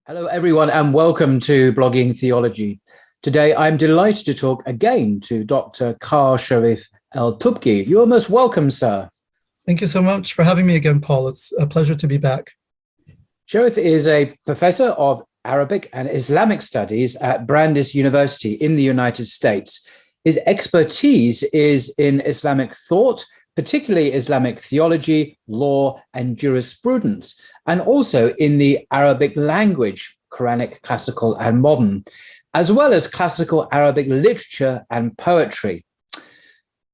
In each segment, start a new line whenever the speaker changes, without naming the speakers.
Hello, everyone, and welcome to Blogging Theology. Today, I'm delighted to talk again to Dr. Sharif El-Tobgui. You're most welcome, sir.
Thank you so much for having me again, Paul. It's a pleasure to be back.
Sharif is a professor of Arabic and Islamic studies at Brandeis University in the United States. His expertise is in Islamic thought, particularly Islamic theology, law, and jurisprudence, and also in the Arabic language, Quranic, classical, and modern, as well as classical Arabic literature and poetry.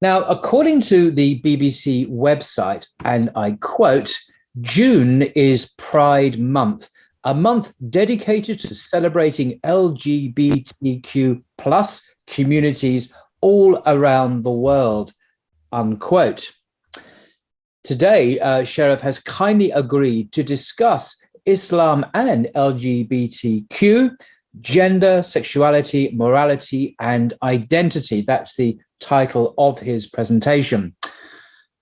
Now, according to the BBC website, and I quote, June is Pride Month, a month dedicated to celebrating LGBTQ plus communities all around the world, unquote. Today, Sharif has kindly agreed to discuss Islam and LGBTQ, gender, sexuality, morality, and identity. That's the title of his presentation.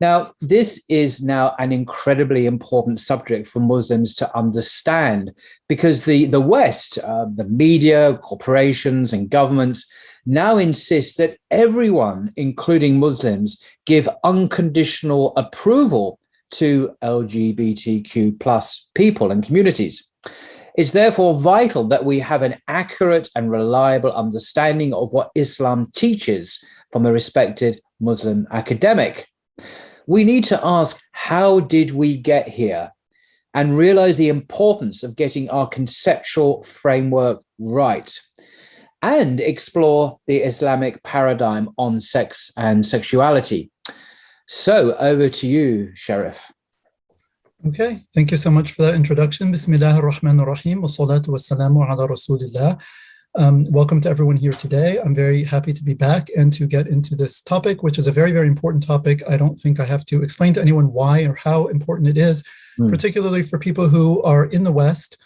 Now, this is now an incredibly important subject for Muslims to understand because the West, the media, corporations, and governments now insist that everyone, including Muslims, give unconditional approval to LGBTQ plus people and communities. It's therefore vital that we have an accurate and reliable understanding of what Islam teaches from a respected Muslim academic. We need to ask, how did we get here? And realize the importance of getting our conceptual framework right, and explore the Islamic paradigm on sex and sexuality. So over to you, Sharif.
Okay, thank you so much for that introduction. Bismillah ar-Rahman ar-Rahim, wa salatu wa salamu ala Rasulillah. Welcome to everyone here today. I'm very happy to be back and to get into this topic, which is a very, very important topic. I don't think I have to explain to anyone why or how important it is, particularly for people who are in the West.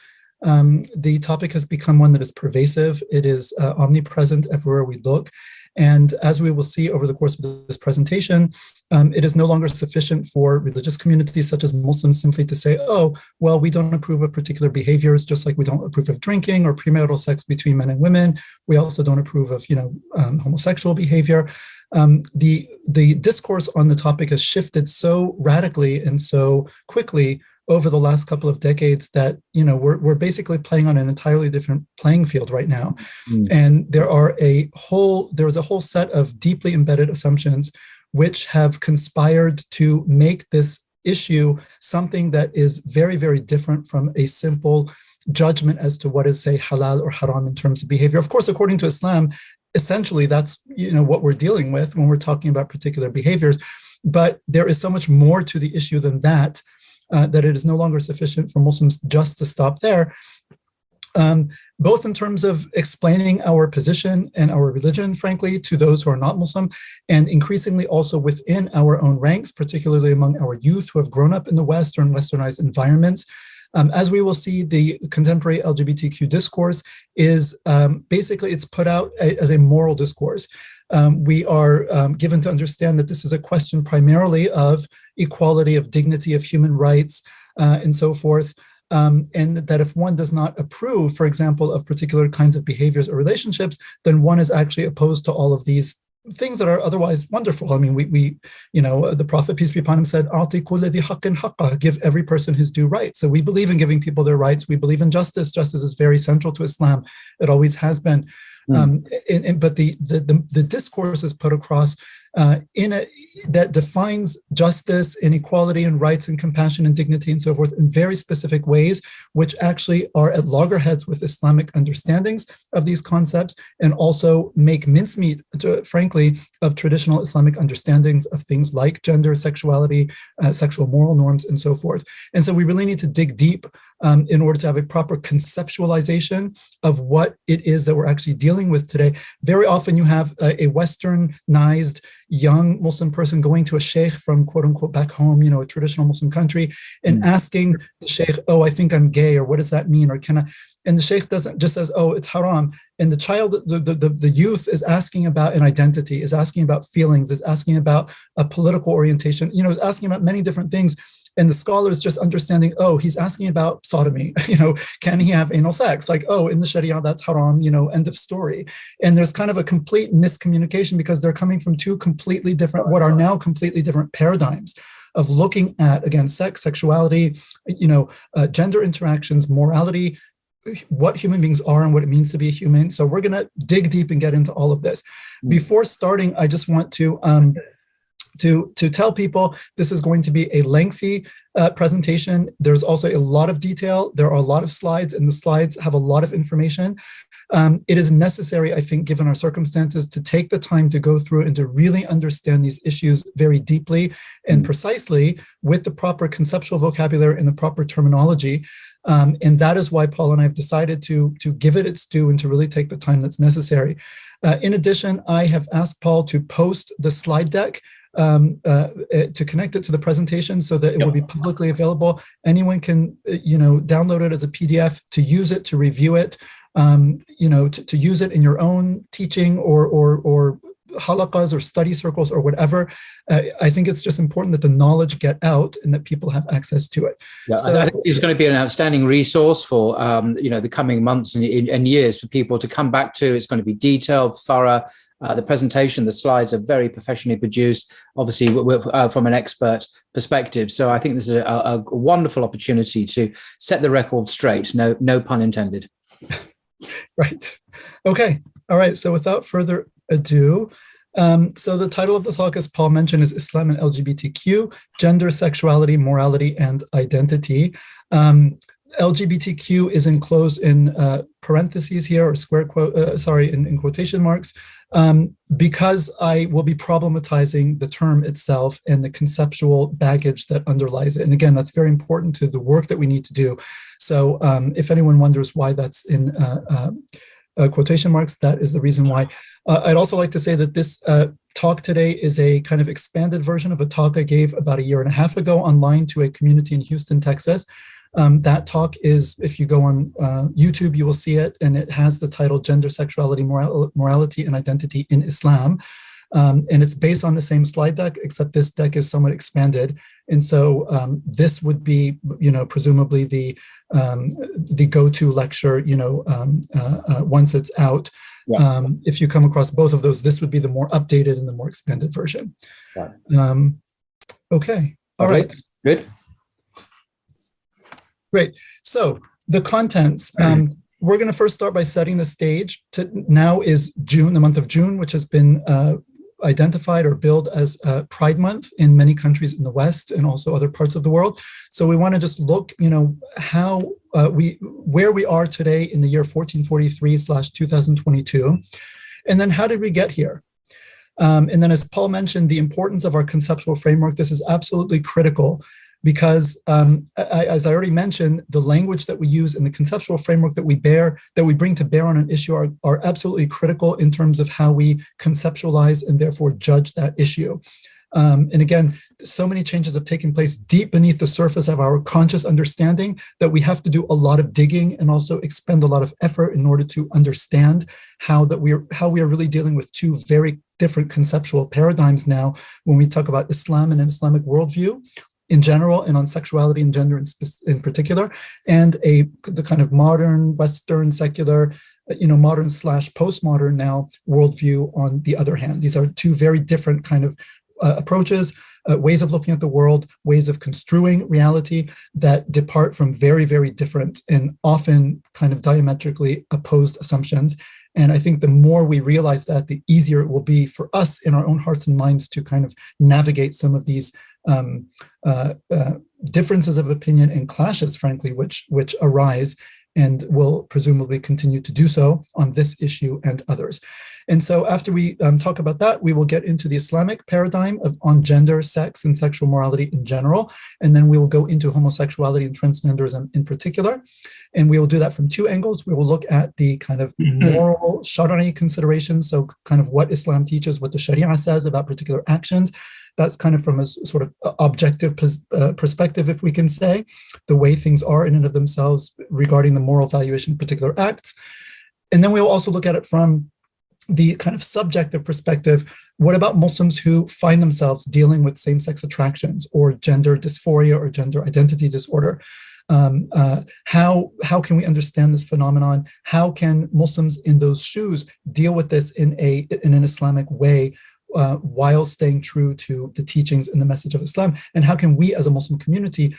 The topic has become one that is pervasive. It is omnipresent everywhere we look. And as we will see over the course of this presentation, it is no longer sufficient for religious communities such as Muslims simply to say, oh, well, we don't approve of particular behaviors, just like we don't approve of drinking or premarital sex between men and women. We also don't approve of, homosexual behavior. The discourse on the topic has shifted so radically and so quickly over the last couple of decades that, we're basically playing on an entirely different playing field right now. And there's a whole set of deeply embedded assumptions which have conspired to make this issue something that is very, very different from a simple judgment as to what is, say, halal or haram in terms of behavior. Of course, according to Islam, essentially that's, what we're dealing with when we're talking about particular behaviors. But there is so much more to the issue than that. That it is no longer sufficient for Muslims just to stop there, both in terms of explaining our position and our religion, frankly, to those who are not Muslim, and increasingly also within our own ranks, particularly among our youth who have grown up in the West or in Westernized environments. As we will see, the contemporary LGBTQ discourse is basically, it's put out as a moral discourse. We are given to understand that this is a question primarily of equality, of dignity, of human rights, and so forth. And that if one does not approve, for example, of particular kinds of behaviors or relationships, then one is actually opposed to all of these things that are otherwise wonderful. I mean, the Prophet, peace be upon him, said, "A'ti kulli dhi haqqin haqqah," give every person his due right. So we believe in giving people their rights. We believe in justice. Justice is very central to Islam. It always has been. But the discourse is put across that defines justice and equality and rights and compassion and dignity and so forth in very specific ways, which actually are at loggerheads with Islamic understandings of these concepts and also make mincemeat, frankly, of traditional Islamic understandings of things like gender, sexuality, sexual moral norms, and so forth. And so we really need to dig deep in order to have a proper conceptualization of what it is that we're actually dealing with today. Very often you have a westernized young Muslim person going to a sheikh from quote unquote back home, a traditional Muslim country, and asking the sheikh, oh, I think I'm gay, or what does that mean? Or can I? And the sheikh doesn't just says, oh, it's haram. And the child, the youth is asking about an identity, is asking about feelings, is asking about a political orientation, is asking about many different things. And the scholar is just understanding, oh, he's asking about sodomy, can he have anal sex? Like, oh, in the Sharia, that's haram, end of story. And there's kind of a complete miscommunication because they're coming from two completely different, what are now completely different paradigms of looking at, again, sex, sexuality, gender interactions, morality, what human beings are and what it means to be a human. So we're going to dig deep and get into all of this. Before starting, I just want to tell people this is going to be a lengthy presentation. There's also a lot of detail. There are a lot of slides, and the slides have a lot of information. It is necessary, I think, given our circumstances, to take the time to go through and to really understand these issues very deeply and precisely with the proper conceptual vocabulary and the proper terminology. And that is why Paul and I have decided to give it its due and to really take the time that's necessary. In addition, I have asked Paul to post the slide deck to connect it to the presentation so that it will be publicly available. Anyone can, download it as a PDF, to use it, to review it, to use it in your own teaching or halaqas or study circles or whatever. I think it's just important that the knowledge get out and that people have access to it.
Yeah, so, I think it's going to be an outstanding resource for the coming months and years for people to come back to. It's going to be detailed, thorough. The presentation, the slides are very professionally produced, obviously from an expert perspective. So I think this is a wonderful opportunity to set the record straight. No pun intended.
Right. Okay. All right. So without further ado, so the title of the talk, as Paul mentioned, is Islam and LGBTQ, Gender, Sexuality, Morality, and Identity. LGBTQ is enclosed in parentheses here, or square quote, in quotation marks, because I will be problematizing the term itself and the conceptual baggage that underlies it. And again, that's very important to the work that we need to do. So if anyone wonders why that's in quotation marks, that is the reason why. I'd also like to say that this talk today is a kind of expanded version of a talk I gave about 1.5 years ago online to a community in Houston, Texas. That talk is, if you go on YouTube, you will see it, and it has the title Gender, Sexuality, Morality, and Identity in Islam. And it's based on the same slide deck, except this deck is somewhat expanded. And so this would be, presumably the go-to lecture, once it's out. Yeah. If you come across both of those, this would be the more updated and the more expanded version. Yeah. Okay. All right.
Good.
Great. So the contents, we're going to first start by setting the stage. Now is June, the month of June, which has been identified or billed as Pride Month in many countries in the West and also other parts of the world. So we want to just look, how where we are today in the year 1443/2022, and then how did we get here? And then, as Paul mentioned, the importance of our conceptual framework. This is absolutely critical. Because as I already mentioned, the language that we use and the conceptual framework that we bring to bear on an issue are absolutely critical in terms of how we conceptualize and therefore judge that issue. And again, so many changes have taken place deep beneath the surface of our conscious understanding that we have to do a lot of digging and also expend a lot of effort in order to understand how we are really dealing with two very different conceptual paradigms now when we talk about Islam and an Islamic worldview in general, and on sexuality and gender in particular, and the kind of modern, Western, secular, modern / postmodern now worldview on the other hand. These are two very different kind of approaches, ways of looking at the world, ways of construing reality that depart from very, very different and often kind of diametrically opposed assumptions. And I think the more we realize that, the easier it will be for us in our own hearts and minds to kind of navigate some of these differences of opinion and clashes, frankly, which arise and will presumably continue to do so on this issue and others. And so after we talk about that, we will get into the Islamic paradigm on gender, sex, and sexual morality in general. And then we will go into homosexuality and transgenderism in particular. And we will do that from two angles. We will look at the kind of moral Shari'i considerations, so kind of what Islam teaches, what the Sharia says about particular actions. That's kind of from a sort of objective perspective, if we can say, the way things are in and of themselves regarding the moral valuation of particular acts. And then we'll also look at it from the kind of subjective perspective, what about Muslims who find themselves dealing with same-sex attractions or gender dysphoria or gender identity disorder? How can we understand this phenomenon? How can Muslims in those shoes deal with this in an Islamic way, while staying true to the teachings and the message of Islam? And how can we as a Muslim community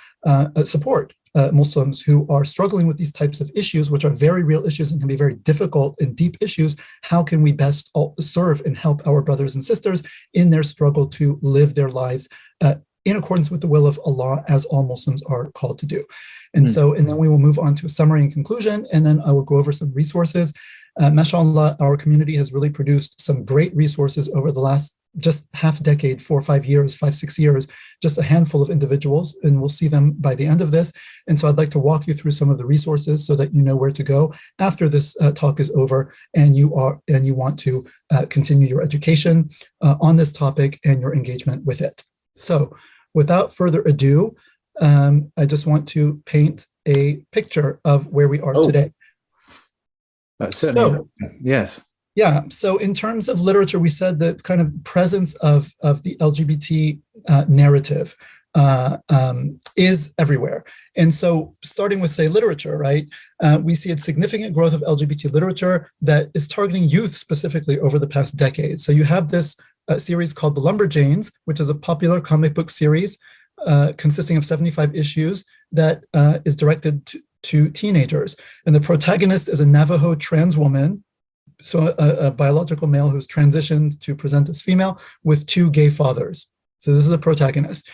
support Muslims who are struggling with these types of issues, which are very real issues and can be very difficult and deep issues? How can we best serve and help our brothers and sisters in their struggle to live their lives in accordance with the will of Allah, as all Muslims are called to do? And then we will move on to a summary and conclusion, and then I will go over some resources. MashaAllah, our community has really produced some great resources over the last just half decade, 4 or 5 years, 5, 6 years, just a handful of individuals, and we'll see them by the end of this. And so I'd like to walk you through some of the resources so that you know where to go after this talk is over, and you want to continue your education on this topic and your engagement with it. So without further ado, I just want to paint a picture of where we are today.
Certainly. Yes.
Yeah. So in terms of literature, we said that kind of presence of the LGBT narrative is everywhere. And so starting with, say, literature, right, we see a significant growth of LGBT literature that is targeting youth specifically over the past decade. So you have this series called The Lumberjanes, which is a popular comic book series consisting of 75 issues that is directed to teenagers. And the protagonist is a Navajo trans woman, so a biological male who's transitioned to present as female with 2 gay fathers. So this is the protagonist.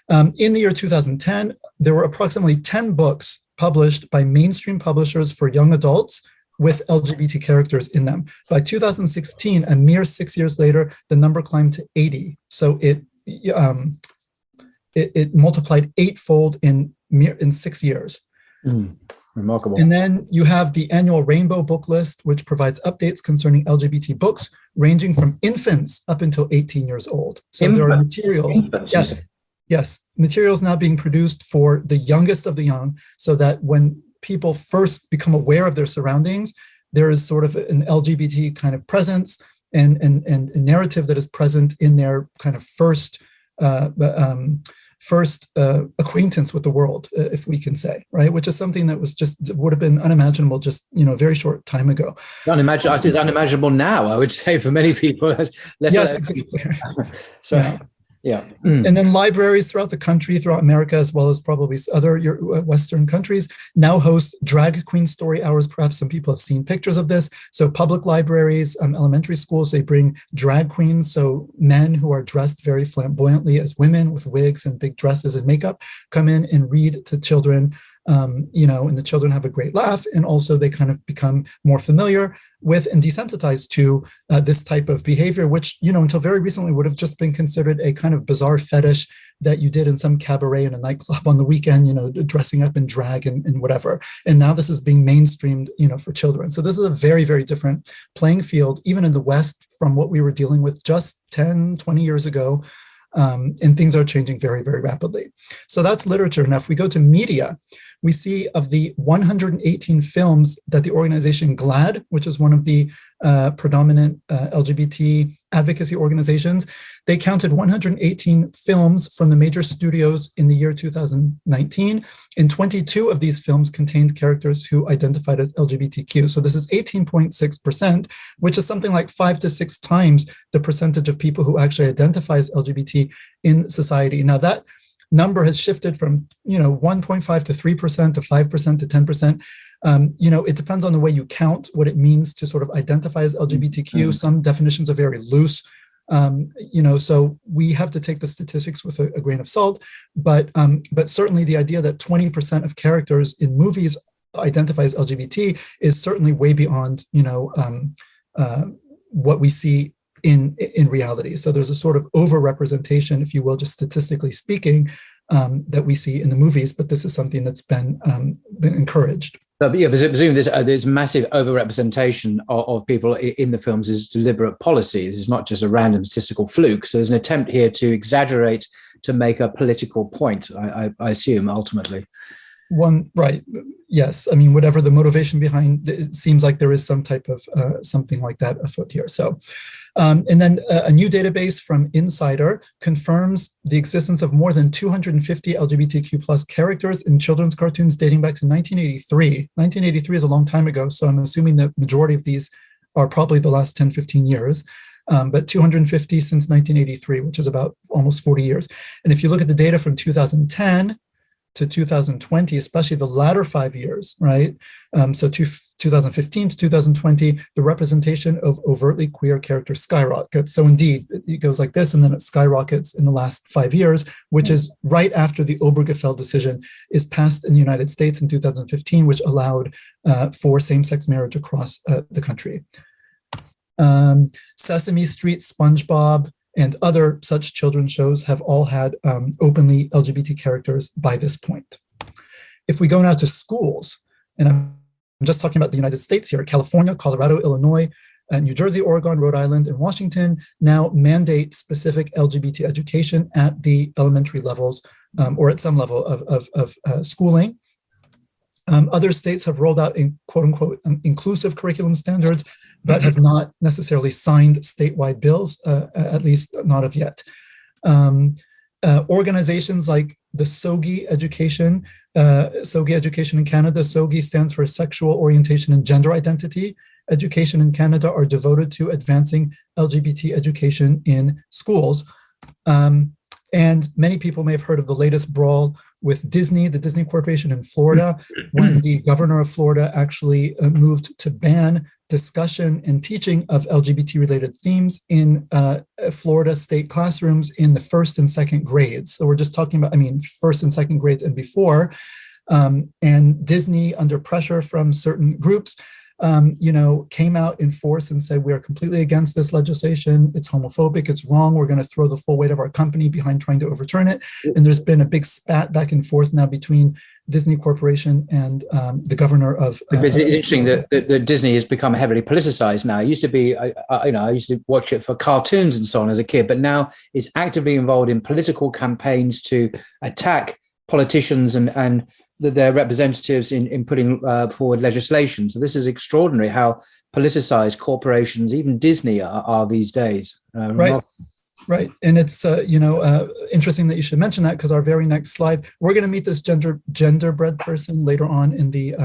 In the year 2010, there were approximately 10 books published by mainstream publishers for young adults with LGBT characters in them. By 2016, a mere 6 years later, the number climbed to 80. So it multiplied 8-fold in 6 years.
Remarkable.
And then you have the annual Rainbow Book List, which provides updates concerning LGBT books ranging from infants up until 18 years old. So there are materials. Yes, materials now being produced for the youngest of the young, so that when people first become aware of their surroundings, there is sort of an LGBT kind of presence and a narrative that is present in their kind of first acquaintance with the world, if we can say, right? Which is something that would have been unimaginable just, a very short time ago.
It's unimaginable now, I would say, for many people.
Yes, exactly.
So, yeah.
And then libraries throughout the country, throughout America, as well as probably other Western countries, now host drag queen story hours. Perhaps some people have seen pictures of this. So public libraries, elementary schools, they bring drag queens, so men who are dressed very flamboyantly as women with wigs and big dresses and makeup, come in and read to children, and the children have a great laugh, and also they kind of become more familiar with and desensitized to this type of behavior, which, until very recently would have just been considered a kind of bizarre fetish that you did in some cabaret in a nightclub on the weekend, dressing up in drag and whatever. And now this is being mainstreamed, for children. So this is a very, very different playing field, even in the West, from what we were dealing with just 10, 20 years ago. And things are changing very, very rapidly. So that's literature. Now, if we go to media, we see of the 118 films that the organization GLAAD, which is one of the predominant LGBT advocacy organizations, they counted 118 films from the major studios in the year 2019, and 22 of these films contained characters who identified as LGBTQ. So this is 18.6%, which is something like 5 to 6 times the percentage of people who actually identify as LGBT in society. Now that number has shifted from 1.5 to 3% to 5% to 10%. It depends on the way you count what it means to sort of identify as LGBTQ. Some definitions are very loose. So we have to take the statistics with a grain of salt. But certainly the idea that 20% of characters in movies identify as LGBT is certainly way beyond what we see in reality. So there's a sort of overrepresentation, if you will, just statistically speaking, that we see in the movies. But this is something that's been encouraged.
But yeah, presumably there's massive overrepresentation of people in the films is deliberate policy. This is not just a random statistical fluke. So there's an attempt here to exaggerate to make a political point, I assume, ultimately.
One, right. Yes. I mean, whatever the motivation behind it, seems like there is some type of something like that afoot here. So, and then a new database from Insider confirms the existence of more than 250 LGBTQ plus characters in children's cartoons dating back to 1983. 1983 is a long time ago, so I'm assuming the majority of these are probably the last 10, 15 years. But 250 since 1983, which is about almost 40 years. And if you look at the data from 2010 to 2020, especially the latter 5 years, right? So 2015 to 2020, the representation of overtly queer characters skyrockets. So indeed, it goes like this, and then it skyrockets in the last 5 years, which is right after the Obergefell decision is passed in the United States in 2015, which allowed for same-sex marriage across the country. Sesame Street, SpongeBob, and other such children's shows have all had openly LGBT characters by this point. If we go now to schools, and I'm just talking about the United States here, California, Colorado, Illinois, New Jersey, Oregon, Rhode Island, and Washington now mandate specific LGBT education at the elementary levels or at some level of schooling. Other states have rolled out in quote unquote inclusive curriculum standards, but have not necessarily signed statewide bills, at least not of yet. Organizations like the SOGI education in Canada, SOGI stands for Sexual Orientation and Gender Identity. Education in Canada are devoted to advancing LGBT education in schools. And many people may have heard of the latest brawl with Disney, the Disney Corporation in Florida, when the governor of Florida actually moved to ban discussion and teaching of LGBT-related themes in Florida state classrooms in the first and second grades. So we're just talking about, first and second grades and before. And Disney, under pressure from certain groups, came out in force and said, we are completely against this legislation. It's homophobic. It's wrong. We're going to throw the full weight of our company behind trying to overturn it. And there's been a big spat back and forth now between Disney Corporation and the governor of.
It's interesting that Disney has become heavily politicized now. It used to be, I used to watch it for cartoons and so on as a kid, but now it's actively involved in political campaigns to attack politicians and their representatives in putting forward legislation. So this is extraordinary how politicized corporations, even Disney, are these days.
Right. And it's, interesting that you should mention that, because our very next slide, we're going to meet this genderbread person later on in the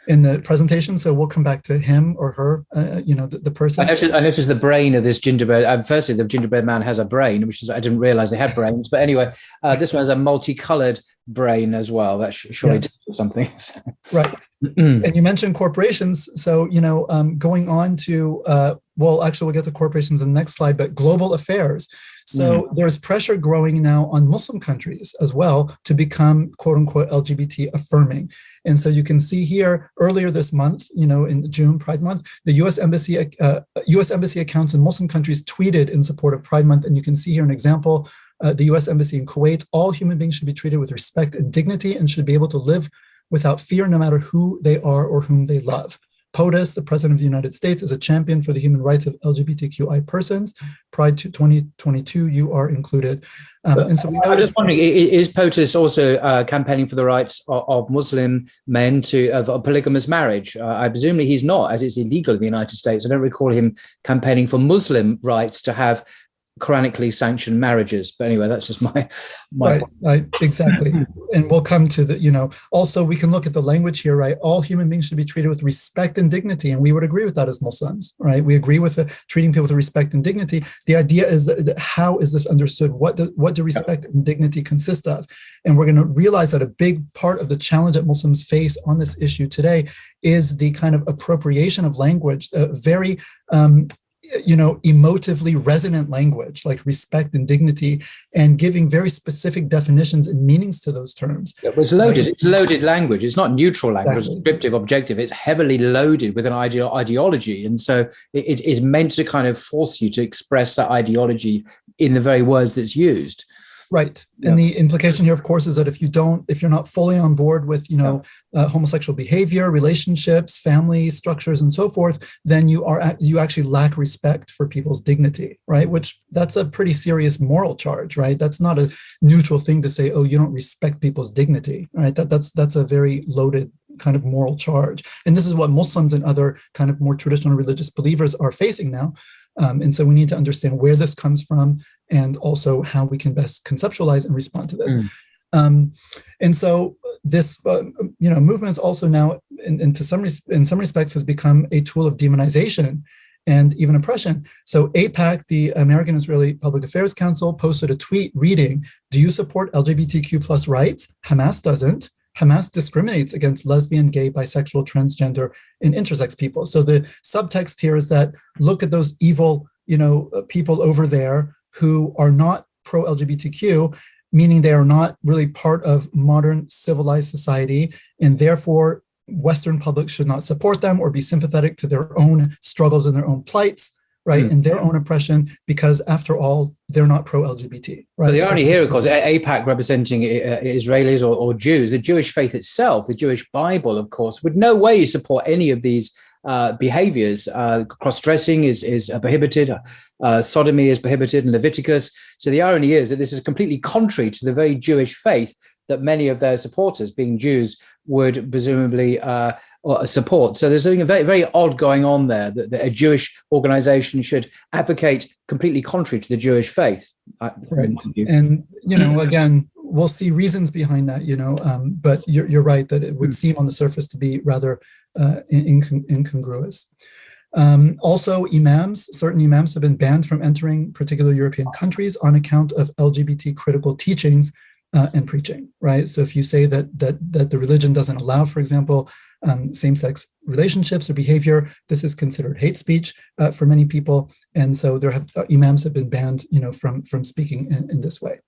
in the presentation. So we'll come back to him or her, the person.
I noticed the brain of this gingerbread. Firstly, the gingerbread man has a brain, which is, I didn't realize they had brains. But anyway, this one has a multicolored brain as well. That surely tells you something.
Right. And you mentioned corporations. So, going on to, actually we'll get to corporations in the next slide, but global affairs. So there's pressure growing now on Muslim countries as well to become quote unquote LGBT affirming. And so you can see here earlier this month, in June, Pride Month, the U.S. Embassy accounts in Muslim countries tweeted in support of Pride Month. And you can see here an example, the U.S. Embassy in Kuwait: all human beings should be treated with respect and dignity and should be able to live without fear, no matter who they are or whom they love. POTUS, the President of the United States, is a champion for the human rights of LGBTQI persons. Pride 2022, you are included. And so I'm just wondering,
is POTUS also campaigning for the rights of Muslim men of polygamous marriage? I presume he's not, as it's illegal in the United States. I don't recall him campaigning for Muslim rights to have Quranically sanctioned marriages. But anyway, that's just my
right, exactly. And we'll come to the, also we can look at the language here, right? All human beings should be treated with respect and dignity. And we would agree with that as Muslims, right? We agree with treating people with respect and dignity. The idea is that how is this understood? What do respect and dignity consist of? And we're going to realize that a big part of the challenge that Muslims face on this issue today is the kind of appropriation of language, very emotively resonant language like respect and dignity, and giving very specific definitions and meanings to those terms.
It's loaded. It's loaded language. It's not neutral language, exactly. Descriptive, objective. It's heavily loaded with an ideology. And so it is meant to kind of force you to express that ideology in the very words that's used.
Right. And the implication here, of course, is that if you're not fully on board with, homosexual behavior, relationships, family structures, and so forth, then you actually lack respect for people's dignity, right? Which that's a pretty serious moral charge, right? That's not a neutral thing to say, oh, you don't respect people's dignity, right? That's a very loaded kind of moral charge. And this is what Muslims and other kind of more traditional religious believers are facing now. And so we need to understand where this comes from and also how we can best conceptualize and respond to this. And so this, movement is also now, in some respects, has become a tool of demonization and even oppression. So AIPAC, the American Israeli Public Affairs Council, posted a tweet reading, "Do you support LGBTQ plus rights? Hamas doesn't. Hamas discriminates against lesbian, gay, bisexual, transgender, and intersex people." So the subtext here is that look at those evil, people over there who are not pro-LGBTQ, meaning they are not really part of modern civilized society, and therefore Western public should not support them or be sympathetic to their own struggles and their own plights, right, and their own oppression, because after all, they're not pro-LGBT, right?
But the irony here, of course, AIPAC representing Israelis or Jews, the Jewish faith itself, the Jewish Bible, of course, would no way support any of these behaviors. Cross-dressing is prohibited, sodomy is prohibited in Leviticus. So the irony is that this is completely contrary to the very Jewish faith that many of their supporters, being Jews, would presumably support. So there's something very, very odd going on there, that a Jewish organization should advocate completely contrary to the Jewish faith.
Right. And, again, we'll see reasons behind that, but you're right that it would seem on the surface to be rather incongruous. Also, certain imams have been banned from entering particular European countries on account of LGBT critical teachings and preaching, right? So if you say that the religion doesn't allow, for example, same-sex relationships or behavior, this is considered hate speech for many people, and so imams have been banned, from speaking in this way.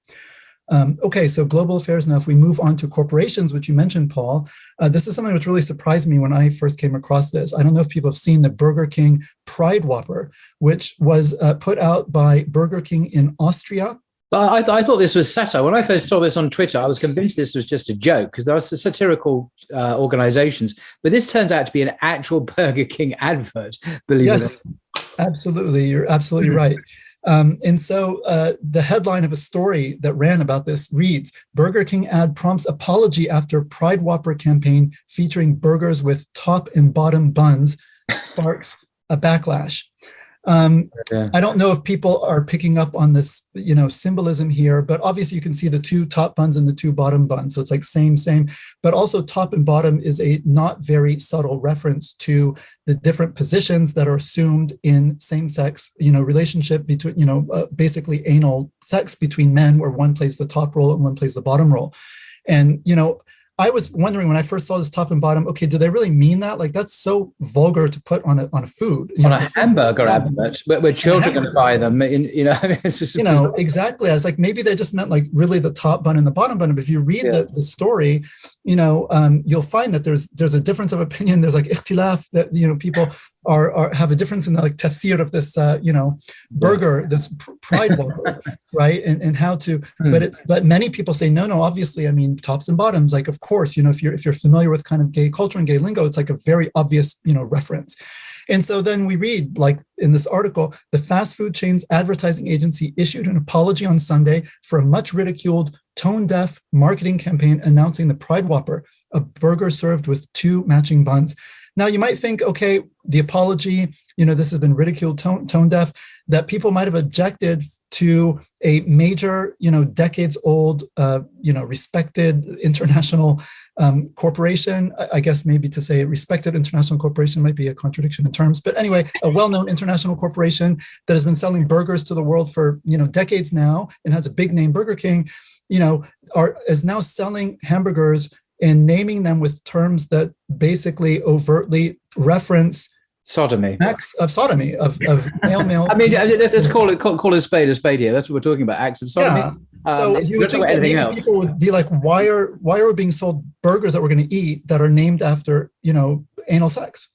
Okay, so global affairs. Now, if we move on to corporations, which you mentioned, Paul, this is something which really surprised me when I first came across this. I don't know if people have seen the Burger King Pride Whopper, which was put out by Burger King in Austria.
I thought this was satire. When I first saw this on Twitter, I was convinced this was just a joke because there are satirical organizations. But this turns out to be an actual Burger King advert, believe it or not.
Yes, absolutely. You're absolutely right. And so the headline of a story that ran about this reads, "Burger King ad prompts apology after Pride Whopper campaign featuring burgers with top and bottom buns sparks a backlash." I don't know if people are picking up on this, symbolism here, but obviously you can see the two top buns and the two bottom buns. So it's like same, but also top and bottom is a not very subtle reference to the different positions that are assumed in same-sex, relationship between, basically anal sex between men, where one plays the top role and one plays the bottom role. And, I was wondering when I first saw this top and bottom, okay, do they really mean that? Like, that's so vulgar to put on a food.
On a hamburger advert, where children are going to buy them. It's just,
exactly. I was like, maybe they just meant like really the top bun and the bottom bun. But if you read the story, you'll find that there's a difference of opinion. There's like ikhtilaf that, people have a difference in the like tafsir of this, burger, this pride burger, right? And how to, but many people say, no, obviously, I mean, tops and bottoms, like, of course, if you're familiar with kind of gay culture and gay lingo, it's like a very obvious, reference. And so then we read, like in this article, the fast food chain's advertising agency issued an apology on Sunday for a much ridiculed tone-deaf marketing campaign announcing the Pride Whopper, a burger served with two matching buns. Now, you might think, okay, the apology, this has been ridiculed, tone deaf, that people might have objected to a major, decades old, respected international corporation. I guess maybe to say respected international corporation might be a contradiction in terms. But anyway, a well-known international corporation that has been selling burgers to the world for, decades now and has a big name, Burger King, is now selling hamburgers and naming them with terms that basically overtly reference
sodomy,
acts of sodomy, of male.
I mean, let's call a spade here. That's what we're talking about, acts of sodomy.
Yeah. So you would think that maybe people would be like, why are we being sold burgers that we're going to eat that are named after, anal sex?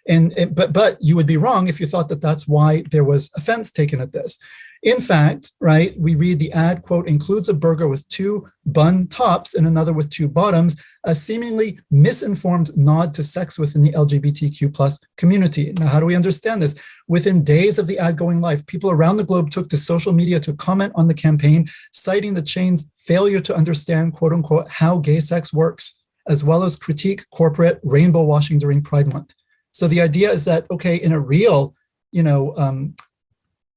But you would be wrong if you thought that that's why there was offense taken at this. In fact, right, we read the ad, quote, includes a burger with 2 bun tops and another with 2 bottoms, a seemingly misinformed nod to sex within the LGBTQ plus community. Now, how do we understand this? Within days of the ad going live, people around the globe took to social media to comment on the campaign, citing the chain's failure to understand, quote unquote, how gay sex works, as well as critique corporate rainbow washing during Pride Month. So the idea is that, okay, in a real,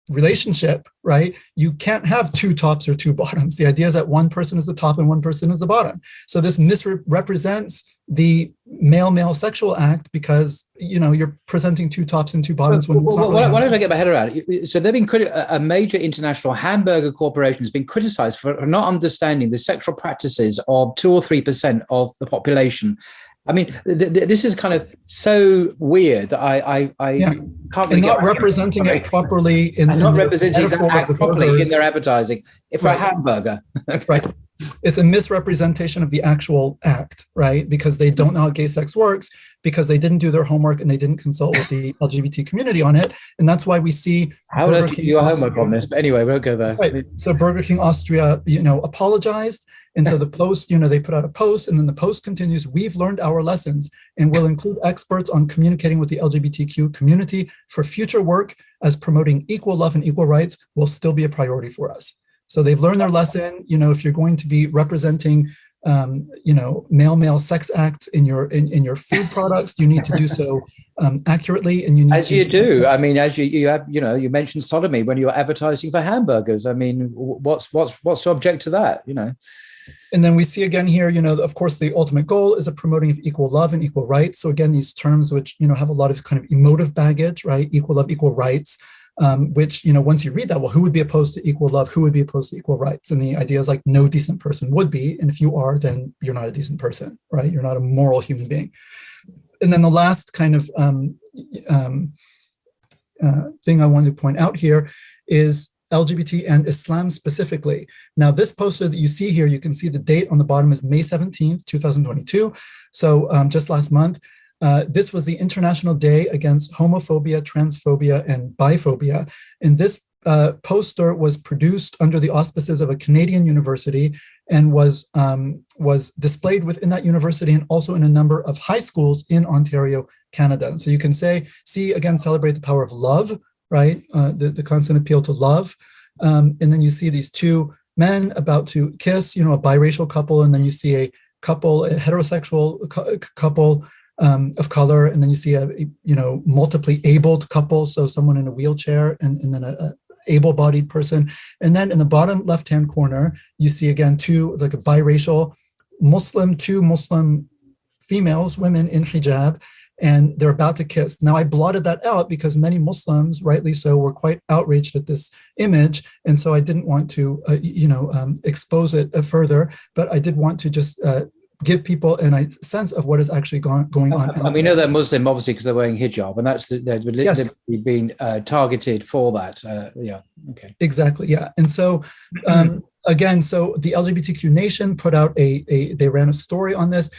relationship, right, you can't have 2 tops or 2 bottoms. The idea is that one person is the top and one person is the bottom. So this misrepresents the male-male sexual act because, you're presenting 2 tops and 2 bottoms. When
why don't I get my head around it? So they've been a major international hamburger corporation has been criticized for not understanding the sexual practices of 2 or 3% of the population. I mean, this is kind of so weird that I can't really
not representing it properly in
not representing that act properly in their advertising for a hamburger. Okay.
Right. It's a misrepresentation of the actual act, right? Because they don't know how gay sex works, because they didn't do their homework and they didn't consult with the LGBT community on it. And that's why we see
how would I do your homework on this? But anyway, we'll go there.
Right. So Burger King Austria, apologized. And so the post, they put out a post, and then the post continues, we've learned our lessons and will include experts on communicating with the LGBTQ community for future work, as promoting equal love and equal rights will still be a priority for us. So they've learned their lesson. If you're going to be representing, male sex acts in your food products, you need to do so accurately, and you need
as you do. I mean, as you have, you mentioned sodomy when you're advertising for hamburgers. I mean, what's to object to that?
And then we see again here, of course, the ultimate goal is a promoting of equal love and equal rights. So again, these terms which, have a lot of kind of emotive baggage, right? Equal love, equal rights, which, once you read that, well, who would be opposed to equal love? Who would be opposed to equal rights? And the idea is like no decent person would be. And if you are, then you're not a decent person, right? You're not a moral human being. And then the last kind of thing I wanted to point out here is LGBT and Islam specifically. Now, this poster that you see here, you can see the date on the bottom is May 17th, 2022. So just last month, this was the International Day Against Homophobia, Transphobia, and Biphobia. And this poster was produced under the auspices of a Canadian university and was displayed within that university and also in a number of high schools in Ontario, Canada. So you can see again, celebrate the power of love, right? The constant appeal to love. And then you see these 2 men about to kiss, a biracial couple, and then you see a heterosexual couple of color, and then you see a multiply abled couple, so someone in a wheelchair and then a able-bodied person. And then in the bottom left-hand corner, you see again 2, like a biracial Muslim, 2 Muslim females, women in hijab, and they're about to kiss. Now, I blotted that out because many Muslims, rightly so, were quite outraged at this image. And so I didn't want to, expose it further, but I did want to just give people a sense of what is actually going on.
And we know they're Muslim, obviously, because they're wearing hijab, and they're literally being targeted for that. Yeah, okay.
Exactly, yeah. And so, again, so the LGBTQ Nation put out they ran a story on this.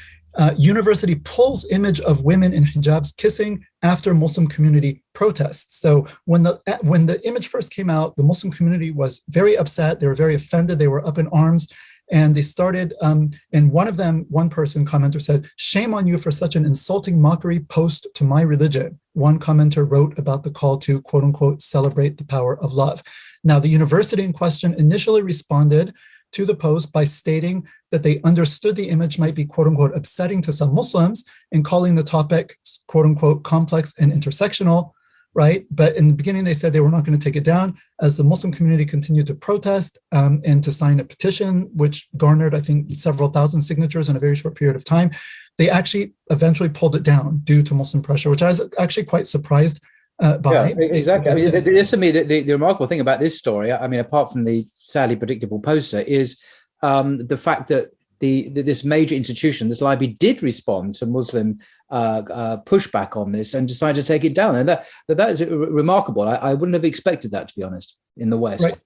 University pulls image of women in hijabs kissing after Muslim community protests. So when the image first came out, the Muslim community was very upset. They were very offended. They were up in arms. And they started, and one person commenter said, "Shame on you for such an insulting mockery post to my religion." One commenter wrote about the call to, quote unquote, celebrate the power of love. Now, the university in question initially responded to the post by stating that they understood the image might be, quote unquote, upsetting to some Muslims and calling the topic, quote unquote, complex and intersectional, right? But in the beginning, they said they were not going to take it down as the Muslim community continued to protest and to sign a petition, which garnered, I think, several thousand signatures in a very short period of time. They actually eventually pulled it down due to Muslim pressure, which I was actually quite surprised by.
Yeah, exactly. I mean, this to me, the remarkable thing about this story, I mean, apart from the sadly predictable poster, is the fact that this major institution, this library, did respond to Muslim pushback on this and decided to take it down. And that is remarkable. I wouldn't have expected that, to be honest, in the West.
Right.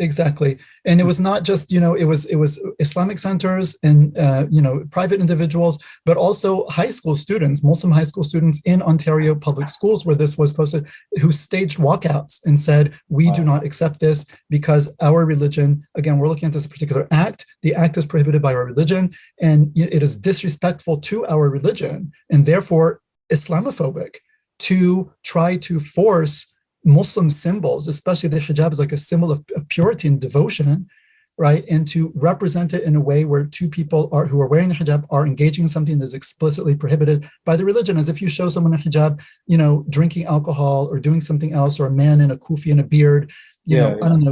Exactly. And it was not just, it was Islamic centers and, private individuals, but also high school students, Muslim high school students in Ontario public schools where this was posted, who staged walkouts and said, we do not accept this because our religion, again, we're looking at this particular act. The act is prohibited by our religion and it is disrespectful to our religion and therefore Islamophobic to try to force Muslim symbols, especially the hijab is like a symbol of purity and devotion, right? And to represent it in a way where two people who are wearing the hijab are engaging in something that is explicitly prohibited by the religion, as if you show someone a hijab, drinking alcohol or doing something else, or a man in a kufi and a beard,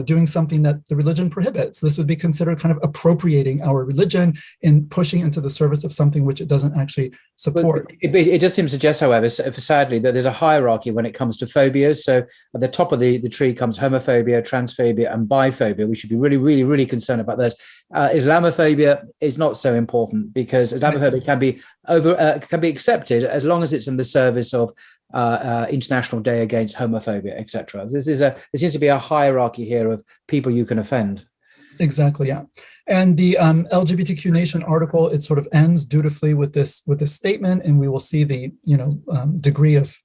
doing something that the religion prohibits. This would be considered kind of appropriating our religion and pushing into the service of something which it doesn't actually support.
It does seem to suggest, however, sadly, that there's a hierarchy when it comes to phobias. So at the top of the tree comes homophobia, transphobia, and biphobia. We should be really, really, really concerned about those. Islamophobia is not so important because Islamophobia can be accepted as long as it's in the service of International Day Against Homophobia, etc. There seems to be a hierarchy here of people you can offend.
Exactly, yeah. And the LGBTQ Nation article, it sort of ends dutifully with this statement, and we will see the degree of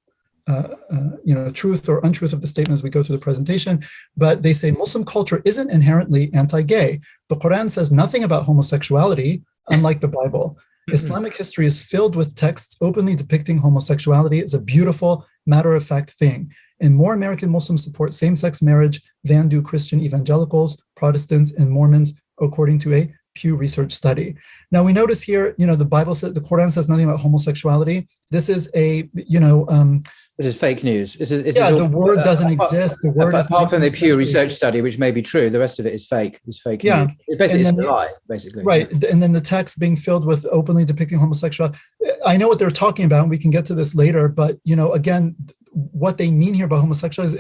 truth or untruth of the statement as we go through the presentation. But they say Muslim culture isn't inherently anti-gay. The Quran says nothing about homosexuality, unlike the Bible. Islamic history is filled with texts openly depicting homosexuality as a beautiful, matter-of-fact thing. And more American Muslims support same-sex marriage than do Christian evangelicals, Protestants, and Mormons, according to a Pew Research study. Now we notice here, the Bible says, the Quran says nothing about homosexuality. This is
it is fake news.
The word doesn't exist. The word is
apart from the Pew Research study, which may be true. The rest of it is fake. It's fake news. It's a lie, basically.
Right, and then the text being filled with openly depicting homosexuality. I know what they're talking about, and we can get to this later. But again, what they mean here by homosexuality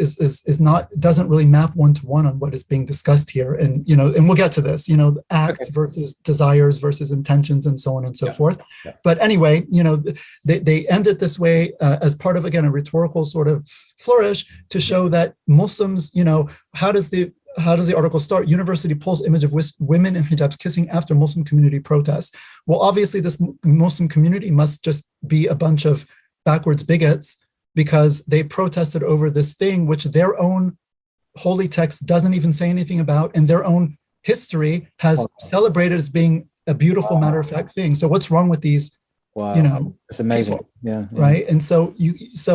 doesn't really map one-to-one on what is being discussed here. And and we'll get to this. Acts versus desires versus intentions, and so on and so forth. Yeah. But anyway, they end it this way as part of, again, a rhetorical sort of flourish to show that Muslims, how does the article start? University pulls image of women in hijabs kissing after Muslim community protests. Well, obviously this Muslim community must just be a bunch of backwards bigots because they protested over this thing which their own holy text doesn't even say anything about, and their own history has celebrated as being a beautiful matter-of-fact thing. So what's wrong with these?
It's amazing. People, yeah.
Right. And so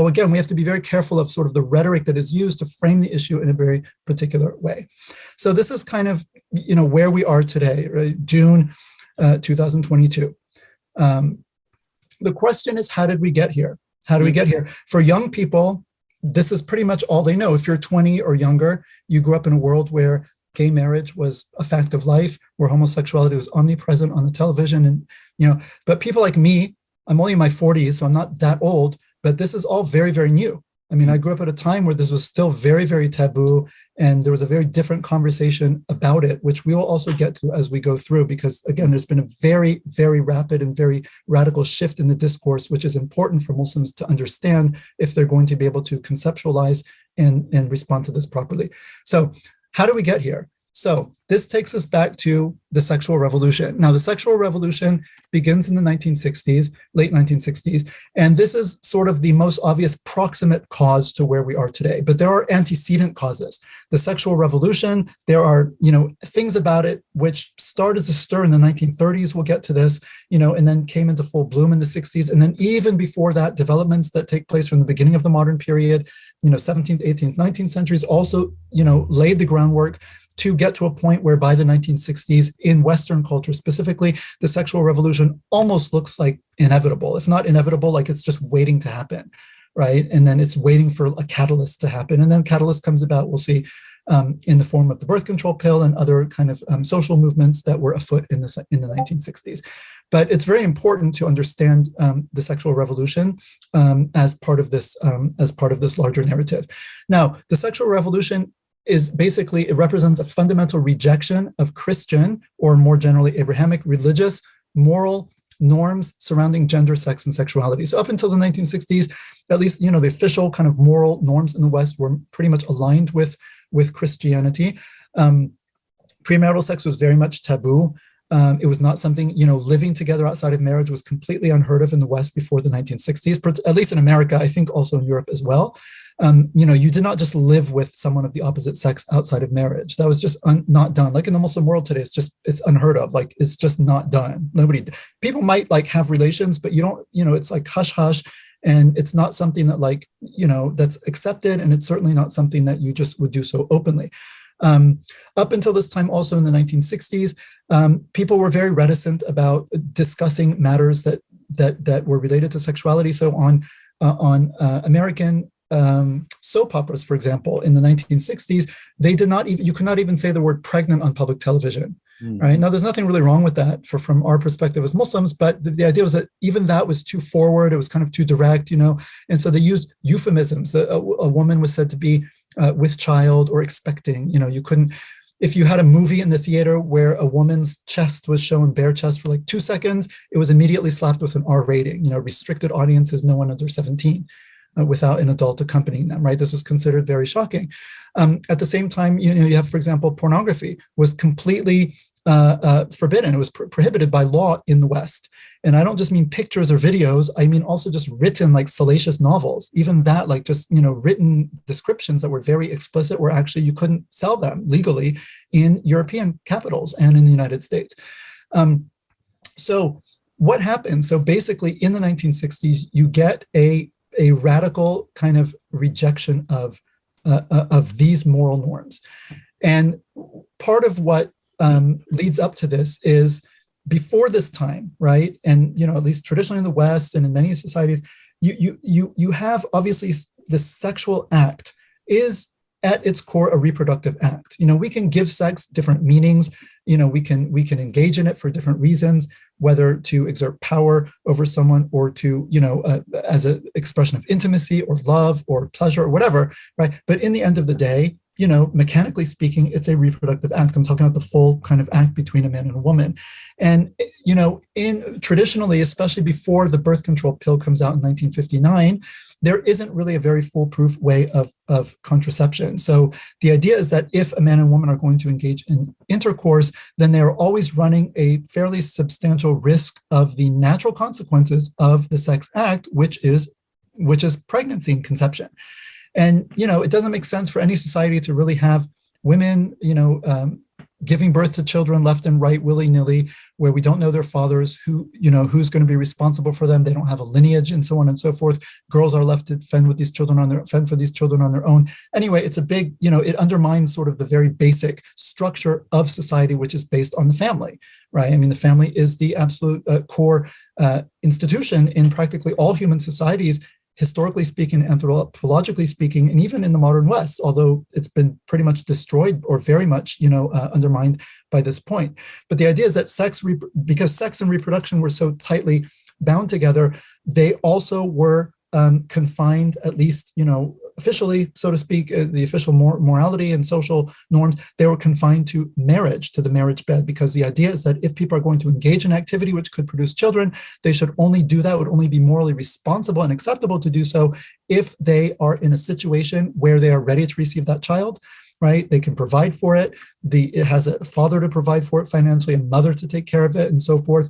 again, we have to be very careful of sort of the rhetoric that is used to frame the issue in a very particular way. So this is kind of, where we are today, right? June 2022. The question is, how did we get here? How do we get here? For young people, this is pretty much all they know. If you're 20 or younger, you grew up in a world where gay marriage was a fact of life, where homosexuality was omnipresent on the television. And, but people like me, I'm only in my 40s, so I'm not that old, but this is all very, very new. I mean, I grew up at a time where this was still very, very taboo, and there was a very different conversation about it, which we will also get to as we go through, because again, there's been a very, very rapid and very radical shift in the discourse, which is important for Muslims to understand if they're going to be able to conceptualize and respond to this properly. So how do we get here? So this takes us back to the sexual revolution. Now, the sexual revolution begins in the 1960s, late 1960s, and this is sort of the most obvious proximate cause to where we are today. But there are antecedent causes. The sexual revolution, there are, things about it which started to stir in the 1930s. We'll get to this, and then came into full bloom in the 60s. And then even before that, developments that take place from the beginning of the modern period, 17th, 18th, 19th centuries also, laid the groundwork to get to a point where by the 1960s, in Western culture specifically, the sexual revolution almost looks like inevitable. If not inevitable, like it's just waiting to happen, right? And then it's waiting for a catalyst to happen. And then catalyst comes about, we'll see, in the form of the birth control pill and other kind of social movements that were afoot in the 1960s. But it's very important to understand the sexual revolution as part of this larger narrative. Now, the sexual revolution is basically, it represents a fundamental rejection of Christian, or more generally Abrahamic, religious, moral norms surrounding gender, sex, and sexuality. So up until the 1960s, at least, the official kind of moral norms in the West were pretty much aligned with Christianity. Premarital sex was very much taboo. It was not something, living together outside of marriage was completely unheard of in the West before the 1960s, at least in America, I think also in Europe as well. You did not just live with someone of the opposite sex outside of marriage. That was just not done. Like in the Muslim world today, it's unheard of. Like it's just not done. People might like have relations, but you don't, it's like hush hush. And it's not something that that's accepted. And it's certainly not something that you just would do so openly. Up until this time, also in the 1960s, people were very reticent about discussing matters that were related to sexuality. So on American soap operas, for example, in the 1960s, you could not even say the word pregnant on public television. Right now, there's nothing really wrong with that from our perspective as Muslims, but the idea was that even that was too forward. It was kind of too direct, and so they used euphemisms. A woman was said to be with child or expecting. You couldn't, if you had a movie in the theater where a woman's chest was shown, bare chest, for like 2 seconds, it was immediately slapped with an R rating. Restricted audiences, no one under 17. Without an adult accompanying them, right? This was considered very shocking. At the same time, you have, for example, pornography was completely forbidden. It was prohibited by law in the West. And I don't just mean pictures or videos. I mean also just written like salacious novels. Even that, like just, written descriptions that were very explicit, where actually you couldn't sell them legally in European capitals and in the United States. So what happened? So basically in the 1960s, you get a radical kind of rejection of these moral norms. And part of what leads up to this is before this time, right? And, at least traditionally in the West and in many societies, you have obviously the sexual act is at its core a reproductive act. We can give sex different meanings. We can engage in it for different reasons, whether to exert power over someone or to, as an expression of intimacy or love or pleasure or whatever, right? But in the end of the day, mechanically speaking, it's a reproductive act. I'm talking about the full kind of act between a man and a woman. And, traditionally, especially before the birth control pill comes out in 1959, there isn't really a very foolproof way of contraception. So the idea is that if a man and woman are going to engage in intercourse, then they are always running a fairly substantial risk of the natural consequences of the sex act, which is pregnancy and conception. And, it doesn't make sense for any society to really have women, giving birth to children left and right, willy-nilly, where we don't know their fathers, who's going to be responsible for them. They don't have a lineage and so on and so forth. Girls are left to fend for these children on their own. Anyway, it's a big, it undermines sort of the very basic structure of society, which is based on the family, right? I mean, the family is the absolute core institution in practically all human societies, historically speaking, anthropologically speaking, and even in the modern West, although it's been pretty much destroyed or very much, undermined by this point. But the idea is that because sex and reproduction were so tightly bound together, they also were confined, at least, officially, so to speak, the official morality and social norms, they were confined to marriage, to the marriage bed, because the idea is that if people are going to engage in activity which could produce children, they should only do that, would only be morally responsible and acceptable to do so if they are in a situation where they are ready to receive that child, right? They can provide for it. It has a father to provide for it financially, a mother to take care of it, and so forth.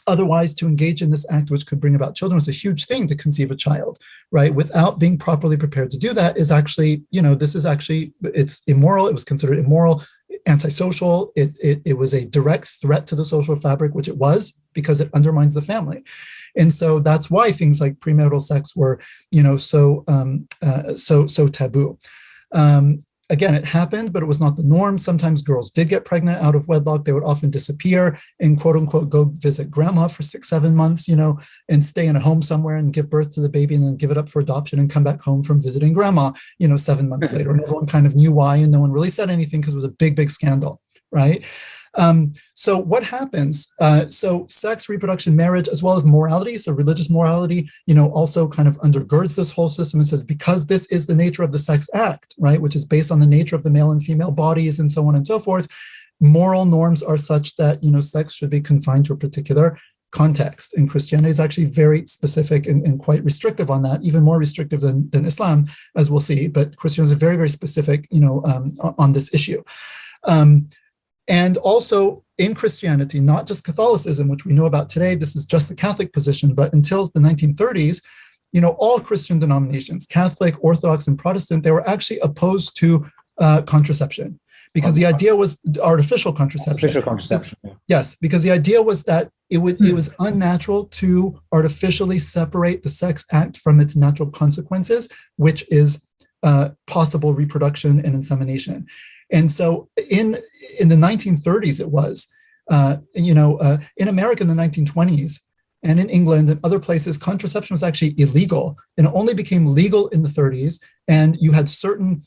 Otherwise, to engage in this act, which could bring about children, is a huge thing to conceive a child, right? Without being properly prepared to do that is actually, it's immoral. It was considered immoral, antisocial. It was a direct threat to the social fabric, which it was, because it undermines the family. And so that's why things like premarital sex were, so taboo. Again, it happened, but it was not the norm. Sometimes girls did get pregnant out of wedlock. They would often disappear and, quote unquote, go visit grandma for 6-7 months, and stay in a home somewhere and give birth to the baby and then give it up for adoption and come back home from visiting grandma, 7 months later. And everyone kind of knew why, and no one really said anything because it was a big, big scandal, right? So what happens? So sex, reproduction, marriage, as well as morality, so religious morality, also kind of undergirds this whole system and says, because this is the nature of the sex act, right, which is based on the nature of the male and female bodies and so on and so forth, moral norms are such that, sex should be confined to a particular context. And Christianity is actually very specific and quite restrictive on that, even more restrictive than Islam, as we'll see. But Christianity is very, very specific, on this issue. And also in Christianity, not just Catholicism, which we know about today, this is just the Catholic position, but until the 1930s, all Christian denominations, Catholic, Orthodox, and Protestant, they were actually opposed to contraception, because the idea was artificial contraception.
Artificial contraception.
Yes, because the idea was that it was unnatural to artificially separate the sex act from its natural consequences, which is possible reproduction and insemination. And so in the 1930s, it was, in America in the 1920s, and in England and other places, contraception was actually illegal, and it only became legal in the 30s. And you had certain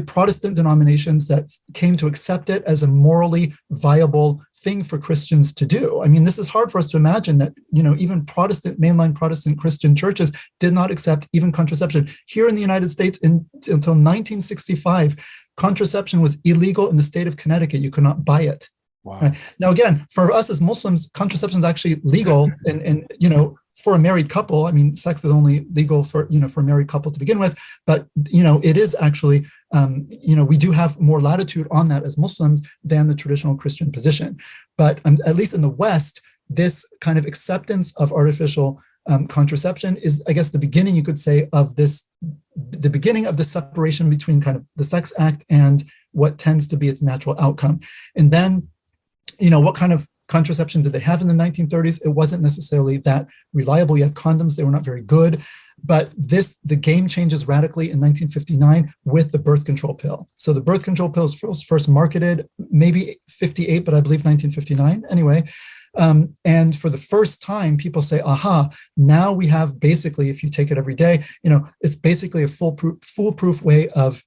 Protestant denominations that came to accept it as a morally viable thing for Christians to do. I mean, this is hard for us to imagine that, even mainline Protestant Christian churches did not accept even contraception. Here in the United States, until 1965, contraception was illegal in the state of Connecticut. You could not buy it.
Wow.
Right? Now, again, for us as Muslims, contraception is actually legal, and for a married couple. I mean, sex is only legal for a married couple to begin with, but it is actually we do have more latitude on that as Muslims than the traditional Christian position. But at least in the West, this kind of acceptance of artificial contraception is, I guess, the beginning, you could say, of the beginning of the separation between kind of the sex act and what tends to be its natural outcome. And then, what kind of contraception did they have in the 1930s? It wasn't necessarily that reliable. You had condoms, they were not very good. But the game changes radically in 1959 with the birth control pill. So the birth control pill was first marketed, maybe 58, but I believe 1959 anyway. And for the first time, people say, aha, now we have basically, if you take it every day, it's basically a foolproof way of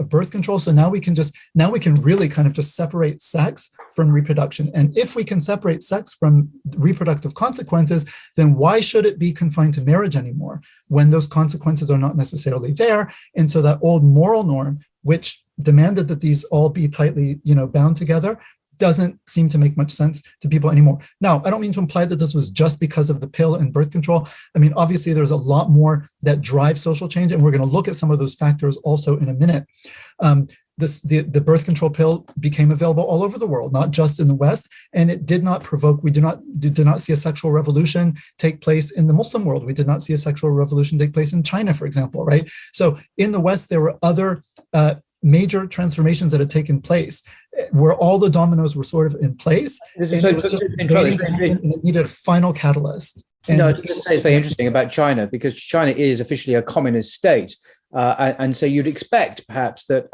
birth control. So now we can really kind of just separate sex from reproduction. And if we can separate sex from reproductive consequences, then why should it be confined to marriage anymore when those consequences are not necessarily there? And so that old moral norm, which demanded that these all be tightly, bound together, doesn't seem to make much sense to people anymore. Now, I don't mean to imply that this was just because of the pill and birth control. I mean, obviously, there's a lot more that drives social change, and we're going to look at some of those factors also in a minute. The birth control pill became available all over the world, not just in the West, and it did not provoke. We did not see a sexual revolution take place in the Muslim world. We did not see a sexual revolution take place in China, for example, right? So in the West, there were other major transformations that had taken place, where all the dominoes were sort of in place. It needed a final catalyst.
I was just say it's very interesting about China, because China is officially a communist state. And so you'd expect perhaps that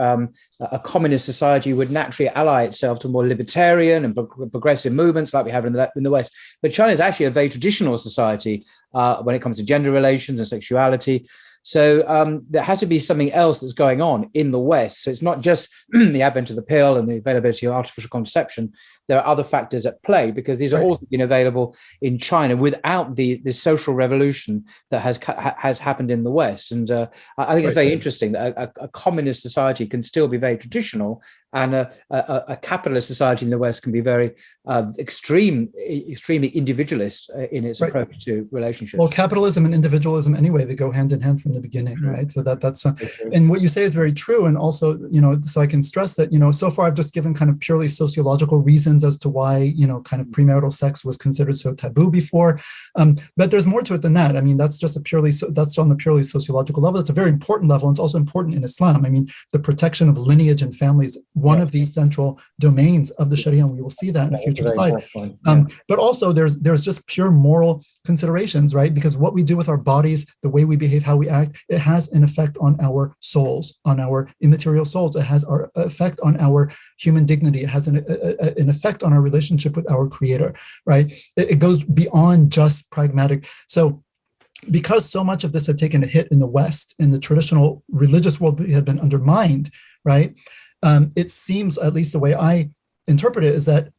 a communist society would naturally ally itself to more libertarian and progressive movements like we have in the West. But China is actually a very traditional society when it comes to gender relations and sexuality. So there has to be something else that's going on in the West. So it's not just the advent of the pill and the availability of artificial contraception. There are other factors at play, because these are also been available in China without the social revolution that has happened in the West. And I think it's very interesting that a communist society can still be very traditional, and a capitalist society in the West can be very extremely individualist in its approach to relationships.
Well, capitalism and individualism anyway, they go hand in hand from the beginning, right? So that's and what you say is very true. And also, so I can stress that, so far I've just given kind of purely sociological reasons as to why, kind of premarital sex was considered so taboo before. But there's more to it than that. I mean, that's on the purely sociological level. It's a very important level. And it's also important in Islam. I mean, the protection of lineage and families, one of the central domains of the Sharia, and we will see that in a future slide. But also there's just pure moral considerations, right? Because what we do with our bodies, the way we behave, how we act, it has an effect on our souls, on our immaterial souls. It has an effect on our human dignity. It has an effect on our relationship with our Creator, right? It goes beyond just pragmatic. So because so much of this had taken a hit in the West, in the traditional religious world had been undermined, right? It seems, at least the way I interpret it, is that,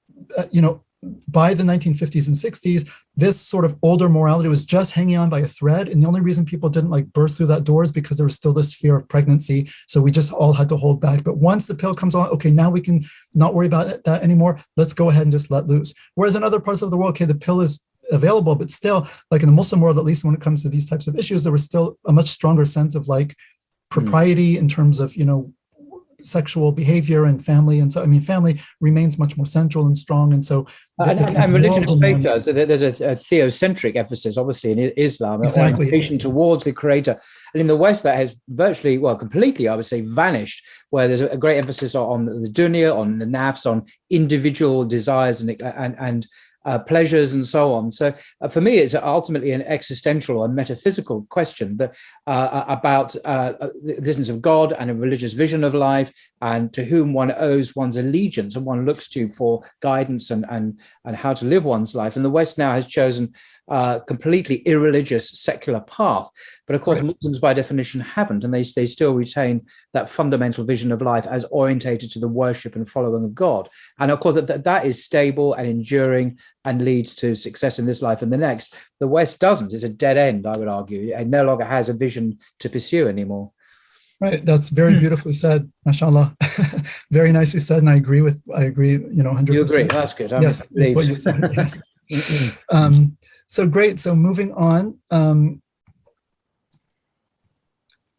by the 1950s and 60s, this sort of older morality was just hanging on by a thread. And the only reason people didn't burst through that door is because there was still this fear of pregnancy. So we just all had to hold back. But once the pill comes on, okay, now we can not worry about that anymore. Let's go ahead and just let loose. Whereas in other parts of the world, okay, the pill is available, but still, like in the Muslim world, at least when it comes to these types of issues, there was still a much stronger sense of like propriety in terms of, sexual behavior and family. And so, I mean, family remains much more central and strong. And so,
and religious faith does. There's a theocentric emphasis, obviously, in Islam,
exactly,
orientation towards the creator. And in the West, that has virtually, well, completely, I would say, vanished, where there's a great emphasis on the dunya, on the nafs, on individual desires and pleasures and so on. So for me, it's ultimately an existential or metaphysical question that about the existence of God and a religious vision of life, and to whom one owes one's allegiance and one looks to for guidance and how to live one's life. And the West now has chosen a completely irreligious secular path. But of course, Muslims by definition haven't, and they still retain that fundamental vision of life as orientated to the worship and following of God. And of course, that is stable and enduring and leads to success in this life and the next. The West doesn't. It's a dead end, I would argue. It no longer has a vision to pursue anymore.
Right. That's very beautifully said. MashaAllah. Very nicely said. And I agree, 100%. You
agree? That's good.
Yes, with what you said. Yes. So great. So moving on.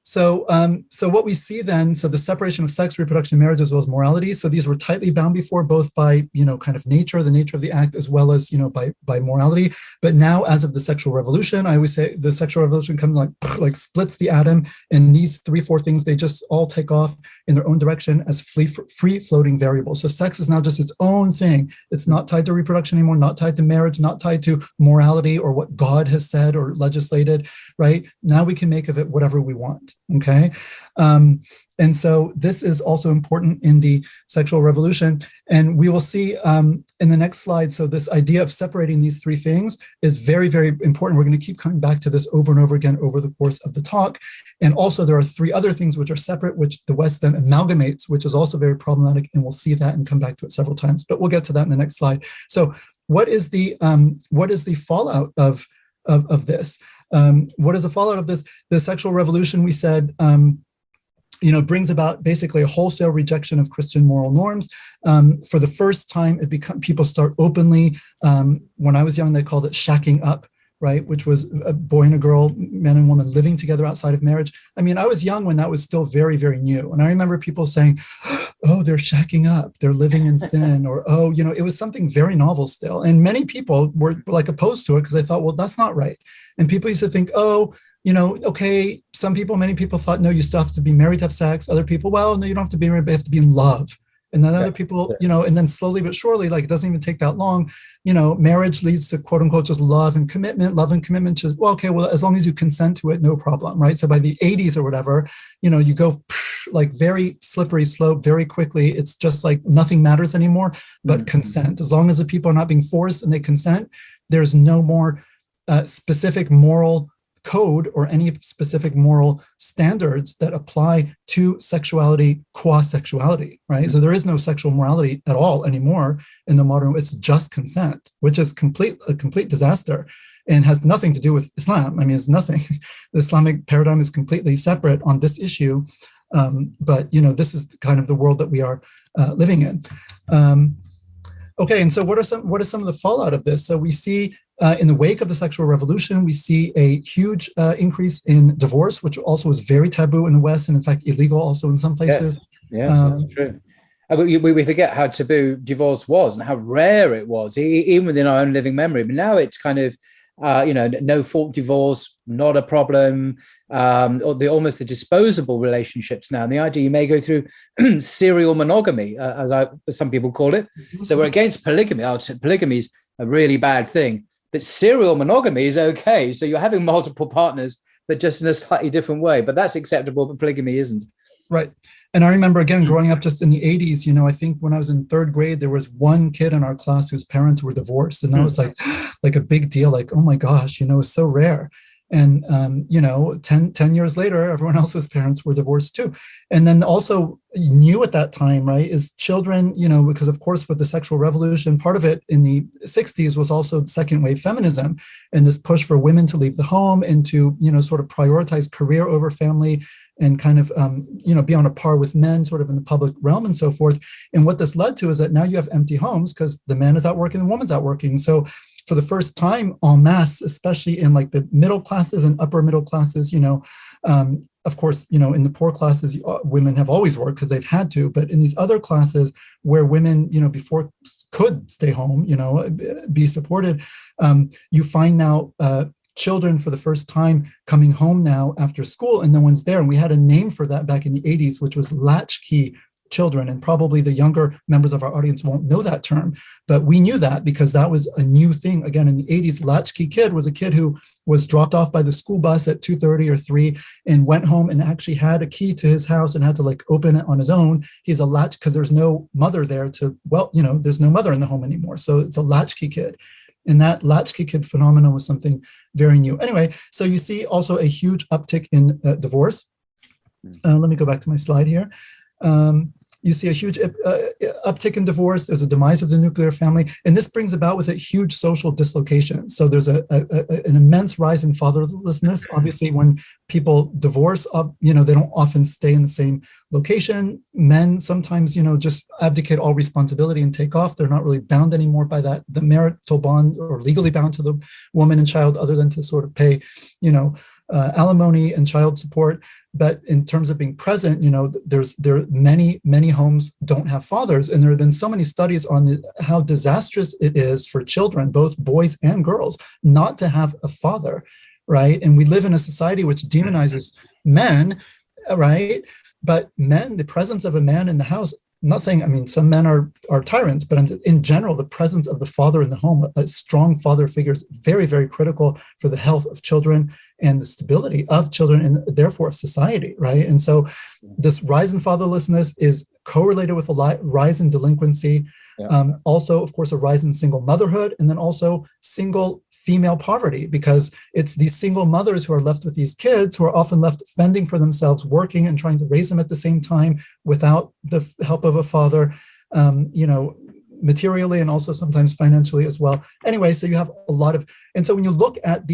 So what we see then, so the separation of sex, reproduction, marriage, as well as morality. So these were tightly bound before, both by, kind of the nature of the act, as well as, by morality. But now, as of the sexual revolution, I always say the sexual revolution comes like splits the atom, and these 3-4 things, they just all take off in their own direction as free floating variables. So sex is now just its own thing. It's not tied to reproduction anymore, not tied to marriage, not tied to morality or what God has said or legislated, right? Now we can make of it whatever we want. Okay. And so this is also important in the sexual revolution. And we will see in the next slide. So this idea of separating these 3 things is very, very important. We're going to keep coming back to this over and over again over the course of the talk. And also there are 3 other things which are separate, which the West then amalgamates, which is also very problematic. And we'll see that and come back to it several times, but we'll get to that in the next slide. So what is the fallout of this? What is the fallout of this? The sexual revolution, we said, brings about basically a wholesale rejection of Christian moral norms. For the first time, people start openly. When I was young, they called it shacking up, right? Which was a boy and a girl, man and woman living together outside of marriage. I mean, I was young when that was still very, very new. And I remember people saying, oh, they're shacking up, they're living in sin, or, oh, it was something very novel still. And many people were like opposed to it because they thought, well, that's not right. And people used to think, oh, okay, many people thought, no, you still have to be married to have sex. Other people, well, no, you don't have to be married, but you have to be in love. And then other people, and then slowly but surely, like it doesn't even take that long, marriage leads to quote unquote just love and commitment just, well, okay, well, as long as you consent to it, no problem, right? So by the 80s or whatever, you go like very slippery slope very quickly. It's just like nothing matters anymore but consent. As long as the people are not being forced and they consent, there's no more specific moral code or any specific moral standards that apply to sexuality qua sexuality, right? So there is no sexual morality at all anymore in the modern. It's just consent, which is a complete disaster and has nothing to do with Islam. I mean, it's nothing. The Islamic paradigm is completely separate on this issue. But this is kind of the world that we are living in. Okay, and so what are some of the fallout of this? So we see in the wake of the sexual revolution, we see a huge increase in divorce, which also was very taboo in the West, and in fact illegal also in some places.
Yeah, that's true. We forget how taboo divorce was and how rare it was, even within our own living memory. But now it's kind of, no fault divorce, not a problem, or almost the disposable relationships now. And the idea you may go through serial monogamy, as some people call it. So we're against polygamy. Polygamy is a really bad thing. But serial monogamy is okay. So you're having multiple partners, but just in a slightly different way. But that's acceptable, but polygamy isn't.
Right. And I remember, again, growing up just in the 80s, I think when I was in 3rd grade, there was one kid in our class whose parents were divorced. And that was like a big deal. Like, oh my gosh, it's so rare. And, 10 years later, everyone else's parents were divorced too. And then also new at that time, right, is children, because of course with the sexual revolution, part of it in the 60s was also second wave feminism and this push for women to leave the home and to, sort of prioritize career over family and kind of, be on a par with men sort of in the public realm and so forth. And what this led to is that now you have empty homes because the man is out working, the woman's out working. So for the first time en masse, especially in like the middle classes and upper middle classes, of course, in the poor classes, women have always worked because they've had to, but in these other classes where women, before could stay home, be supported, you find now children for the first time coming home now after school and no one's there. And we had a name for that back in the 80s, which was latchkey children. And probably the younger members of our audience won't know that term, but we knew that because that was a new thing. Again, in the 80s, latchkey kid was a kid who was dropped off by the school bus at 2:30 or 3 and went home and actually had a key to his house and had to like open it on his own. He's a latch because there's no mother there there's no mother in the home anymore. So it's a latchkey kid. And that latchkey kid phenomenon was something very new. Anyway, so you see also a huge uptick in divorce. Let me go back to my slide here. You see a huge uptick in divorce. There's a demise of the nuclear family. And this brings about with it huge social dislocation. So there's an immense rise in fatherlessness. Obviously, when people divorce, they don't often stay in the same location. Men sometimes, just abdicate all responsibility and take off. They're not really bound anymore by the marital bond or legally bound to the woman and child other than to sort of pay, alimony and child support. But in terms of being present, there many homes don't have fathers. And there have been so many studies on how disastrous it is for children, both boys and girls, not to have a father, right? And we live in a society which demonizes men, right? But men, the presence of a man in the house, I'm not saying, some men are tyrants, but in general, the presence of the father in the home, a strong father figure is very, very critical for the health of children and the stability of children and therefore of society, right? And so this rise in fatherlessness is correlated with a rise in delinquency. Yeah. Also, of course, a rise in single motherhood, and then also single female poverty, because it's these single mothers who are left with these kids who are often left fending for themselves, working and trying to raise them at the same time without the help of a father, materially and also sometimes financially as well. Anyway, so you have a lot of, and so when you look at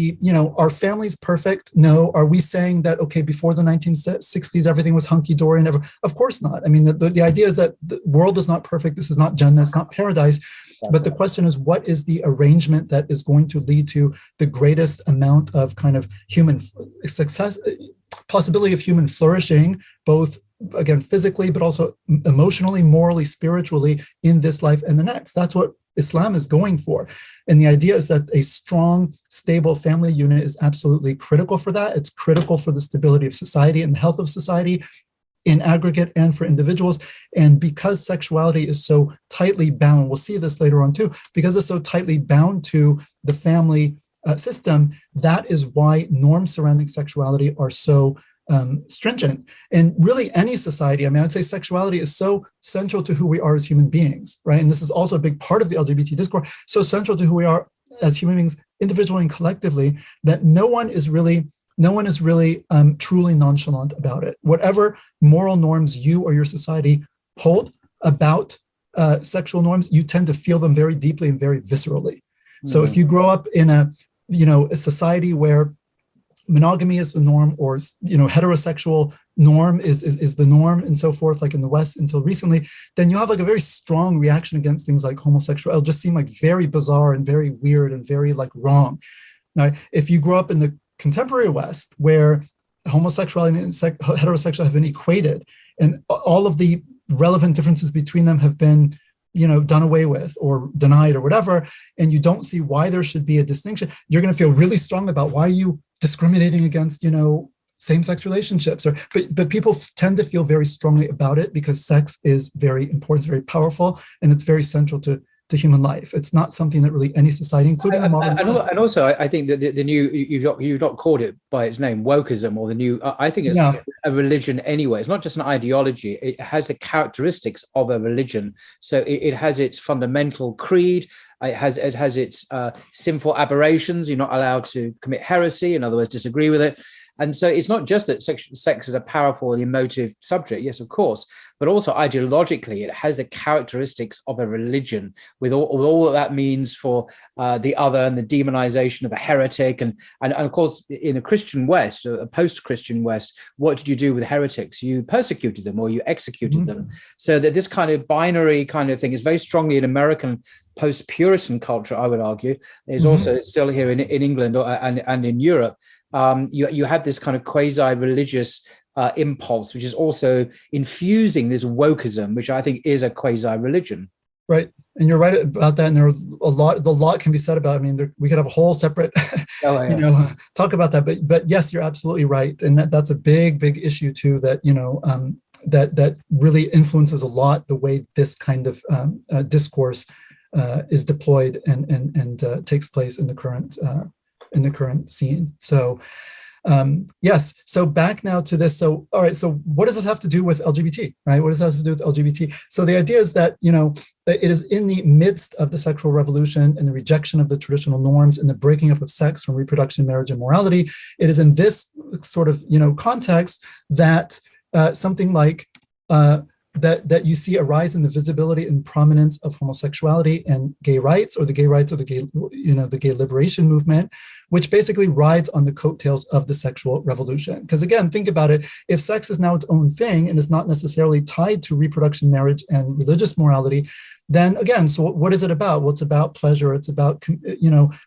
are families perfect? No. Are we saying that, okay, before the 1960s, everything was hunky-dory and of course not. The idea is that the world is not perfect. This is not Jannah, it's not paradise. But the question is, what is the arrangement that is going to lead to the greatest amount of kind of human success, possibility of human flourishing, both again, physically, but also emotionally, morally, spiritually in this life and the next? That's what Islam is going for. And the idea is that a strong, stable family unit is absolutely critical for that. It's critical for the stability of society and the health of society in aggregate and for individuals. And because sexuality is so tightly bound, we'll see this later on too, because it's so tightly bound to the family system, that is why norms surrounding sexuality are so stringent. And really any society, I'd say sexuality is so central to who we are as human beings, right? And this is also a big part of the LGBT discourse, so central to who we are as human beings, individually and collectively, that no one is really truly nonchalant about it. Whatever moral norms you or your society hold about sexual norms, you tend to feel them very deeply and very viscerally. So if you grow up in a society where monogamy is the norm, or heterosexual norm is the norm, and so forth, like in the West until recently, then you have like a very strong reaction against things like homosexuality. It'll just seem like very bizarre and very weird and very like wrong. Now, if you grow up in the contemporary West, where homosexuality and heterosexuality have been equated, and all of the relevant differences between them have been done away with or denied or whatever, and you don't see why there should be a distinction, you're going to feel really strong about why you discriminating against, same-sex relationships. But people tend to feel very strongly about it because sex is very important, it's very powerful, and it's very central to human life. It's not something that really any society, including the modern West.
And also, I think that the new, you've not called it by its name, wokeism, or the new, I think it's a religion anyway. It's not just an ideology. It has the characteristics of a religion. So it has its fundamental creed. It has its sinful aberrations. You're not allowed to commit heresy, in other words, disagree with it. And so it's not just that sex is a powerful and emotive subject, yes, of course, but also ideologically, it has the characteristics of a religion with all that that means for the other and the demonization of a heretic. And of course, in a Christian West, a post-Christian West, what did you do with heretics? You persecuted them or you executed them. So that this kind of binary kind of thing is very strongly in American post-Puritan culture, I would argue, is also still here in England and in Europe. You had this kind of quasi-religious impulse, which is also infusing this wokeism, which I think is a quasi-religion.
Right, and you're right about that. And there are a lot can be said about. I mean, we could have a whole separate, talk about that. But yes, you're absolutely right, and that's a big issue too. That that really influences a lot the way this kind of discourse is deployed and takes place in the current scene. So. Yes. So back now to this. So, all right. So what does this have to do with LGBT, right? What does this have to do with LGBT? So the idea is that, it is in the midst of the sexual revolution and the rejection of the traditional norms and the breaking up of sex from reproduction, marriage, and morality. It is in this sort of, context that something like that you see a rise in the visibility and prominence of homosexuality and gay rights, or the gay rights, or the gay liberation movement, which basically rides on the coattails of the sexual revolution. Because again, think about it, if sex is now its own thing and is not necessarily tied to reproduction, marriage, and religious morality, then again, so what is it about? Well, it's about pleasure, it's about,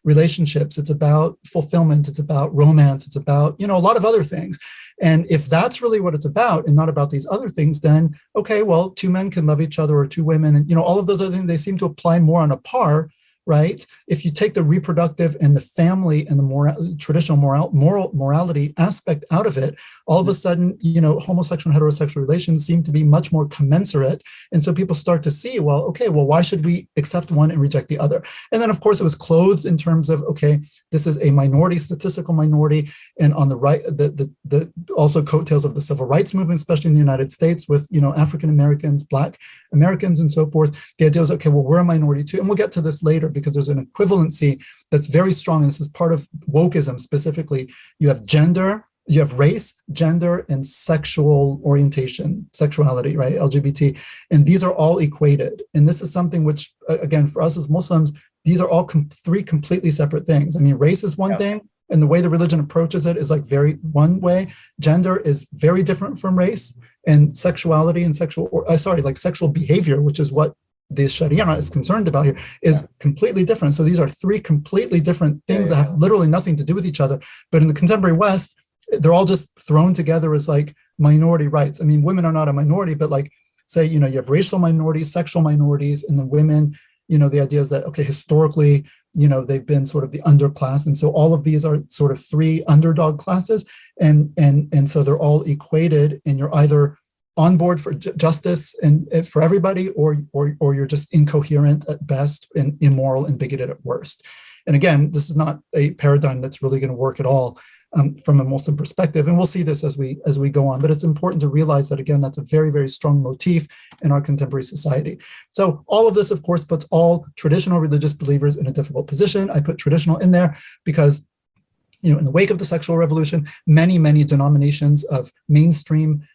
relationships, it's about fulfillment, it's about romance, it's about, a lot of other things. And if that's really what it's about and not about these other things, then, okay, well, two men can love each other, or two women, and, all of those other things, they seem to apply more on a par, right? If you take the reproductive and the family and the traditional morality aspect out of it, all of a sudden, homosexual and heterosexual relations seem to be much more commensurate. And so people start to see, well, okay, well, why should we accept one and reject the other? And then, of course, it was clothed in terms of, okay, this is a minority, statistical minority. And on the right, the also coattails of the civil rights movement, especially in the United States, with, African Americans, Black Americans, and so forth. The idea was, okay, well, we're a minority too. And we'll get to this later, because there's an equivalency that's very strong. And this is part of wokeism specifically. You have gender, you have race, gender, and sexual orientation, sexuality, right? LGBT. And these are all equated. And this is something which, again, for us as Muslims, these are all three completely separate things. I mean, race is one thing, and the way the religion approaches it is like very one way. Gender is very different from race, and sexuality and sexual behavior, which is what the Sharia is concerned about here, is completely different. So these are three completely different things that have literally nothing to do with each other. But in the contemporary West, they're all just thrown together as like minority rights. I mean, women are not a minority, but like, say, you have racial minorities, sexual minorities, and then women, the idea is that, okay, historically, they've been sort of the underclass. And so all of these are sort of three underdog classes. And so they're all equated, and you're either on board for justice and for everybody, or you're just incoherent at best and immoral and bigoted at worst. And again, this is not a paradigm that's really going to work at all from a Muslim perspective. And we'll see this as we go on. But it's important to realize that, again, that's a very, very strong motif in our contemporary society. So all of this, of course, puts all traditional religious believers in a difficult position. I put traditional in there because, in the wake of the sexual revolution, many, many denominations of mainstream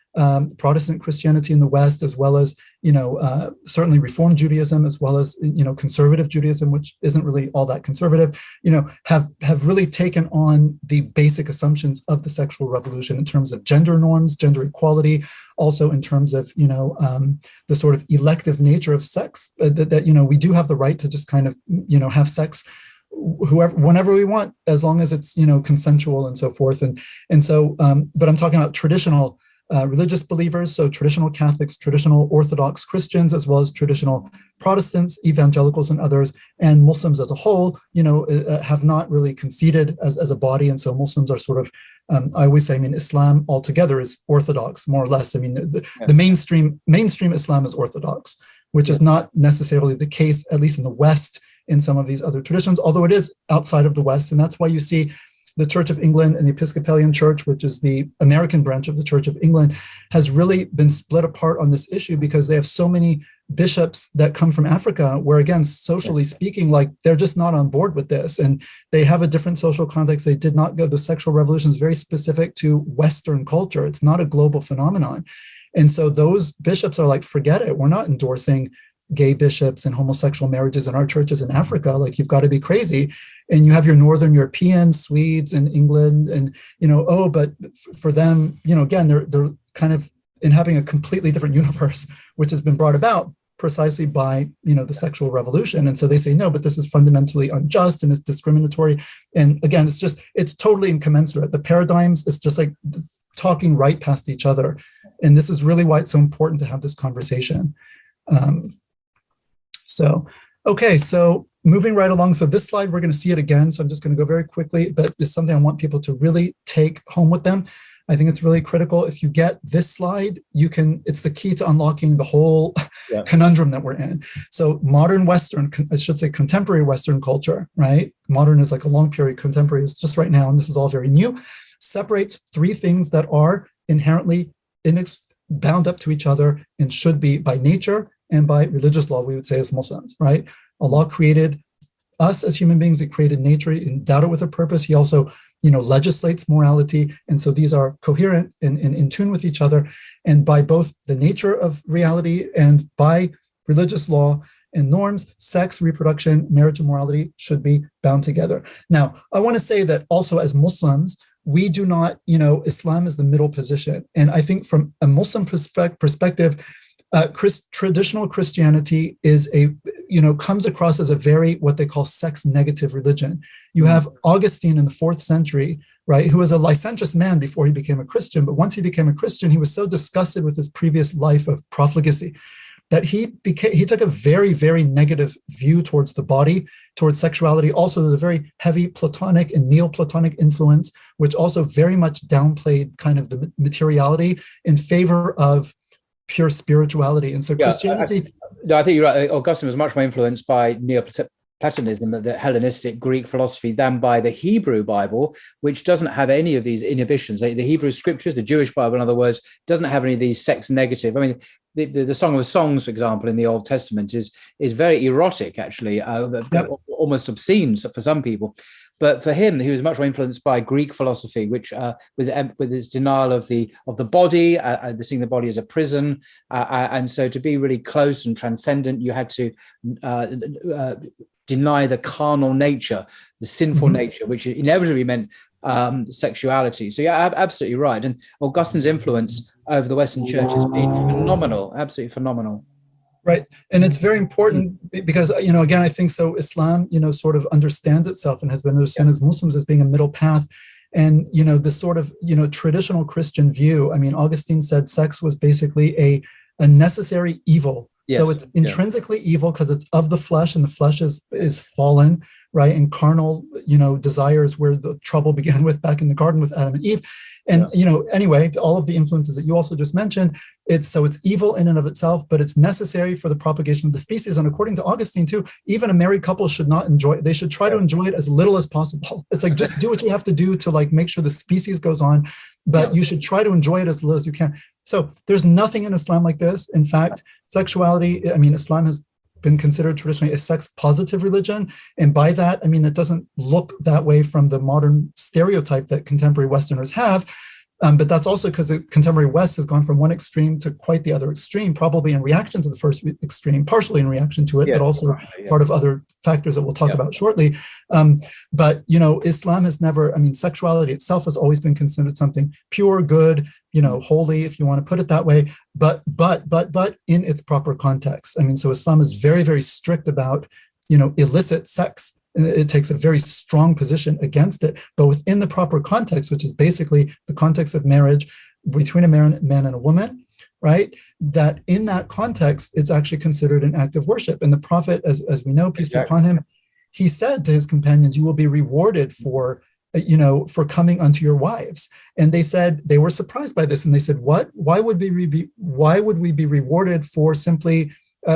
Protestant Christianity in the West, as well as, certainly Reform Judaism, as well as, conservative Judaism, which isn't really all that conservative, have really taken on the basic assumptions of the sexual revolution in terms of gender norms, gender equality, also in terms of, the sort of elective nature of sex, that we do have the right to just kind of, have sex whenever we want, as long as it's, consensual and so forth. And so, but I'm talking about traditional religious believers, so traditional Catholics, traditional Orthodox Christians, as well as traditional Protestants, evangelicals, and others, and Muslims as a whole, have not really conceded as a body. And so Muslims are sort of, I always say, Islam altogether is Orthodox, more or less. The mainstream Islam is Orthodox, which is not necessarily the case, at least in the West, in some of these other traditions, although it is outside of the West. And that's why you see the Church of England and the Episcopalian Church, which is the American branch of the Church of England, has really been split apart on this issue, because they have so many bishops that come from Africa, where, again, socially speaking, like, they're just not on board with this, and they have a different social context. They did not go. The sexual revolution is very specific to Western culture. It's not a global phenomenon. And so those bishops are like, forget it. We're not endorsing gay bishops and homosexual marriages in our churches in Africa. Like, you've got to be crazy. And you have your Northern Europeans, Swedes, and England, and, but for them, again, they're kind of inhabiting a completely different universe, which has been brought about precisely by, the sexual revolution. And so they say, no, but this is fundamentally unjust and it's discriminatory. And again, it's totally incommensurate. The paradigms, it's just like talking right past each other. And this is really why it's so important to have this conversation. So moving right along. So this slide, we're going to see it again. So I'm just going to go very quickly, but it's something I want people to really take home with them. I think it's really critical. If you get this slide, it's the key to unlocking the whole conundrum that we're in. So modern Western, I should say contemporary Western culture, right? Modern is like a long period, contemporary is just right now, and this is all very new, separates three things that are inherently bound up to each other and should be by nature and by religious law, we would say as Muslims, right? Allah created us as human beings. He created nature, he endowed it with a purpose. He also legislates morality. And so these are coherent and in tune with each other. And by both the nature of reality and by religious law and norms, sex, reproduction, marriage, and morality should be bound together. Now, I want to say that also as Muslims, we do not, Islam is the middle position. And I think from a Muslim perspective, traditional Christianity is comes across as a very, what they call sex negative religion. You have Augustine in the 4th century, right, who was a licentious man before he became a Christian. But once he became a Christian, he was so disgusted with his previous life of profligacy that he took a very, very negative view towards the body, towards sexuality. Also, there's a very heavy Platonic and Neoplatonic influence, which also very much downplayed kind of the materiality in favor of pure spirituality. And so Christianity...
I think you're right. Augustine was much more influenced by Neoplatonism, the Hellenistic Greek philosophy, than by the Hebrew Bible, which doesn't have any of these inhibitions. The Hebrew scriptures, the Jewish Bible, in other words, doesn't have any of these sex negative. I mean, the Song of Songs, for example, in the Old Testament is very erotic, actually, almost obscene for some people. But for him, he was much more influenced by Greek philosophy, which with its denial of the body, seeing the body as a prison, and so to be really close and transcendent, you had to deny the carnal nature, the sinful nature, which inevitably meant sexuality. So yeah, absolutely right. And Augustine's influence over the Western Church has been phenomenal, absolutely phenomenal.
Right. And it's very important because, again, I think so Islam, sort of understands itself and has been understood as Muslims as being a middle path. And, this sort of, traditional Christian view. I mean, Augustine said sex was basically a necessary evil. Yes. So it's intrinsically evil because it's of the flesh, and the flesh is fallen, right? And carnal, desires where the trouble began with back in the garden with Adam and Eve. And, anyway, all of the influences that you also just mentioned, it's evil in and of itself, but it's necessary for the propagation of the species. And according to Augustine too, even a married couple should not enjoy it. They should try to enjoy it as little as possible. It's like, just do what you have to do to make sure the species goes on, but you should try to enjoy it as little as you can. So there's nothing in Islam like this. In fact, sexuality, Islam has been considered traditionally a sex positive religion. And by that, it doesn't look that way from the modern stereotype that contemporary Westerners have. But that's also because the contemporary West has gone from one extreme to quite the other extreme, probably in reaction to the first extreme, partially in reaction to it, but also part of other factors that we'll talk about shortly. But, Islam has never, sexuality itself has always been considered something pure, good, holy, if you want to put it that way, but in its proper context. So Islam is very, very strict about, illicit sex. It takes a very strong position against it, but within the proper context, which is basically the context of marriage between a man and a woman, right? That in that context, it's actually considered an act of worship. And the Prophet, as we know, peace be upon him, he said to his companions, "You will be rewarded for coming unto your wives." And they were surprised by this, and they said, "What? Why would we be rewarded for simply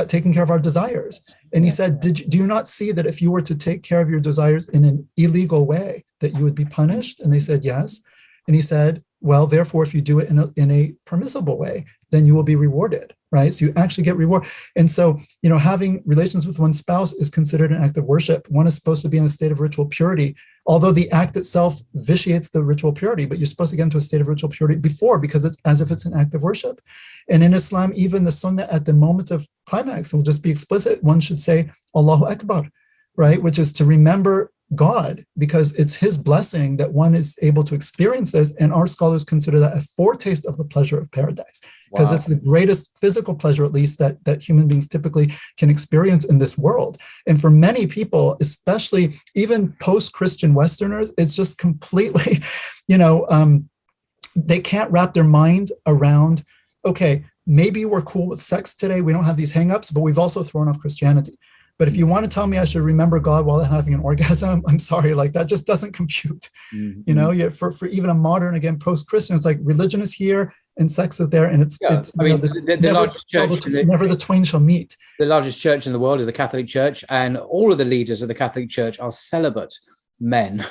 taking care of our desires?" And he said, do you not see that if you were to take care of your desires in an illegal way, that you would be punished? And they said, yes. And he said, well, therefore, if you do it in a permissible way, then you will be rewarded, right? So you actually get reward. And so, having relations with one's spouse is considered an act of worship. One is supposed to be in a state of ritual purity, although the act itself vitiates the ritual purity, but you're supposed to get into a state of ritual purity before, because it's as if it's an act of worship. And in Islam, even the sunnah at the moment of climax, will just be explicit. One should say, Allahu Akbar, right? Which is to remember God, because it's his blessing that one is able to experience this. And our scholars consider that a foretaste of the pleasure of paradise, because it's the greatest physical pleasure, at least, that human beings typically can experience in this world. And for many people, especially even post-Christian Westerners, it's just completely, they can't wrap their mind around, okay, maybe we're cool with sex today, we don't have these hangups, but we've also thrown off Christianity. But if you want to tell me I should remember God while having an orgasm, I'm sorry, like that just doesn't compute. Mm-hmm. For even a modern, again, post-Christian, it's like religion is here and sex is there, and it's the largest church, never the twain shall meet.
The largest church in the world is the Catholic Church, and all of the leaders of the Catholic Church are celibate men.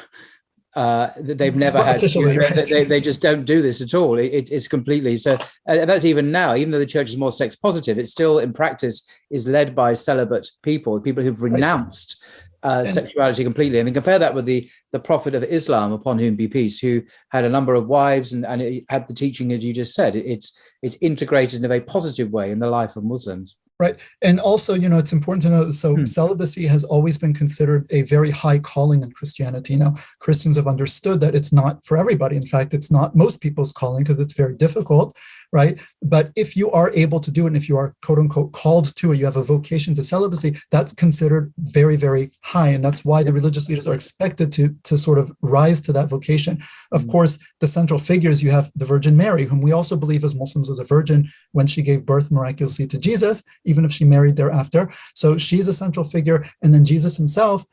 They've never had, they just don't do this at all. It's completely, so that's even now, even though the church is more sex positive, it still in practice is led by celibate people who've renounced sexuality completely. And then compare that with the Prophet of Islam, upon whom be peace, who had a number of wives and it had the teaching, as you just said, it's integrated in a very positive way in the life of Muslims.
Right. And also, it's important to know, so celibacy has always been considered a very high calling in Christianity. Now, Christians have understood that it's not for everybody. In fact, it's not most people's calling because it's very difficult, right? But if you are able to do it, and if you are, quote unquote, called to it, you have a vocation to celibacy, that's considered very, very high. And that's why the religious leaders are expected to sort of rise to that vocation. Of course, the central figures, you have the Virgin Mary, whom we also believe as Muslims was a virgin when she gave birth miraculously to Jesus, even if she married thereafter. So she's a central figure. And then Jesus himself,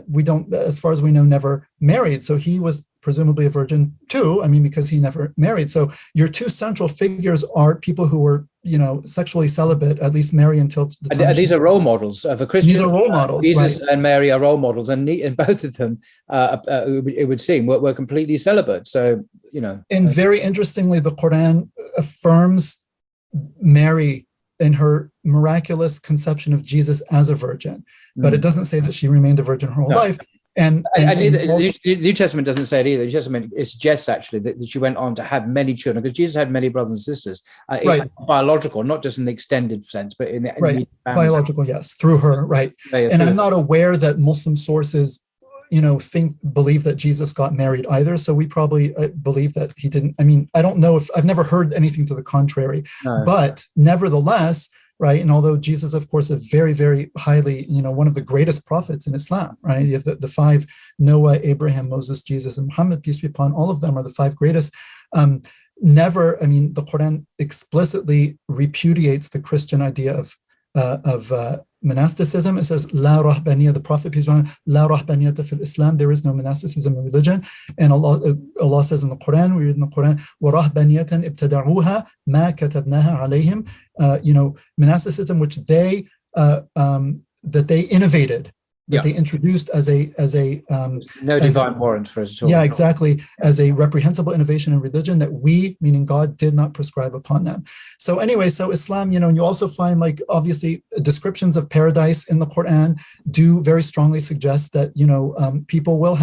we don't, as far as we know, never married. So he was presumably a virgin too, because he never married. So your two central figures are people who were, sexually celibate, at least Mary until the time.
These are role models for Christians.
These are role models.
Jesus and Mary are role models, and both of them, it would seem, were completely celibate. So,
And very interestingly, the Quran affirms Mary in her miraculous conception of Jesus as a virgin, but it doesn't say that she remained a virgin her whole life. And
the New Testament doesn't say it either. The New Testament suggests actually that she went on to have many children, because Jesus had many brothers and sisters, biological, not just in the extended sense, but in the
biological, yes, through her, right. And I'm not aware that Muslim sources believe that Jesus got married either. So we probably believe that he didn't. I don't know if I've never heard anything to the contrary, but nevertheless, right. And although Jesus, of course, is very, very highly, one of the greatest prophets in Islam, right? You have the five, Noah, Abraham, Moses, Jesus, and Muhammad, peace be upon all of them, are the five greatest. The Quran explicitly repudiates the Christian idea of monasticism. It says, La rahbaniyya, the Prophet, peace be upon him, La rahbaniyya fil Islam, there is no monasticism in religion. And Allah says in the Quran, we read in the Quran, wa rahbaniyatan ibtada'uha ma katabnaha alayhim, monasticism which they innovated, that they introduced as a
no divine warrant for us at all.
Yeah, exactly, as a reprehensible innovation in religion that we, meaning God, did not prescribe upon them. So anyway, so Islam, and you also find, obviously, descriptions of paradise in the Quran do very strongly suggest that people will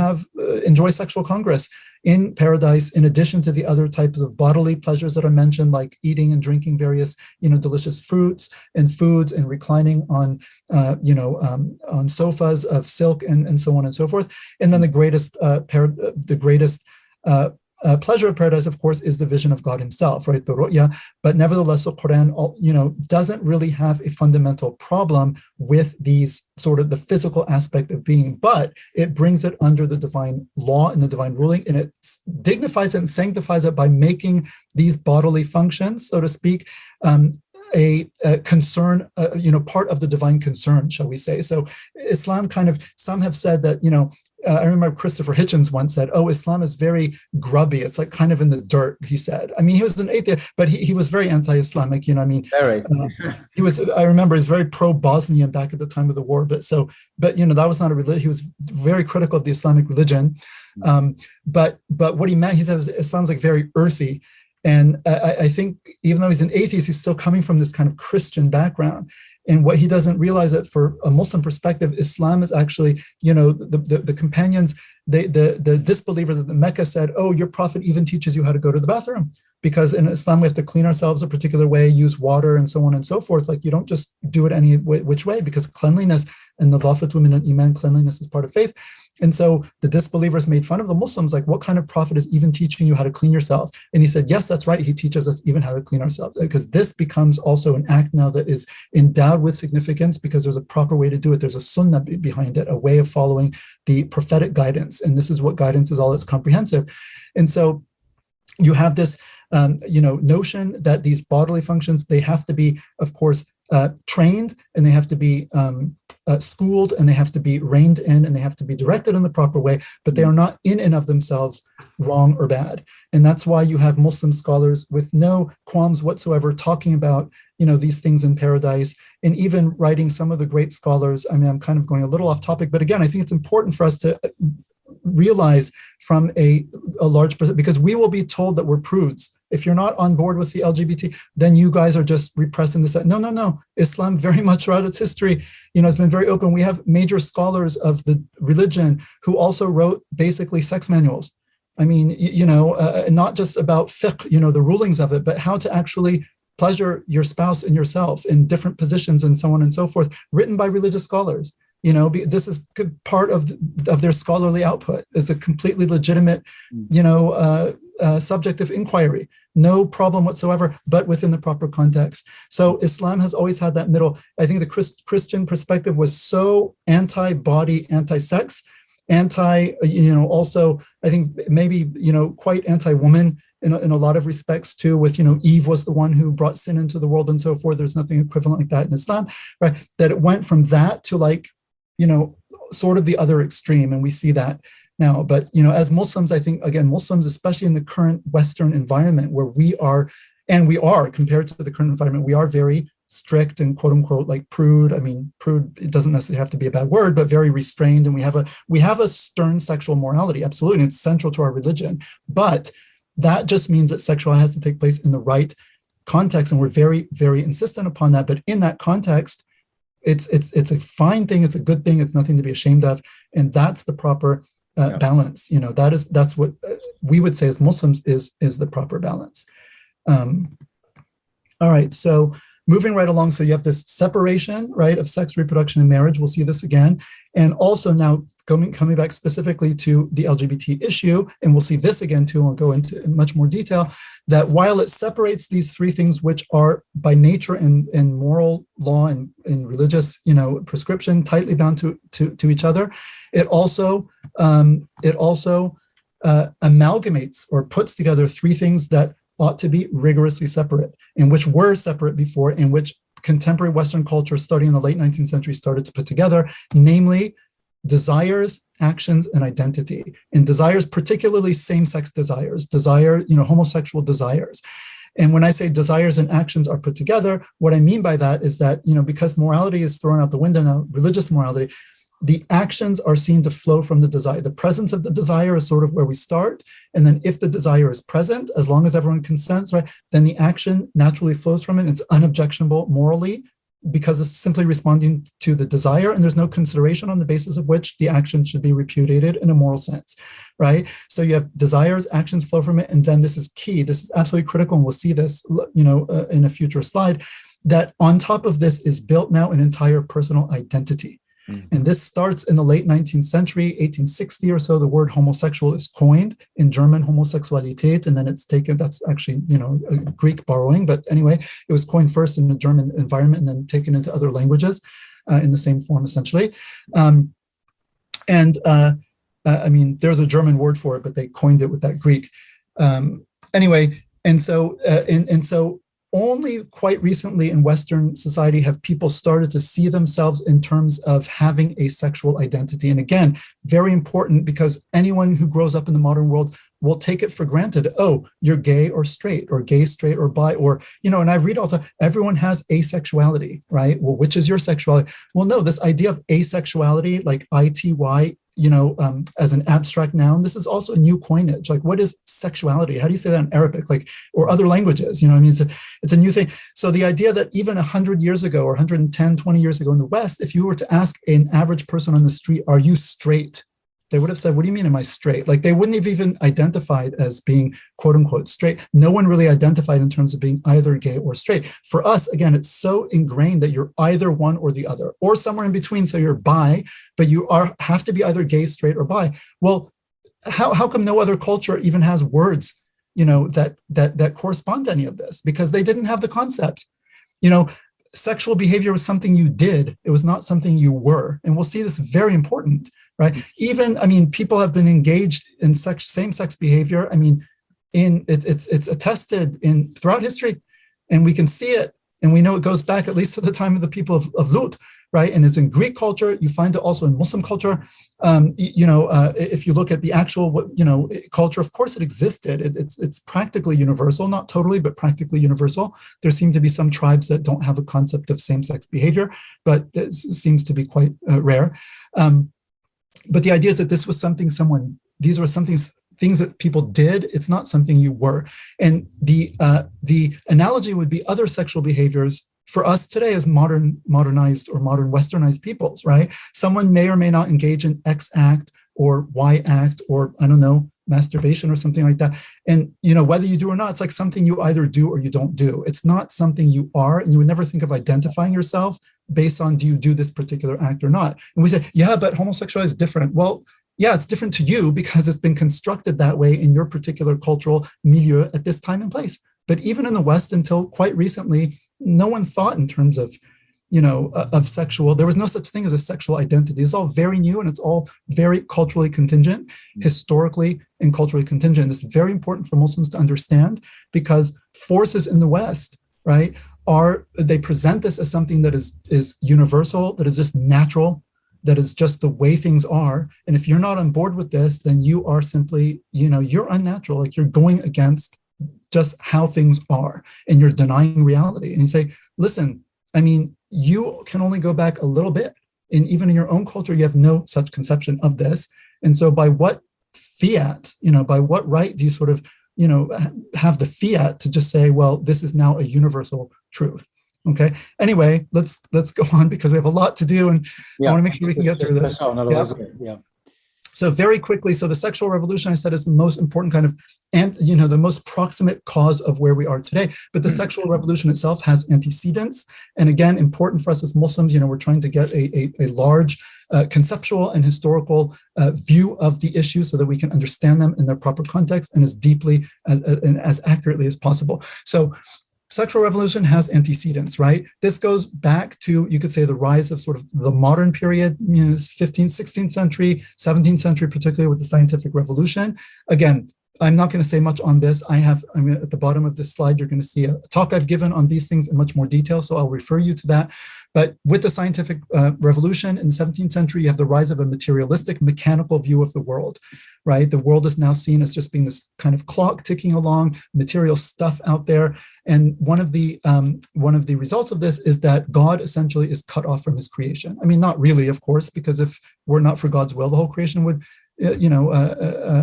enjoy sexual congress in paradise, in addition to the other types of bodily pleasures that are mentioned, like eating and drinking various, delicious fruits and foods, and reclining on sofas of silk and so on and so forth. And then the greatest pleasure of paradise, of course, is the vision of God himself, right? The ru'ya. But nevertheless, the Quran, doesn't really have a fundamental problem with these sort of the physical aspect of being, but it brings it under the divine law and the divine ruling, and it dignifies it and sanctifies it by making these bodily functions, so to speak, a concern, part of the divine concern, shall we say. So Islam some have said that, I remember Christopher Hitchens once said, Islam is very grubby. It's like kind of in the dirt, he said. He was an atheist, but he was very anti-Islamic,
Very.
He was, I remember, he was very pro-Bosnian back at the time of the war, but that was not a religion. He was very critical of the Islamic religion. But what he meant, he said, Islam's very earthy. And I think even though he's an atheist, he's still coming from this kind of Christian background. And what he doesn't realize that for a Muslim perspective, Islam is actually, the companions, the disbelievers of the Mecca said, your prophet even teaches you how to go to the bathroom. because in Islam, we have to clean ourselves a particular way, use water and so on and so forth. Like you don't just do it any which way, because cleanliness and nadafatu min al-iman, cleanliness is part of faith. And so the disbelievers made fun of the Muslims, like, what kind of prophet is even teaching you how to clean yourself? And he said, yes, that's right. He teaches us even how to clean ourselves, because this becomes also an act now that is endowed with significance, because there's a proper way to do it. There's a sunnah behind it, a way of following the prophetic guidance. And this is what guidance is all. It's comprehensive. And so you have this, notion that these bodily functions, they have to be, of course, trained, and they have to be schooled, and they have to be reined in, and they have to be directed in the proper way, but they are not in and of themselves wrong or bad. And that's why you have Muslim scholars with no qualms whatsoever talking about, these things in paradise, and even writing some of the great scholars. I mean, I'm kind of going a little off topic, but again, I think it's important for us to realize from a large percent, because we will be told that we're prudes. If you're not on board with the LGBT, then you guys are just repressing this. No. Islam very much throughout its history, has been very open. We have major scholars of the religion who also wrote basically sex manuals. I mean, not just about fiqh, the rulings of it, but how to actually pleasure your spouse and yourself in different positions and so on and so forth, written by religious scholars. This is part of their scholarly output. It's a completely legitimate, subject of inquiry. No problem whatsoever, but within the proper context. So Islam has always had that middle. I think the Christian perspective was so anti-body, anti-sex, also, I think maybe, quite anti-woman in a lot of respects too, with, Eve was the one who brought sin into the world and so forth. There's nothing equivalent like that in Islam, right? That it went from that to like, sort of the other extreme. And we see that now. But, as Muslims, I think, again, Muslims, especially in the current Western environment where we are compared to the current environment, we are very strict and quote unquote like prude. I mean, prude, it doesn't necessarily have to be a bad word, but very restrained. And we have a stern sexual morality. Absolutely. And it's central to our religion. But that just means that sexuality has to take place in the right context. And we're very, very insistent upon that. But in that context, it's a fine thing. It's a good thing. It's nothing to be ashamed of. And that's the proper balance. That's what we would say as Muslims is the proper balance. All right. So moving right along. So you have this separation, right, of sex, reproduction, and marriage. We'll see this again. And also now coming back specifically to the LGBT issue, and we'll see this again too, I'll go into much more detail, that while it separates these three things, which are by nature and moral law and religious, prescription tightly bound to each other, it also amalgamates or puts together three things that ought to be rigorously separate, and which were separate before, and which contemporary Western culture starting in the late 19th century started to put together, namely desires, actions, and identity. And desires, particularly same-sex desires, homosexual desires. And when I say desires and actions are put together, what I mean by that is that, because morality is thrown out the window now, religious morality, the actions are seen to flow from the desire. The presence of the desire is sort of where we start. And then if the desire is present, as long as everyone consents, right, then the action naturally flows from it. It's unobjectionable morally, because it's simply responding to the desire, and there's no consideration on the basis of which the action should be repudiated in a moral sense, right? So you have desires, actions flow from it, and then this is key. This is absolutely critical, and we'll see this, in a future slide, that on top of this is built now an entire personal identity. And this starts in the late 19th century, 1860 or so. The word homosexual is coined in German, Homosexualität, and then it's taken, that's actually, a Greek borrowing. But anyway, it was coined first in the German environment and then taken into other languages in the same form, essentially. I mean, there's a German word for it, but they coined it with that Greek. Anyway, and so only quite recently in Western society have people started to see themselves in terms of having a sexual identity. And again, very important, because anyone who grows up in the modern world will take it for granted. Oh, you're gay or straight, or gay, straight, or bi, or, and I read all the time, everyone has asexuality, right? Well, which is your sexuality? Well, no, this idea of asexuality, like ITY, as an abstract noun, this is also a new coinage. Like, what is sexuality? How do you say that in Arabic, or other languages? It's a new thing. So the idea that even 100 years ago or 110, 20 years ago in the West, if you were to ask an average person on the street, are you straight? They would have said, what do you mean, am I straight? Like, they wouldn't have even identified as being quote unquote straight. No one really identified in terms of being either gay or straight. For us, again, it's so ingrained that you're either one or the other, or somewhere in between. So you're bi, but you have to be either gay, straight, or bi. Well, how come no other culture even has words, that correspond to any of this? Because they didn't have the concept. Sexual behavior was something you did. It was not something you were. And we'll see this very important, right? Even, people have been engaged in same-sex behavior. It's attested throughout history, and we can see it. And we know it goes back at least to the time of the people of Lot, right? And it's in Greek culture. You find it also in Muslim culture. If you look at the actual, culture, of course it existed. It's practically universal, not totally, but practically universal. There seem to be some tribes that don't have a concept of same-sex behavior, but it seems to be quite rare. But the idea is that this was something these were things that people did. It's not something you were. And the analogy would be other sexual behaviors for us today as modernized or modern westernized peoples, right? Someone may or may not engage in X act or Y act, or I don't know, masturbation or something like that. And, whether you do or not, it's like something you either do or you don't do. It's not something you are, and you would never think of identifying yourself based on, do you do this particular act or not? And we say, yeah, but homosexuality is different. Well, yeah, it's different to you because it's been constructed that way in your particular cultural milieu at this time and place. But even in the West, until quite recently, no one thought in terms of, of sexual. There was no such thing as a sexual identity. It's all very new, and it's all very culturally contingent, historically and culturally contingent. It's very important for Muslims to understand, because forces in the West, right, they present this as something that is universal, that is just natural, that is just the way things are. And if you're not on board with this, then you are simply, you're unnatural. Like, you're going against just how things are, and you're denying reality. And you say, listen, you can only go back a little bit. And even in your own culture, you have no such conception of this. And so by what fiat, by what right do you sort of, have the fiat to just say, well, this is now a universal truth? Okay. Anyway, let's go on, because we have a lot to do, and I want to make sure we can get through this.
Yeah.
So very quickly, so the sexual revolution, I said, is the most important kind of, and the most proximate cause of where we are today. But the sexual revolution itself has antecedents. And again, important for us as Muslims, we're trying to get a large conceptual and historical view of the issue so that we can understand them in their proper context and as deeply and as accurately as possible. So sexual revolution has antecedents, right? This goes back to, you could say, the rise of sort of the modern period, 15th, 16th century, 17th century, particularly with the scientific revolution. Again, I'm not going to say much on this. At the bottom of this slide, you're going to see a talk I've given on these things in much more detail, so I'll refer you to that. But with the scientific revolution in the 17th century, you have the rise of a materialistic, mechanical view of the world, right? The world is now seen as just being this kind of clock ticking along, material stuff out there. And one of the results of this is that God essentially is cut off from his creation. Not really, of course, because if we're not for God's will, the whole creation would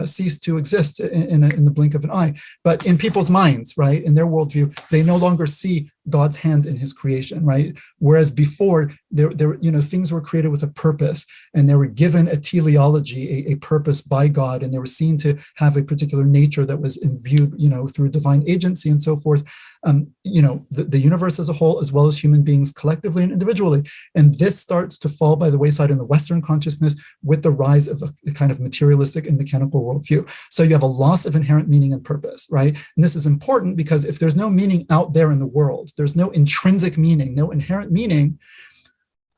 cease to exist in the blink of an eye. But in people's minds, right, in their worldview, they no longer see God's hand in his creation, right? Whereas before, there things were created with a purpose, and they were given a teleology, a purpose by God, and they were seen to have a particular nature that was imbued, through divine agency and so forth. The universe as a whole, as well as human beings collectively and individually. And this starts to fall by the wayside in the Western consciousness with the rise of a kind of materialistic and mechanical worldview. So you have a loss of inherent meaning and purpose, right? And this is important because if there's no meaning out there in the world, there's no intrinsic meaning, no inherent meaning,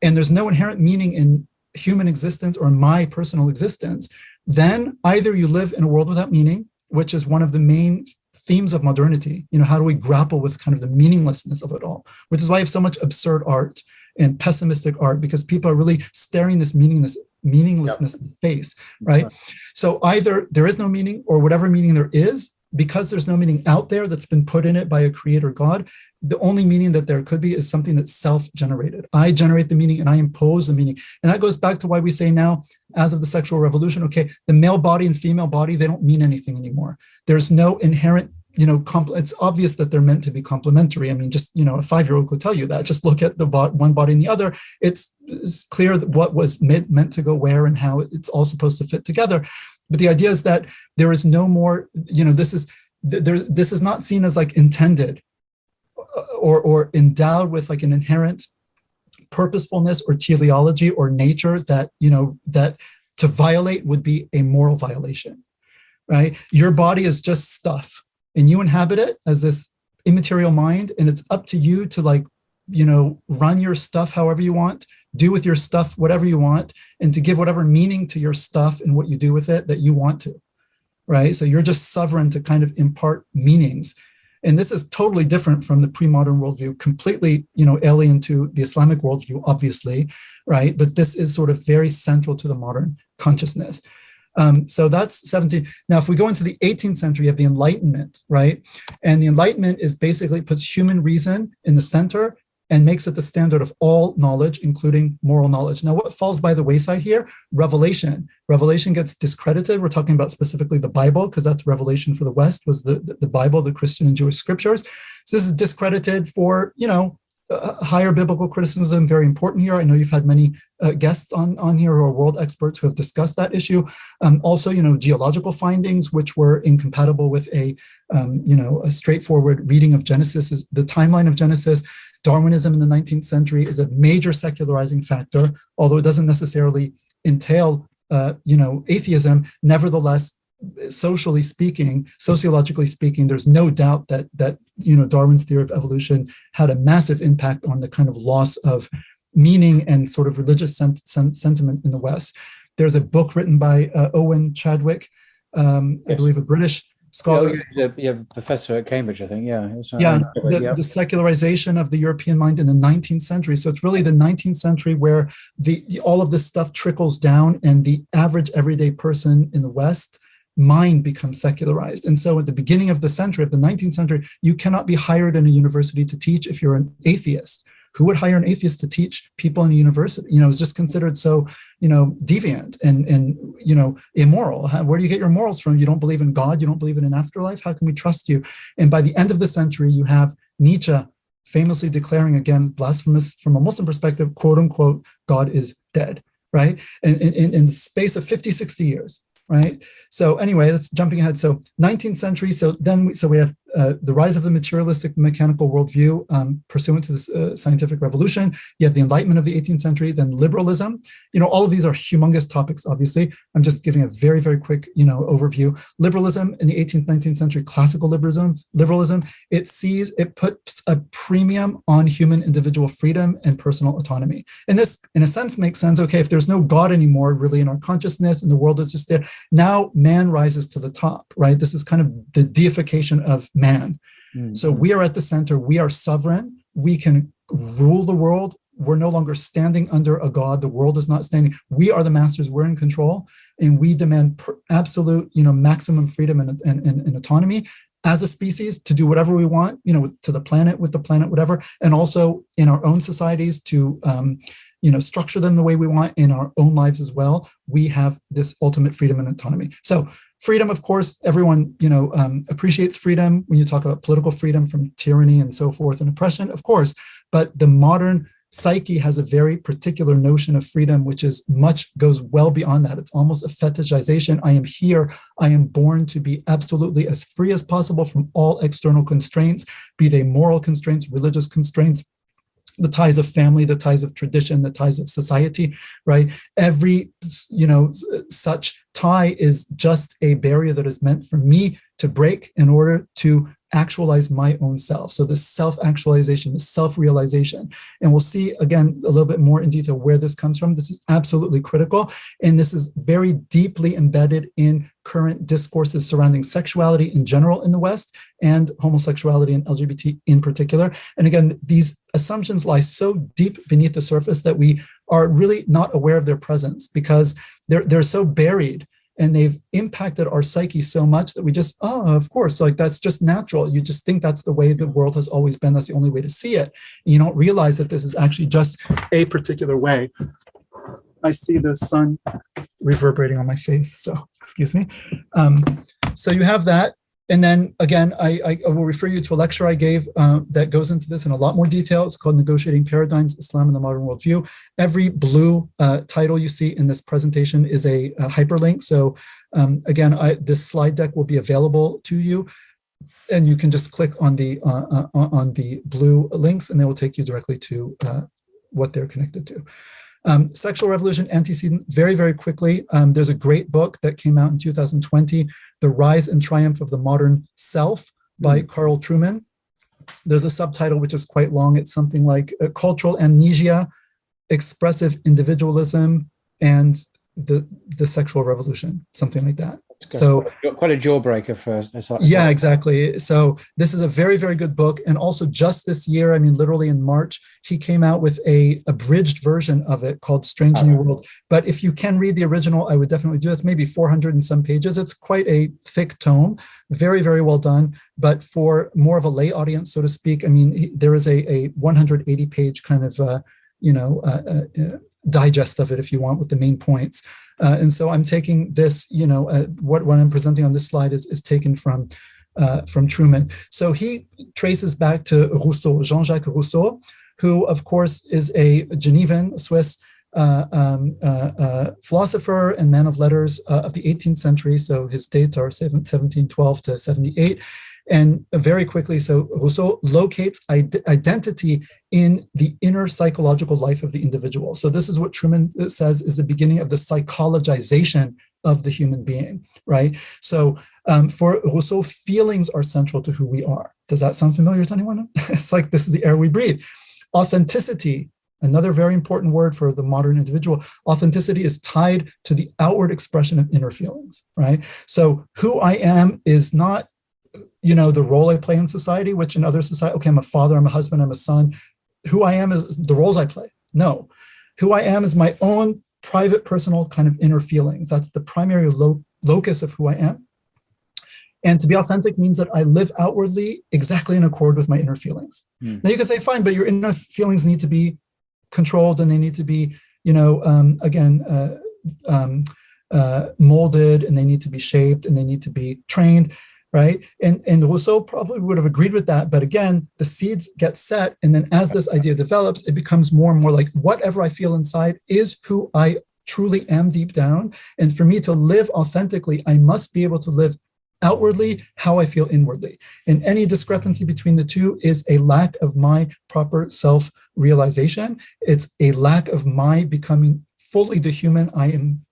and there's no inherent meaning in human existence or my personal existence, then either you live in a world without meaning, which is one of the main themes of modernity. How do we grapple with kind of the meaninglessness of it all? Which is why you have so much absurd art and pessimistic art, because people are really staring this meaninglessness in the face, right? So either there is no meaning, or whatever meaning there is, because there's no meaning out there that's been put in it by a creator God, the only meaning that there could be is something that's self-generated. I generate the meaning and I impose the meaning. And that goes back to why we say now, as of the sexual revolution, okay, the male body and female body, they don't mean anything anymore. There's no inherent it's obvious that they're meant to be complementary. I mean, just, a 5-year-old could tell you that. Just look at the one body and the other. It's clear what was meant to go where and how it's all supposed to fit together. But the idea is that there is no more, this is not seen as like intended or endowed with like an inherent purposefulness or teleology or nature that, that to violate would be a moral violation, right? Your body is just stuff, and you inhabit it as this immaterial mind, and it's up to you to like, run your stuff however you want, do with your stuff whatever you want, and to give whatever meaning to your stuff and what you do with it that you want to, right? So you're just sovereign to kind of impart meanings. And this is totally different from the pre-modern worldview, completely, alien to the Islamic worldview, obviously, right? But this is sort of very central to the modern consciousness. So that's 17. Now, if we go into the 18th century, you have the Enlightenment, right? And the Enlightenment is basically puts human reason in the center and makes it the standard of all knowledge, including moral knowledge. Now, what falls by the wayside here? Revelation. Revelation gets discredited. We're talking about specifically the Bible, because that's revelation for the West, was the Bible, the Christian and Jewish scriptures. So this is discredited for, higher biblical criticism, very important here. I know you've had many guests on here who are world experts who have discussed that issue. Also, geological findings, which were incompatible with a straightforward reading of Genesis, the timeline of Genesis. Darwinism in the 19th century is a major secularizing factor, although it doesn't necessarily entail, atheism. Nevertheless, sociologically speaking, there's no doubt that Darwin's theory of evolution had a massive impact on the kind of loss of meaning and sort of religious sentiment in the West. There's a book written by Owen Chadwick, I believe a British scholar.
Yeah, professor at Cambridge, I think.
The secularization of the European mind in the 19th century. So it's really the 19th century where all of this stuff trickles down, and the average everyday person in the West mind becomes secularized. And so at the beginning of the century, of the 19th century, you cannot be hired in a university to teach if you're an atheist. Who would hire an atheist to teach people in a university? It's just considered so, deviant and immoral. Where do you get your morals from? You don't believe in God. You don't believe in an afterlife. How can we trust you? And by the end of the century, you have Nietzsche famously declaring, again, blasphemous from a Muslim perspective, quote unquote, God is dead, right? And in the space of 50, 60 years. Right. So anyway, that's jumping ahead. So 19th century. So we have the rise of the materialistic mechanical worldview pursuant to this scientific revolution. You have the Enlightenment of the 18th century, then liberalism. All of these are humongous topics, obviously. I'm just giving a very, very quick, overview. Liberalism in the 18th, 19th century, classical liberalism, it puts a premium on human individual freedom and personal autonomy. And this, in a sense, makes sense. Okay, if there's no God anymore, really, in our consciousness, and the world is just there, now man rises to the top, right? This is kind of the deification of man. Mm-hmm. So we are at the center. We are sovereign. We can rule the world. We're no longer standing under a God. The world is not standing. We are the masters. We're in control, and we demand absolute, maximum freedom and autonomy as a species to do whatever we want, to the planet, with the planet, whatever, and also in our own societies to structure them the way we want in our own lives as well. We have this ultimate freedom and autonomy. So freedom, of course, everyone, appreciates freedom when you talk about political freedom from tyranny and so forth and oppression, of course, but the modern psyche has a very particular notion of freedom, which goes well beyond that. It's almost a fetishization. I am here. I am born to be absolutely as free as possible from all external constraints, be they moral constraints, religious constraints, the ties of family, the ties of tradition, the ties of society, right? Every, such tie is just a barrier that is meant for me to break in order to actualize my own self. So this self-actualization, this self-realization. And we'll see, again, a little bit more in detail where this comes from. This is absolutely critical. And this is very deeply embedded in current discourses surrounding sexuality in general in the West and homosexuality and LGBT in particular. And again, these assumptions lie so deep beneath the surface that we are really not aware of their presence because they're so buried. And they've impacted our psyche so much that we just, of course, like that's just natural. You just think that's the way the world has always been. That's the only way to see it. And you don't realize that this is actually just a particular way. I see the sun reverberating on my face, so excuse me. So you have that. And then again, I will refer you to a lecture I gave that goes into this in a lot more detail. It's called Negotiating Paradigms, Islam and the Modern Worldview. Every blue title you see in this presentation is a hyperlink. So again, this slide deck will be available to you, and you can just click on the blue links, and they will take you directly to what they're connected to. Sexual Revolution, Antecedent, very, very quickly. There's a great book that came out in 2020, The Rise and Triumph of the Modern Self by Carl Trueman. There's a subtitle which is quite long. It's something like Cultural Amnesia, Expressive Individualism, and the Sexual Revolution, something like that. So
quite a jawbreaker for us.
Yeah, exactly. So this is a very, very good book. And also just this year, I mean, literally in March, he came out with a abridged version of it called Strange New World. But if you can read the original, I would definitely do it. It's maybe 400 and some pages. It's quite a thick tome, very, very well done. But for more of a lay audience, so to speak, I mean, there is a 180 page kind of, digest of it, if you want, with the main points. And so I'm taking this, what I'm presenting on this slide is taken from Trueman. So he traces back to Rousseau, Jean-Jacques Rousseau, who, of course, is a Genevan, Swiss philosopher and man of letters of the 18th century. So his dates are 1712 to 78. And very quickly, so Rousseau locates identity in the inner psychological life of the individual. So this is what Trueman says is the beginning of the psychologization of the human being, right? So for Rousseau, feelings are central to who we are. Does that sound familiar to anyone? It's like this is the air we breathe. Authenticity, another very important word for the modern individual. Authenticity is tied to the outward expression of inner feelings, right? So who I am is not the role I play in society, which in other society, okay, I'm a father, I'm a husband, I'm a son. Who I am is the roles I play. No, who I am is my own private, personal kind of inner feelings. That's the primary locus of who I am. And to be authentic means that I live outwardly exactly in accord with my inner feelings. Now you can say, fine, but your inner feelings need to be controlled and they need to be, molded, and they need to be shaped, and they need to be trained. Right. And Rousseau probably would have agreed with that. But again, the seeds get set. And then as this idea develops, it becomes more and more like whatever I feel inside is who I truly am deep down. And for me to live authentically, I must be able to live outwardly how I feel inwardly. And any discrepancy between the two is a lack of my proper self-realization. It's a lack of my becoming fully the human I am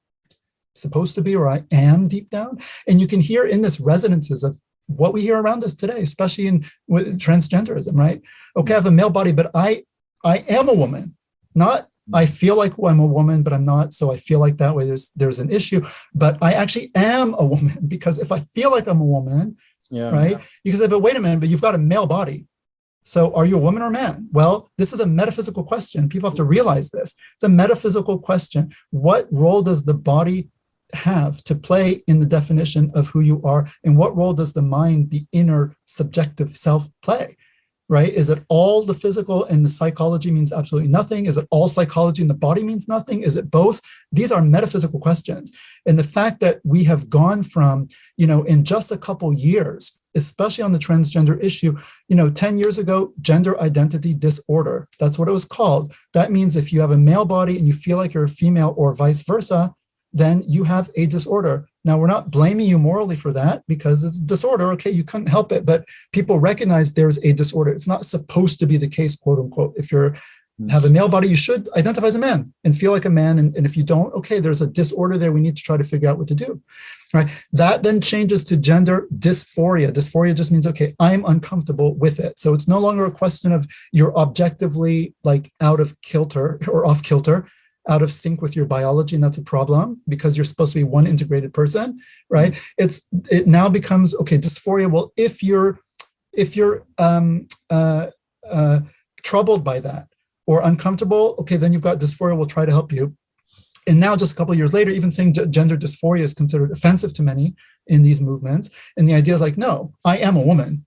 supposed to be, or I am deep down. And you can hear in this resonances of what we hear around us today, especially with transgenderism, right? Okay, I have a male body, but I am a woman. Not I feel like I'm a woman, but I'm not, so I feel like that way there's an issue. But I actually am a woman, because if I feel like I'm a woman, right? You can say, but wait a minute, but you've got a male body. So are you a woman or a man? Well, this is a metaphysical question. People have to realize this. It's a metaphysical question. What role does the body have to play in the definition of who you are, and what role does the mind, the inner subjective self, play, right? Is it all the physical and the psychology means absolutely nothing? Is it all psychology and the body means nothing? Is it both? These are metaphysical questions. And the fact that we have gone from, in just a couple years, especially on the transgender issue, 10 years ago, gender identity disorder, that's what it was called. That means if you have a male body and you feel like you're a female, or vice versa, then you have a disorder. Now, we're not blaming you morally for that, because it's a disorder. Okay, you couldn't help it, but people recognize there's a disorder. It's not supposed to be the case, quote unquote. If you have a male body, you should identify as a man and feel like a man. And if you don't, okay, there's a disorder there. We need to try to figure out what to do. Right? That then changes to gender dysphoria. Dysphoria just means, okay, I'm uncomfortable with it. So it's no longer a question of you're objectively like out of kilter or off kilter, out of sync with your biology, and that's a problem, because you're supposed to be one integrated person, right? It now becomes, okay, dysphoria. Well, if you're troubled by that or uncomfortable, okay, then you've got dysphoria. We'll try to help you. And now, just a couple of years later, even saying gender dysphoria is considered offensive to many in these movements. And the idea is like, no, I am a woman,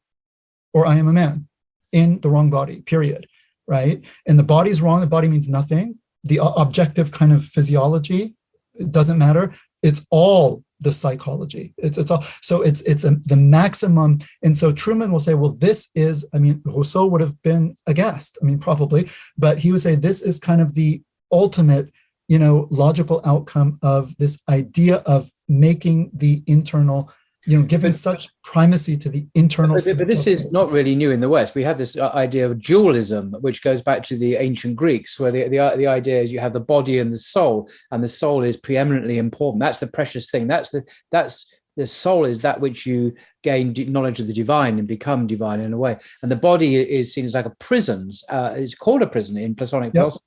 or I am a man in the wrong body, period, right? And the body's wrong. The body means nothing. The objective kind of physiology, it doesn't matter. It's all the psychology. It's all, so it's the maximum. And so Truman will say, well, this is, I mean, Rousseau would have been aghast, I mean, probably, but he would say this is kind of the ultimate, logical outcome of this idea of making the internal, given such primacy to the internal.
But this is not really new in the West. We have this idea of dualism, which goes back to the ancient Greeks, where the idea is you have the body and the soul is preeminently important. That's the precious thing. That's the soul is that which you gain knowledge of the divine and become divine in a way. And the body is seen as like a prison. It's called a prison in Platonic philosophy.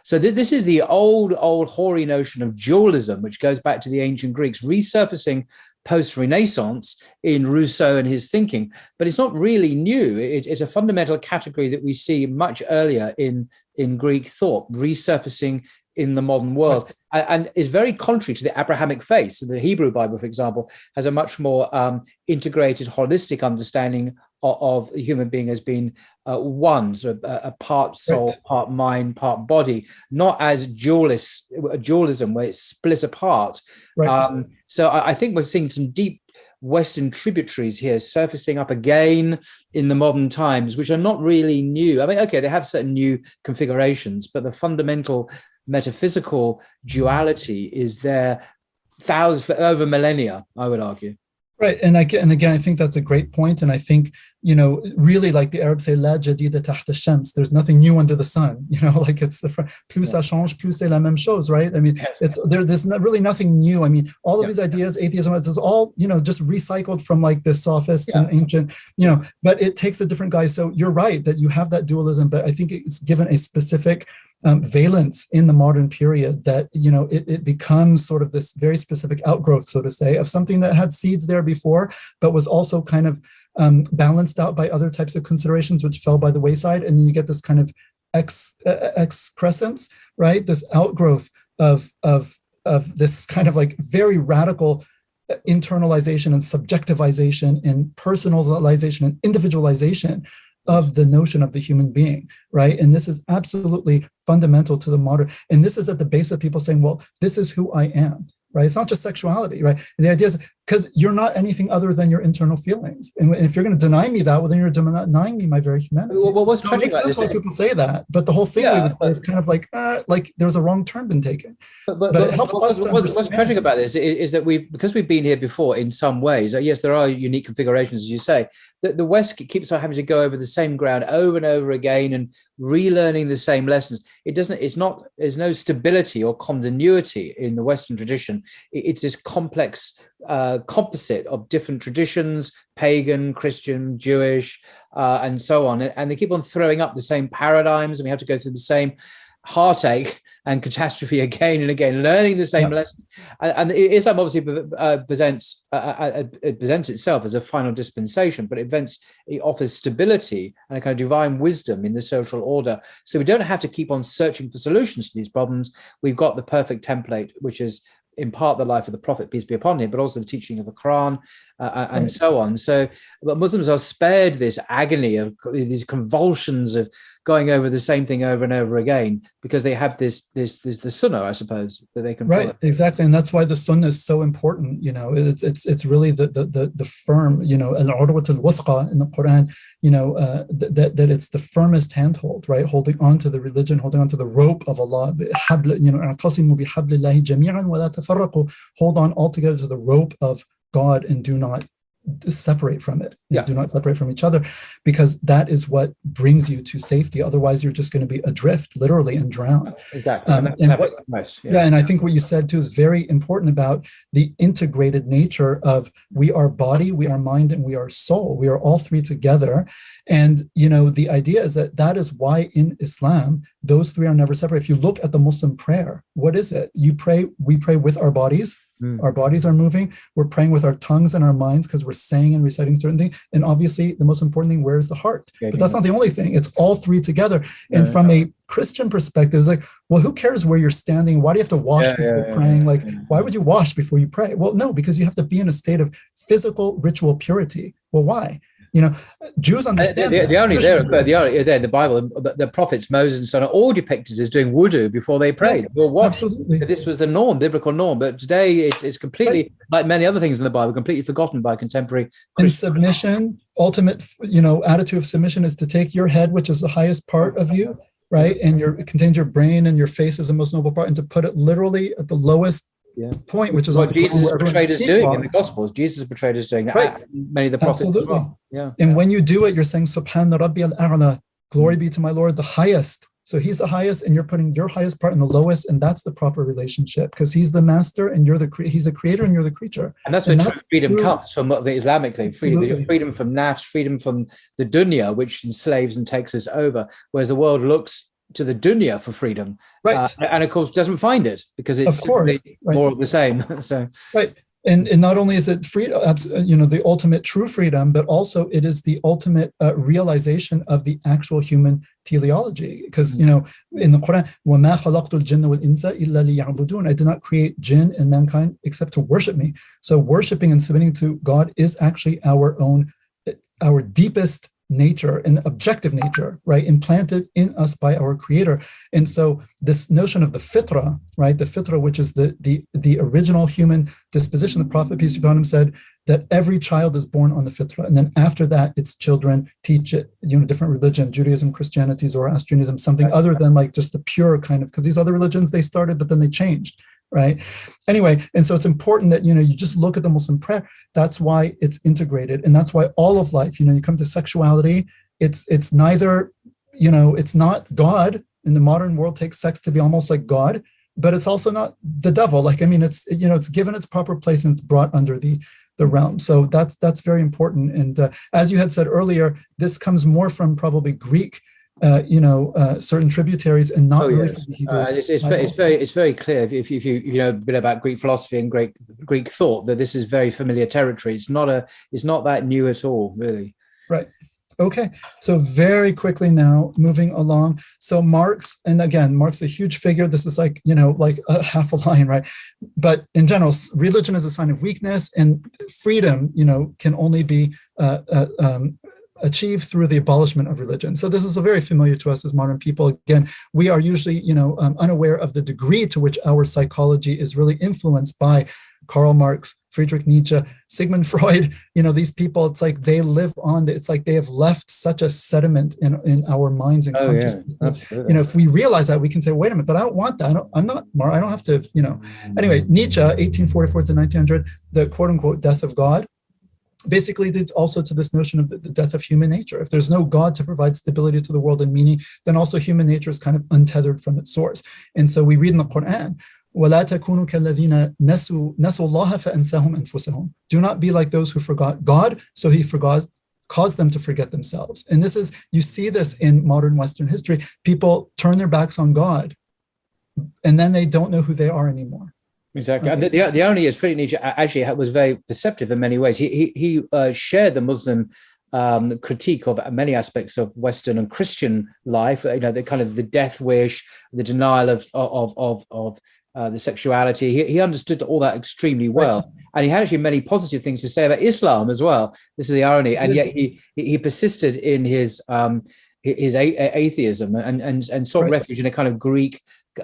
So this is the old hoary notion of dualism, which goes back to the ancient Greeks, resurfacing post-Renaissance in Rousseau and his thinking. But it's not really new. It's a fundamental category that we see much earlier in Greek thought, resurfacing in the modern world, and is very contrary to the Abrahamic faith. So the Hebrew Bible, for example, has a much more integrated, holistic understanding of the human being as being one, sort of a part soul, part mind, part body, not as dualism where it's split apart. So I think we're seeing some deep Western tributaries here surfacing up again in the modern times, which are not really new. I mean, okay, they have certain new configurations, but the fundamental metaphysical duality is there over millennia, I would argue.
Right. And again, I think that's a great point. And I think, really like the Arabs say, La jadida tahta shams, there's nothing new under the sun, like it's plus ça change, plus c'est la même chose, right? I mean, there's really nothing new. I mean, all of these ideas, atheism, this is all, just recycled from like the sophists and ancient, but it takes a different guise. So you're right that you have that dualism, but I think it's given a specific valence in the modern period that, it becomes sort of this very specific outgrowth, so to say, of something that had seeds there before, but was also kind of balanced out by other types of considerations, which fell by the wayside. And then you get this kind of excrescence, right? This outgrowth of this kind of like very radical internalization and subjectivization and personalization and individualization of the notion of the human being, right? And this is absolutely fundamental to the modern, and this is at the base of people saying, well, this is who I am, right? It's not just sexuality, right? And the idea is because you're not anything other than your internal feelings. And if you're going to deny me that, well, then you're denying me my very humanity.
Well, what's tragic
about this? Why people say that, but the whole thing is kind of like there's a wrong turn been taken.
But it helps us to understand. What's tragic about this is that because we've been here before in some ways. Yes, there are unique configurations, as you say. That the West keeps on having to go over the same ground over and over again and relearning the same lessons. There's no stability or continuity in the Western tradition. It's this complex composite of different traditions, pagan, Christian, Jewish, and so on. And they keep on throwing up the same paradigms, and we have to go through the same heartache and catastrophe again and again, learning the same lessons. And Islam obviously presents itself as a final dispensation, but it offers stability and a kind of divine wisdom in the social order. So we don't have to keep on searching for solutions to these problems. We've got the perfect template, which is in part the life of the Prophet, peace be upon him, but also the teaching of the Quran and so on. So but Muslims are spared this agony of these convulsions of going over the same thing over and over again, because they have the sunnah, I suppose, that they can follow.
Exactly. And that's why the sunnah is so important. It's really the firm, al-urwat al-wuthqa in the Quran, that it's the firmest handhold, right? Holding on to the religion, holding on to the rope of Allah, hold on altogether to the rope of God and do not separate from it. Do not separate from each other, because that is what brings you to safety. Otherwise, you're just going to be adrift, literally, and drown.
Exactly.
And I think what you said too is very important about the integrated nature of we are body, we are mind, and we are soul. We are all three together. And the idea is that is why in Islam those three are never separate. If you look at the Muslim prayer, what is it? We pray with our bodies. Our bodies are moving. We're praying with our tongues and our minds because we're saying and reciting certain things. And obviously, the most important thing, where is the heart? But that's not the only thing. It's all three together. And from a Christian perspective, it's like, well, who cares where you're standing? Why do you have to wash before praying? Why would you wash before you pray? Well, no, because you have to be in a state of physical ritual purity. Well, why? Jews understand
the Bible, the prophets Moses and so on are all depicted as doing wudu before they prayed.
Absolutely.
This was the norm, biblical norm. But today it's completely, like many other things in the Bible, completely forgotten by contemporary Christians.
And submission, ultimate, attitude of submission is to take your head, which is the highest part of you, right? And it contains your brain, and your face is the most noble part, and to put it literally at the lowest point, which is
what Jesus is portrayed as doing in the Gospels. Jesus is portrayed as doing that. Many of the prophets as well.
And when you do it, you're saying, Subhana Rabbi al-A'la, glory be to my Lord, the highest. So he's the highest, and you're putting your highest part in the lowest, and that's the proper relationship, because he's the master, and he's the creator, and you're the creature.
And that's where true freedom comes from, the Islamically. Freedom from nafs, freedom from the dunya, which enslaves and takes us over, whereas the world looks to the dunya for freedom, and of course doesn't find it, because it's more of the same. So and not only is it freedom, the ultimate true freedom, but also it is the ultimate realization of the actual human teleology, because in the Quran, وَمَا خَلَقْتُ الْجِنَّ وَالْإِنسَ إِلَّا لِيَعْبُدُونَ, I did not create jinn and mankind except to worship me. So worshiping and submitting to God is actually our deepest nature and objective nature, right, implanted in us by our creator. And so this notion of the fitra, right, the fitra, which is the original human disposition, the Prophet, peace be upon him, said that every child is born on the fitra, and then after that its children teach it, different religion, Judaism, Christianity, Zoroastrianism, something other than like just the pure kind of, because these other religions, they started but then they changed, right? Anyway, and so it's important that, you just look at the Muslim prayer. That's why it's integrated. And that's why all of life, you come to sexuality, it's neither, it's not God. In the modern world, takes sex to be almost like God, but it's also not the devil. It's, it's given its proper place, and it's brought under the realm. So that's very important. And as you had said earlier, this comes more from probably Greek, certain tributaries, and not really from the Hebrew. It's very clear if you know a bit about Greek philosophy and Greek thought, that this is very familiar territory. It's not that new at all, really.
Right. Okay. So very quickly now, moving along. So Marx, and again, Marx, a huge figure. This is like a half a line, right? But in general, religion is a sign of weakness, and freedom, can only be achieved through the abolishment of religion. So this is very familiar to us as modern people. Again, we are usually, unaware of the degree to which our psychology is really influenced by Karl Marx, Friedrich Nietzsche, Sigmund Freud. These people, it's like they live on. It's like they have left such a sediment in our minds and consciousness.
Yeah, absolutely.
If we realize that, we can say, wait a minute, but I don't want that. I don't have to, Anyway, Nietzsche, 1844 to 1900, the quote unquote death of God, basically leads also to this notion of the death of human nature. If there's no God to provide stability to the world and meaning, then also human nature is kind of untethered from its source. And so we read in the Quran, وَلَا تَكُونُوا كَالَّذِينَ نَسُوا اللَّهَ فَأَنْسَاهُمْ أَنفُسَهُم. Do not be like those who forgot God, so he caused them to forget themselves. And this is, you see this in modern Western history. People turn their backs on God, and then they don't know who they are anymore.
Exactly. And the irony is, Friedrich Nietzsche actually was very perceptive in many ways. He shared the Muslim critique of many aspects of Western and Christian life. The kind of the death wish, the denial of the sexuality. He understood all that extremely well, and he had actually many positive things to say about Islam as well. This is the irony, and yet he persisted in his atheism and sought refuge in a kind of Greek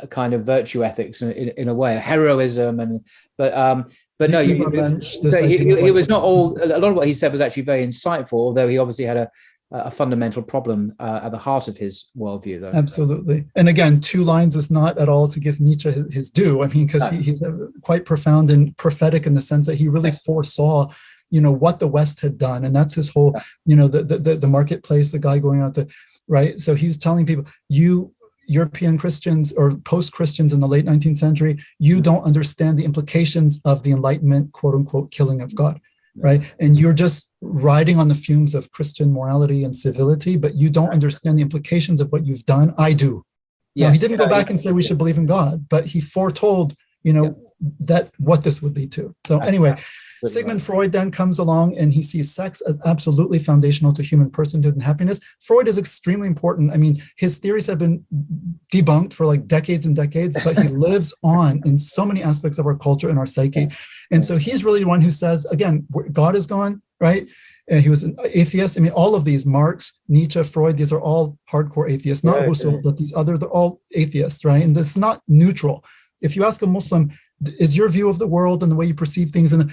kind of virtue ethics in a way, heroism, but no, he was not all. A lot of what he said was actually very insightful, although he obviously had a fundamental problem at the heart of his worldview, though.
Absolutely. And again, 2 lines is not at all to give Nietzsche his due. I mean, because he's quite profound and prophetic in the sense that he really foresaw what the West had done, and that's his whole the marketplace, the guy going out the right. So he was telling people, you European Christians or post-Christians in the late 19th century, you don't understand the implications of the Enlightenment, quote unquote, killing of God, right? And you're just riding on the fumes of Christian morality and civility, but you don't understand the implications of what you've done. I do. Now, he didn't go back and say we should believe in God, but he foretold, that what this would lead to. So anyway, Sigmund Freud then comes along and he sees sex as absolutely foundational to human personhood and happiness. Freud is extremely important. I mean, his theories have been debunked for like decades and decades, but he lives on in so many aspects of our culture and our psyche. And so he's really the one who says, again, God is gone, right? He was an atheist. I mean, all of these, Marx, Nietzsche, Freud, these are all hardcore atheists, not Husserl, but these other, they're all atheists, right? And this is not neutral. If you ask a Muslim, is your view of the world and the way you perceive things, and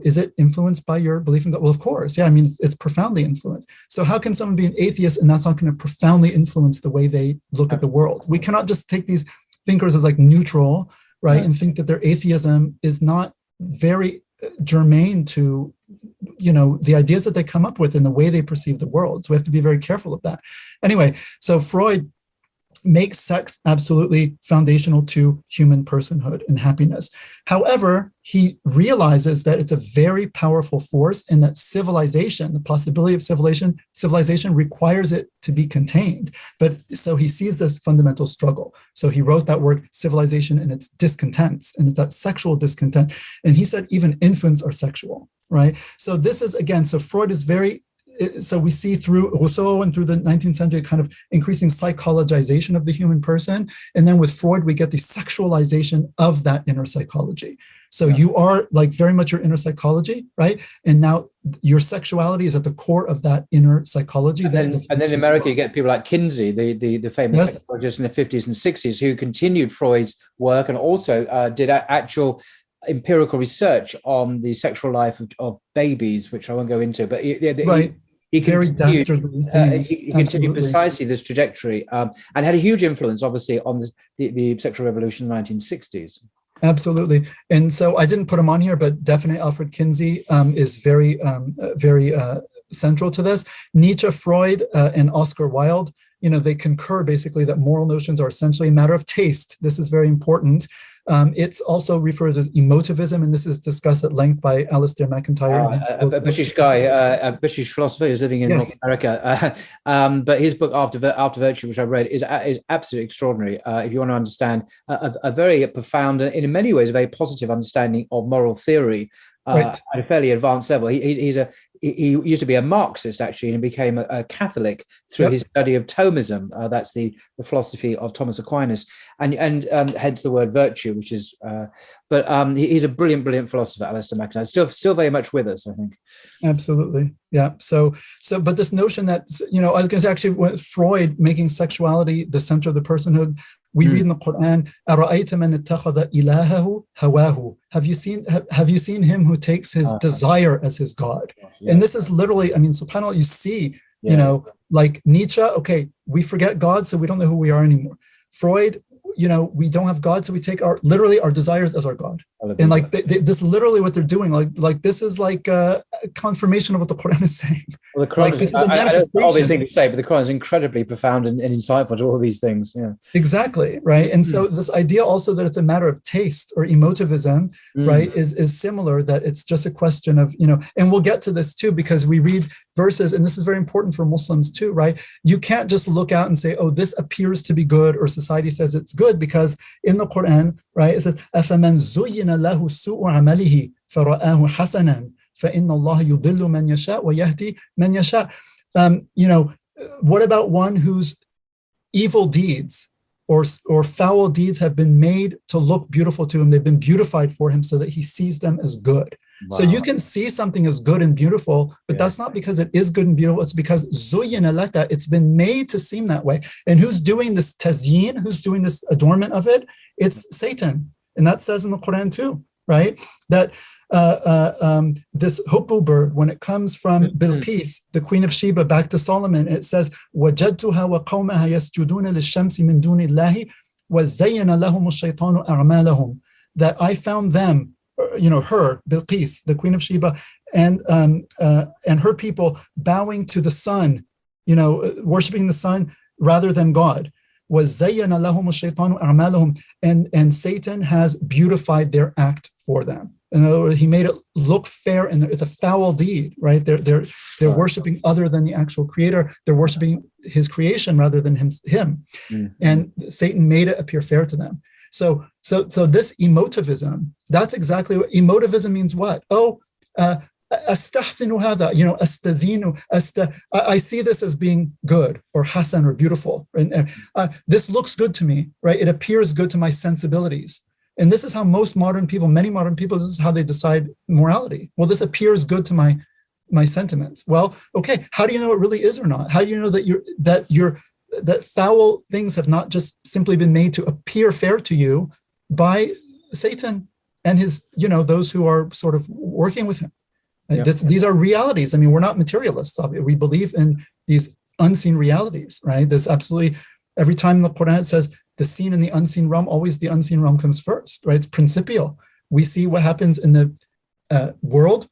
is it influenced by your belief in God? Well, of course, yeah. I mean, it's profoundly influenced. So how can someone be an atheist and that's not going to profoundly influence the way they look at the world? We cannot just take these thinkers as like neutral, right, and think that their atheism is not very germane to the ideas that they come up with and the way they perceive the world. So we have to be very careful of that. Anyway, so Freud makes sex absolutely foundational to human personhood and happiness. However, he realizes that it's a very powerful force and that civilization, the possibility of civilization requires it to be contained. But so he sees this fundamental struggle. So he wrote that word civilization and its discontents, and it's that sexual discontent. And he said even infants are sexual, right? So this is, again, so Freud is very, so we see through Rousseau and through the 19th century kind of increasing psychologization of the human person. And then with Freud, we get the sexualization of that inner psychology. So you are like very much your inner psychology, right? And now your sexuality is at the core of that inner psychology.
And then in America, you get people like Kinsey, the famous psychologist in the 50s and 60s, who continued Freud's work and also did actual empirical research on the sexual life of babies, which I won't go into, but he continued precisely this trajectory and had a huge influence, obviously, on the sexual revolution in the 1960s.
Absolutely. And so I didn't put him on here, but definitely Alfred Kinsey is very central to this. Nietzsche, Freud, and Oscar Wilde, they concur basically that moral notions are essentially a matter of taste. This is very important. It's also referred as emotivism, and this is discussed at length by Alistair MacIntyre.
A British guy, a British philosopher who's living in North America. But his book, After Virtue, which I read, is absolutely extraordinary. If you want to understand a very profound and in many ways a very positive understanding of moral theory at a fairly advanced level. He used to be a Marxist, actually, and became a Catholic through his study of Thomism. That's the philosophy of Thomas Aquinas, and hence the word virtue, which is. But he's a brilliant philosopher, Alistair MacIntyre. Still very much with us, I think.
Absolutely, yeah. So, but this notion that I was going to say actually, Freud making sexuality the center of the personhood. We read in the Quran, أَرَأَيْتَ مَنِ اتَّخَذَ إِلَهَهُ هَوَاهُ. Have you seen him who takes his desire as his God? Yeah. And this is literally, I mean, subhanAllah, you see, like Nietzsche, okay, we forget God, so we don't know who we are anymore. Freud, we don't have God, so we take our desires as our God. And like this, literally what they're doing, like this is like a confirmation of what the Quran is saying. Well, the Quran is
an obvious thing to say, but the Quran is incredibly profound and insightful to all these things. Yeah,
exactly, right. And so this idea also that it's a matter of taste or emotivism, right, is similar. That it's just a question of and we'll get to this too, because we read verses, and this is very important for Muslims too, right? You can't just look out and say, oh, this appears to be good, or society says it's good, because in the Quran, right, it says, أَفَمَنْ زُيِّنَ لَهُ سُوءُ عَمَلِهِ فَرَآهُ حَسَنًا فَإِنَّ اللَّهَ يُضِلُّ مَنْ يَشَاءُ وَيَهْدِي مَنْ يَشَاءُ. What about one whose evil deeds or foul deeds have been made to look beautiful to him? They've been beautified for him so that he sees them as good. Wow. So you can see something as good and beautiful, but that's not because it is good and beautiful. It's because zuyyina laka, it's been made to seem that way. And who's doing this tazyin? Who's doing this adornment of it? It's Satan. And that says in the Quran too, right? That this hubbu bird, when it comes from Bilqis, the Queen of Sheba, back to Solomon, it says, وَجَدْتُهَا وَقَوْمَهَا يَسْجُدُونَ لِلشَّمْسِ مِن دُونِ اللَّهِ وَزَيَّنَ لَهُمُ الشَّيْطَانُ أَعْمَالَهُم. That I found them, her, Bilqis, the Queen of Sheba, and her people bowing to the sun, worshiping the sun rather than God. وَزَيَّنَ لَهُمُ الشَّيْطَانُ أَعْمَالَهُم. And Satan has beautified their act for them. In other words, he made it look fair, and it's a foul deed, right? They're worshiping other than the actual creator. They're worshiping his creation rather than him. Mm-hmm. And Satan made it appear fair to them. So this emotivism, that's exactly what emotivism means. What? Oh, astahsinu hada, astazinu, I see this as being good or hasan or beautiful. And this looks good to me, right? It appears good to my sensibilities. And this is how many modern people, this is how they decide morality. Well, this appears good to my my sentiments. Well, okay, how do you know it really is or not? How do you know that foul things have not just simply been made to appear fair to you by Satan and his, those who are sort of working with him? Yeah. These are realities. I mean, we're not materialists. We believe in these unseen realities, right? There's absolutely, every time in the Quran it says the seen and the unseen realm, always the unseen realm comes first, right? It's principial. We see what happens in the world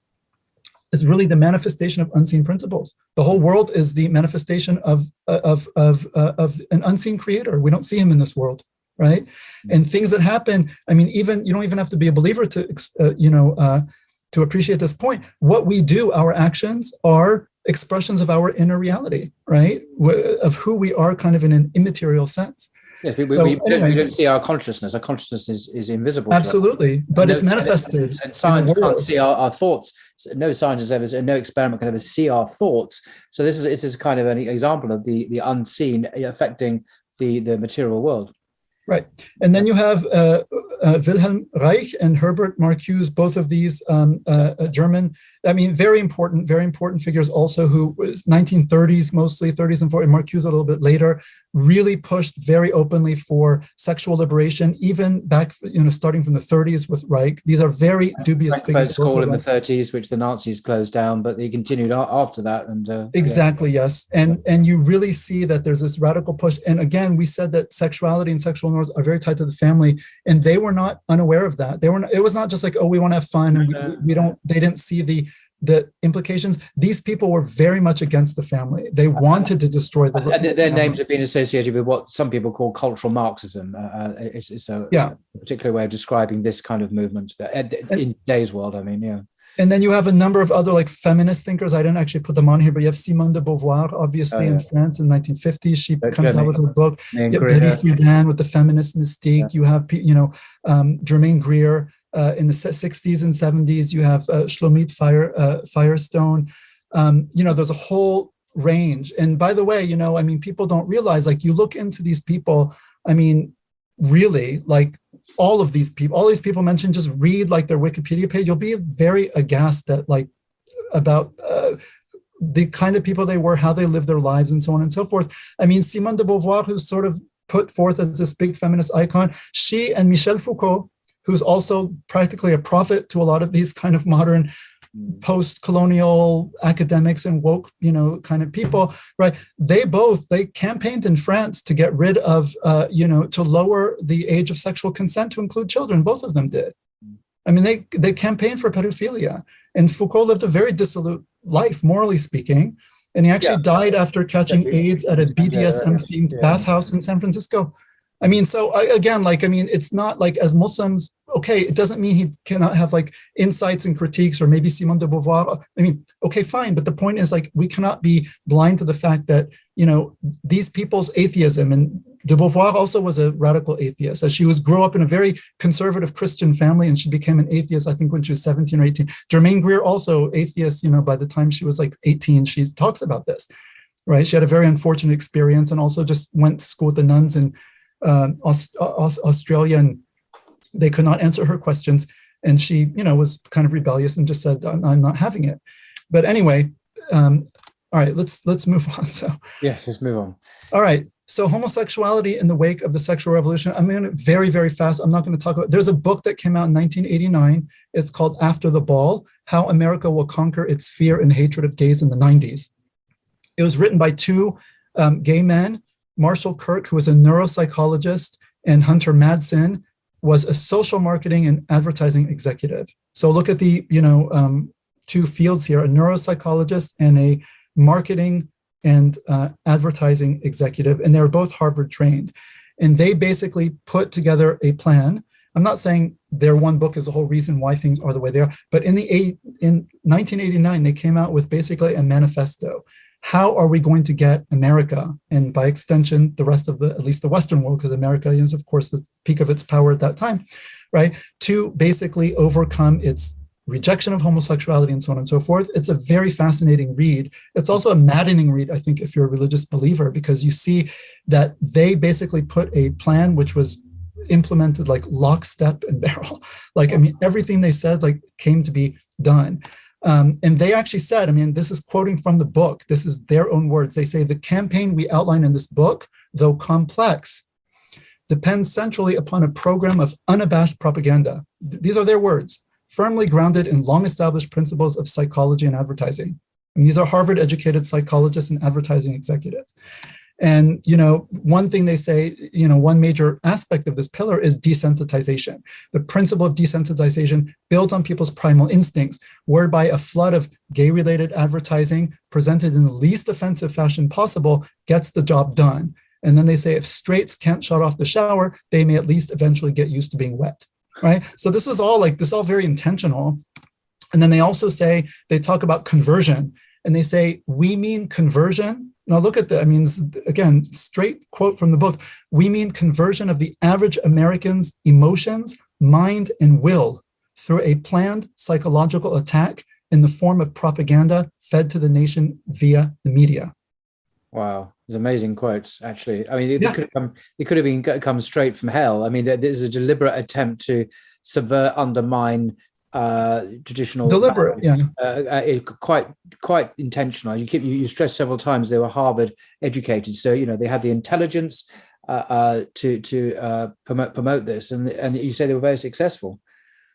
is really the manifestation of unseen principles. The whole world is the manifestation of an unseen creator. We don't see him in this world, right? And things that happen, I mean, you don't even have to be a believer to appreciate this point. What we do, our actions, are expressions of our inner reality, right? Of who we are kind of in an immaterial sense.
Yes, we don't see our consciousness. Our consciousness is invisible.
Absolutely, but it's manifested.
And science can't see our thoughts. No scientist ever, no experiment can ever see our thoughts. So this is kind of an example of the unseen affecting the material world. Right. And then you have Wilhelm Reich and Herbert Marcuse, both of these German, very important figures also, who was 1930s, mostly 30s and 40s, Marcuse a little bit later, really pushed very openly for sexual liberation, even back, starting from the 30s with Reich. These are very dubious figures. School in the 30s, which the Nazis closed down, but they continued after that. And
exactly, yes. And you really see that there's this radical push. And again, we said that sexuality and sexual norms are very tied to the family, and they were not unaware of that. It was not just like, oh, we want to have fun, and they didn't see the implications. These people were very much against the family. They wanted to destroy the family.
Their names have been associated with what some people call cultural Marxism. It's a particular way of describing this kind of movement in today's world.
And then you have a number of other feminist thinkers. I didn't actually put them on here, but you have Simone de Beauvoir, obviously, in France in 1950. She comes out with her book. You have Betty Friedan with the feminist mystique. Yeah. You have, Germaine Greer in the 60s and 70s. You have Shlomit Firestone. There's a whole range. And by the way, people don't realize, you look into these people, really, all these people mentioned, just read their Wikipedia page. You'll be very aghast at about the kind of people they were, how they lived their lives, and so on and so forth. Simone de Beauvoir, who's sort of put forth as this big feminist icon, she and Michel Foucault, who's also practically a prophet to a lot of these kind of modern post-colonial academics and woke, kind of people, right? They campaigned in France to get rid of, to lower the age of sexual consent to include children. Both of them did. They campaigned for pedophilia. And Foucault lived a very dissolute life, morally speaking. And he actually died after catching AIDS at a BDSM-themed bathhouse in San Francisco. It's not as Muslims, okay, it doesn't mean he cannot have insights and critiques, or maybe Simone de Beauvoir. Okay, fine. But the point is we cannot be blind to the fact that, these people's atheism, and de Beauvoir also was a radical atheist, as she grew up in a very conservative Christian family, and she became an atheist, I think, when she was 17 or 18. Germaine Greer, also atheist, by the time she was 18, she talks about this, right? She had a very unfortunate experience, and also just went to school with the nuns in Australia, and they could not answer her questions, and she was kind of rebellious and just said, I'm not having it. But anyway, all right, let's move on.
Yes, let's move on.
All right, so homosexuality in the wake of the sexual revolution. I'm going to very, very fast. I'm not going to talk about. There's a book that came out in 1989. It's called After the Ball: How America Will Conquer Its Fear and Hatred of Gays in the 90s. It was written by two gay men. Marshall Kirk, who was a neuropsychologist, and Hunter Madsen was a social marketing and advertising executive. So look at the, two fields here, a neuropsychologist and a marketing and advertising executive. And they were both Harvard trained. And they basically put together a plan. I'm not saying their one book is the whole reason why things are the way they are, but in 1989, they came out with basically a manifesto. How are we going to get America, and by extension, the rest of at least the Western world, because America is, of course, the peak of its power at that time, right, to basically overcome its rejection of homosexuality and so on and so forth. It's a very fascinating read. It's also a maddening read, I think, if you're a religious believer, because you see that they basically put a plan which was implemented lock, step, and barrel. Everything they said came to be done. And they actually said, I mean, this is quoting from the book. This is their own words. They say, the campaign we outline in this book, though complex, depends centrally upon a program of unabashed propaganda. These are their words, firmly grounded in long-established principles of psychology and advertising. And these are Harvard-educated psychologists and advertising executives. And, one thing they say, one major aspect of this pillar is desensitization. The principle of desensitization builds on people's primal instincts, whereby a flood of gay-related advertising presented in the least offensive fashion possible gets the job done. And then they say, if straights can't shut off the shower, they may at least eventually get used to being wet, right? So this was all very intentional. And then they also say, they talk about conversion, and they say, we mean conversion. Now look at again, straight quote from the book. We mean conversion of the average American's emotions, mind, and will through a planned psychological attack in the form of propaganda fed to the nation via the media.
Wow, those amazing quotes, actually. I mean, they could have come straight from hell. I mean, there's a deliberate attempt to subvert, undermine traditional
deliberate
values, quite intentional. You stressed several times they were Harvard educated, so they had the intelligence to promote this, and you say they were very successful,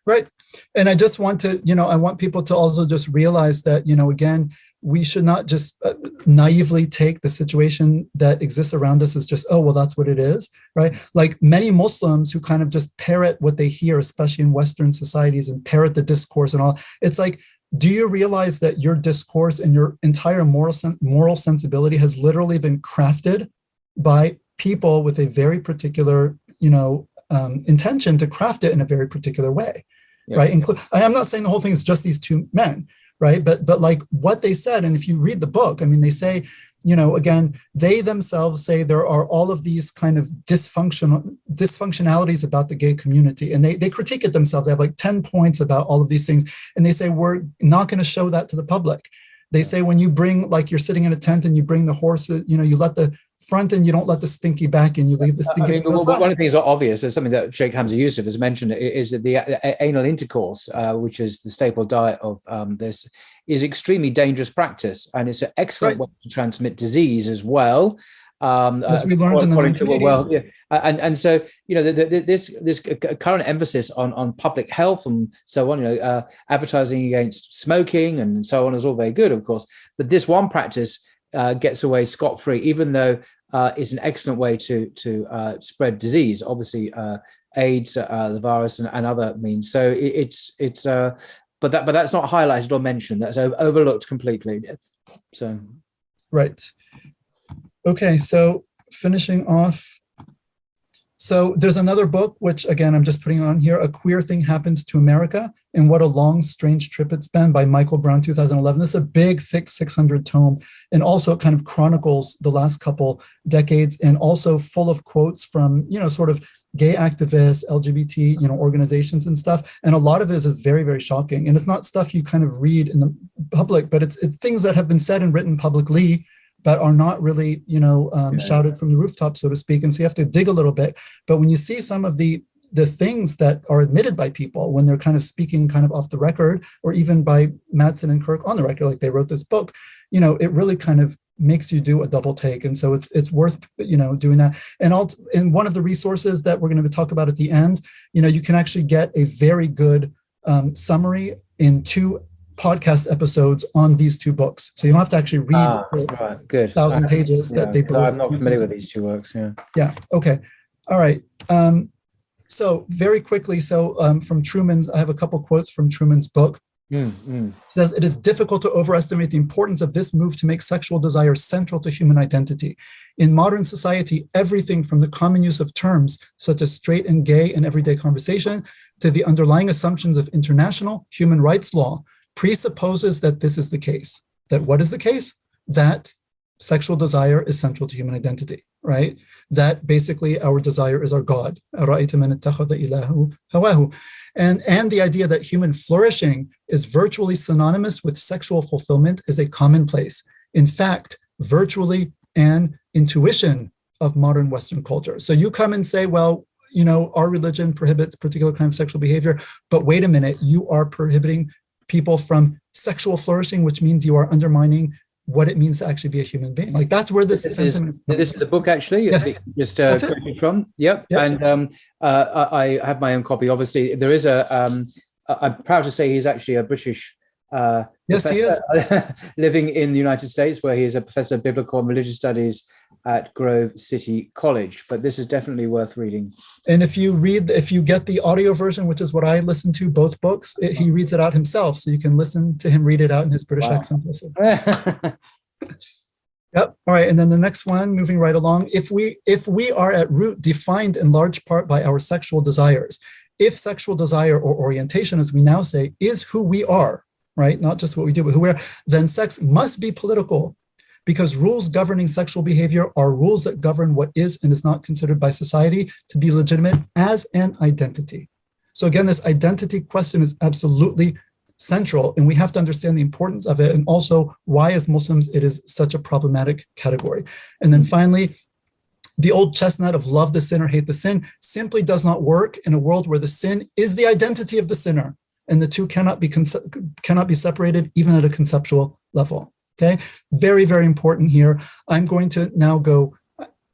right? And I just want to I want people to also just realize that again, we should not just naively take the situation that exists around us as just, oh, well, that's what it is, right? Like many Muslims who kind of just parrot what they hear, especially in Western societies, and parrot the discourse and all. It's like, do you realize that your discourse and your entire moral sensibility has literally been crafted by people with a very particular, intention to craft it in a very particular way, right? I'm not saying the whole thing is just these two men, right? But like what they said, and if you read the book, I mean, they say, again, they themselves say there are all of these kind of dysfunctionalities about the gay community, and they critique it themselves. They have like 10 points about all of these things, and they say, we're not going to show that to the public. They say, when you bring, like, you're sitting in a tent and you bring the horses, you let the front and you don't let the stinky back in, you leave the stinky back.
One of the things that are obvious is something that Sheikh Hamza Yusuf has mentioned, is that the anal intercourse, which is the staple diet of this, is extremely dangerous practice, and it's an excellent way to transmit disease as well.
As we learned in the 1980s.
And so this current emphasis on public health and so on, advertising against smoking and so on is all very good, of course, but this one practice gets away scot-free, even though it's an excellent way to spread disease, obviously AIDS, the virus, and other means. So but that's not highlighted or mentioned. That's overlooked completely. So,
right. Okay, so finishing off. So there's another book, which again, I'm just putting on here, A Queer Thing Happened to America, and What a Long, Strange Trip It's Been, by Michael Brown, 2011. This is a big, thick 600 tome, and also it kind of chronicles the last couple decades, and also full of quotes from, sort of gay activists, LGBT, organizations and stuff. And a lot of it is very, very shocking. And it's not stuff you kind of read in the public, but it's things that have been said and written publicly, but are not really, shouted from the rooftop, so to speak. And so you have to dig a little bit. But when you see some of the things that are admitted by people when they're kind of speaking kind of off the record, or even by Madsen and Kirk on the record, like they wrote this book, it really kind of makes you do a double take. And so it's worth, doing that. And one of the resources that we're going to talk about at the end, you can actually get a very good summary in 2 podcast episodes on these 2 books. So you don't have to actually read
good
1,000 pages that they both.
I'm not familiar with these 2 works.
Yeah. Okay. All right. So very quickly, from Truman's, I have a couple quotes from Truman's book. It says, it is difficult to overestimate the importance of this move to make sexual desire central to human identity. In modern society, everything from the common use of terms such as straight and gay in everyday conversation to the underlying assumptions of international human rights law presupposes that this is the case. That what is the case? That sexual desire is central to human identity, right? That basically our desire is our God. And the idea that human flourishing is virtually synonymous with sexual fulfillment is a commonplace. In fact, virtually an intuition of modern Western culture. So you come and say, well, our religion prohibits particular kind of sexual behavior, but wait a minute, you are prohibiting people from sexual flourishing, which means you are undermining what it means to actually be a human being. Like that's where this sentiment is.
This is the book, actually.
Yes.
Just quoting from. Yep. And I have my own copy. Obviously, there is I'm proud to say he's actually a British
yes, he is.
living in the United States, where he is a professor of biblical and religious studies at Grove City College. But this is definitely worth reading. And
if you get the audio version, which is what I listen to, both books, he reads it out himself, so you can listen to him read it out in his British accent. Yep. All right. And then the next one, moving right along. If we are at root defined in large part by our sexual desires, if sexual desire or orientation, as we now say, is who we are, right? Not just what we do, but who we are, then sex must be political, because rules governing sexual behavior are rules that govern what is and is not considered by society to be legitimate as an identity. So again, this identity question is absolutely central, and we have to understand the importance of it, and also why as Muslims it is such a problematic category. And then finally, the old chestnut of love the sin or hate the sin simply does not work in a world where the sin is the identity of the sinner, and the two cannot be separated even at a conceptual level. Okay, very, very important here. I'm going to now go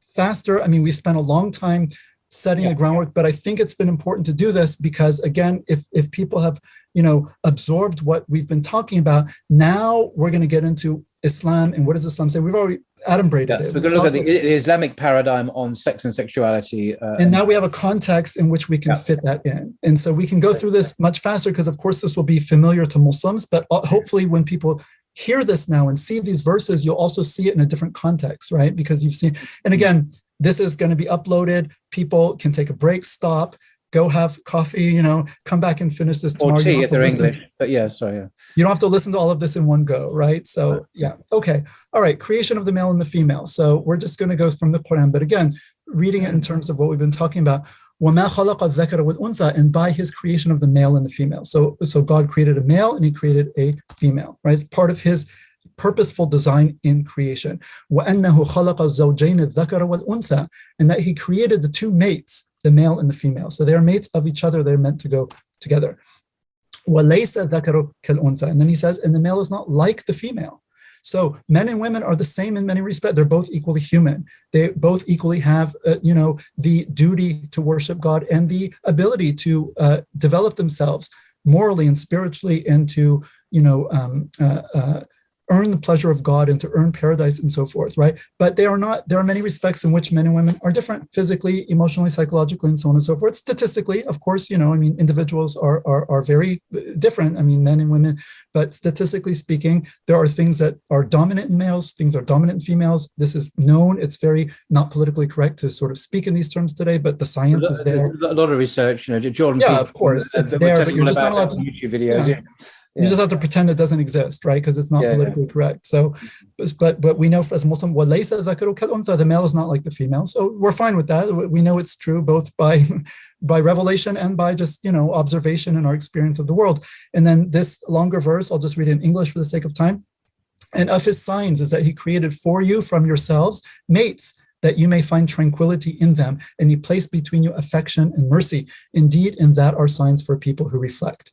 faster. I mean, we spent a long time setting the groundwork, but I think it's been important to do this because, again, if people have absorbed what we've been talking about, now we're going to get into Islam and what does Islam say? We've already adumbrated it.
So we're going to look at the Islamic paradigm on sex and sexuality.
And now we have a context in which we can fit that in. And so we can go through this much faster because, of course, this will be familiar to Muslims, but hopefully when people hear this now and see these verses, you'll also see it in a different context, right? Because you've seen, and again, this is going to be uploaded. People can take a break, stop, go have coffee, come back and finish this tomorrow.
Or tea if they're English, but yeah, sorry. Yeah.
You don't have to listen to all of this in one go, right? So yeah, okay. All right, creation of the male and the female. So we're just going to go from the Quran, but again, reading it in terms of what we've been talking about. وَمَا خَلَقَ الذَّكَرَ وَالْأُنثَى, and by his creation of the male and the female. So God created a male and he created a female, right? It's part of his purposeful design in creation. وَأَنَّهُ خَلَقَ الزَّوْجَيْنِ الذَّكَرَ وَالْأُنثَى, and that he created the two mates, the male and the female. So they're mates of each other. They're meant to go together. وَلَيْسَ الذَّكَرُ كَالْأُنثَى, and then he says, and the male is not like the female. So men and women are the same in many respects. They're both equally human. They both equally have, the duty to worship God and the ability to develop themselves morally and spiritually, and to, earn the pleasure of God and to earn paradise and so forth, right? But there are many respects in which men and women are different physically, emotionally, psychologically, and so on and so forth. Statistically, of course, individuals are very different. I mean, men and women, but statistically speaking, there are things that are dominant in males, things are dominant in females. This is known. It's very not politically correct to sort of speak in these terms today, but the science is there.
A lot of research, Jordan.
Yeah, of course, it's there, but you're just not allowed to
YouTube videos. Yeah.
You just have to pretend it doesn't exist, right? Because it's not politically correct. So, but we know as Muslim, وَلَيْسَ الذَّكَرُ كَالْأُنثَى, the male is not like the female. So we're fine with that. We know it's true both by revelation and by just, observation and our experience of the world. And then this longer verse, I'll just read it in English for the sake of time. And of his signs is that he created for you from yourselves mates, that you may find tranquility in them, and he placed between you affection and mercy. Indeed, in that are signs for people who reflect.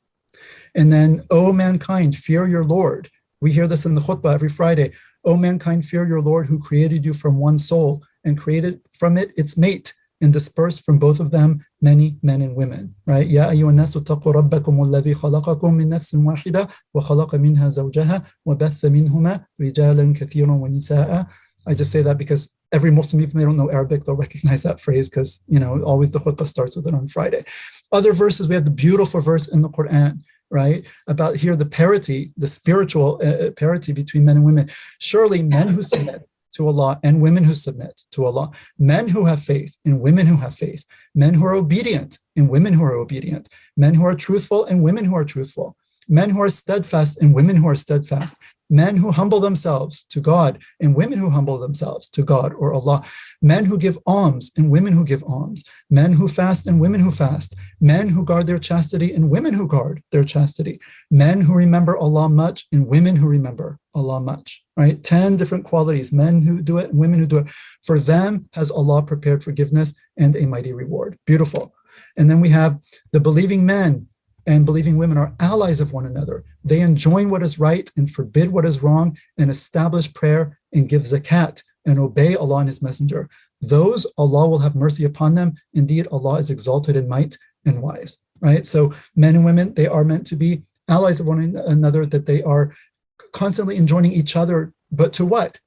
And then, O mankind, fear your Lord. We hear this in the khutbah every Friday. O mankind, fear your Lord, who created you from one soul and created from it its mate, and dispersed from both of them many men and women, right? يَا أَيُّهَا النَّاسُ اتَّقُوا رَبَّكُمُ الَّذِي خَلَقَكُم مِّن نَّفْسٍ وَاحِدَةٍ وَخَلَقَ مِنْهَا زَوْجَهَا وَبَثَّ مِنْهُمَا رِجَالًا كَثِيرًا وَنِسَاءً. I just say that because every Muslim, even if they don't know Arabic, they'll recognize that phrase because, always the khutbah starts with it on Friday. Other verses, we have the beautiful verse in the Quran, right? About here, the parity, the spiritual parity between men and women. Surely men who submit to Allah and women who submit to Allah, men who have faith and women who have faith, men who are obedient and women who are obedient, men who are truthful and women who are truthful, men who are steadfast and women who are steadfast, men who humble themselves to God and women who humble themselves to God or Allah, men who give alms and women who give alms, men who fast and women who fast, men who guard their chastity and women who guard their chastity, men who remember Allah much and women who remember Allah much, right? 10 different qualities, men who do it and women who do it. For them has Allah prepared forgiveness and a mighty reward. Beautiful. And then we have the believing men and believing women are allies of one another. They enjoin what is right and forbid what is wrong, and establish prayer and give zakat and obey Allah and His Messenger. Those, Allah will have mercy upon them. Indeed, Allah is exalted in might and wise. Right? So men and women, they are meant to be allies of one another, that they are constantly enjoining each other, but to what?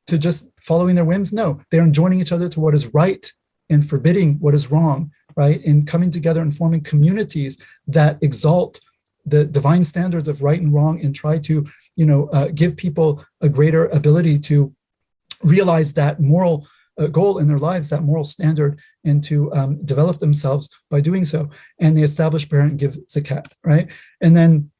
To just following their whims? No, they're enjoining each other to what is right and forbidding what is wrong, right? And coming together and forming communities that exalt the divine standards of right and wrong, and try to, give people a greater ability to realize that moral goal in their lives, that moral standard, and to develop themselves by doing so. And they establish prayer and give zakat, right? And then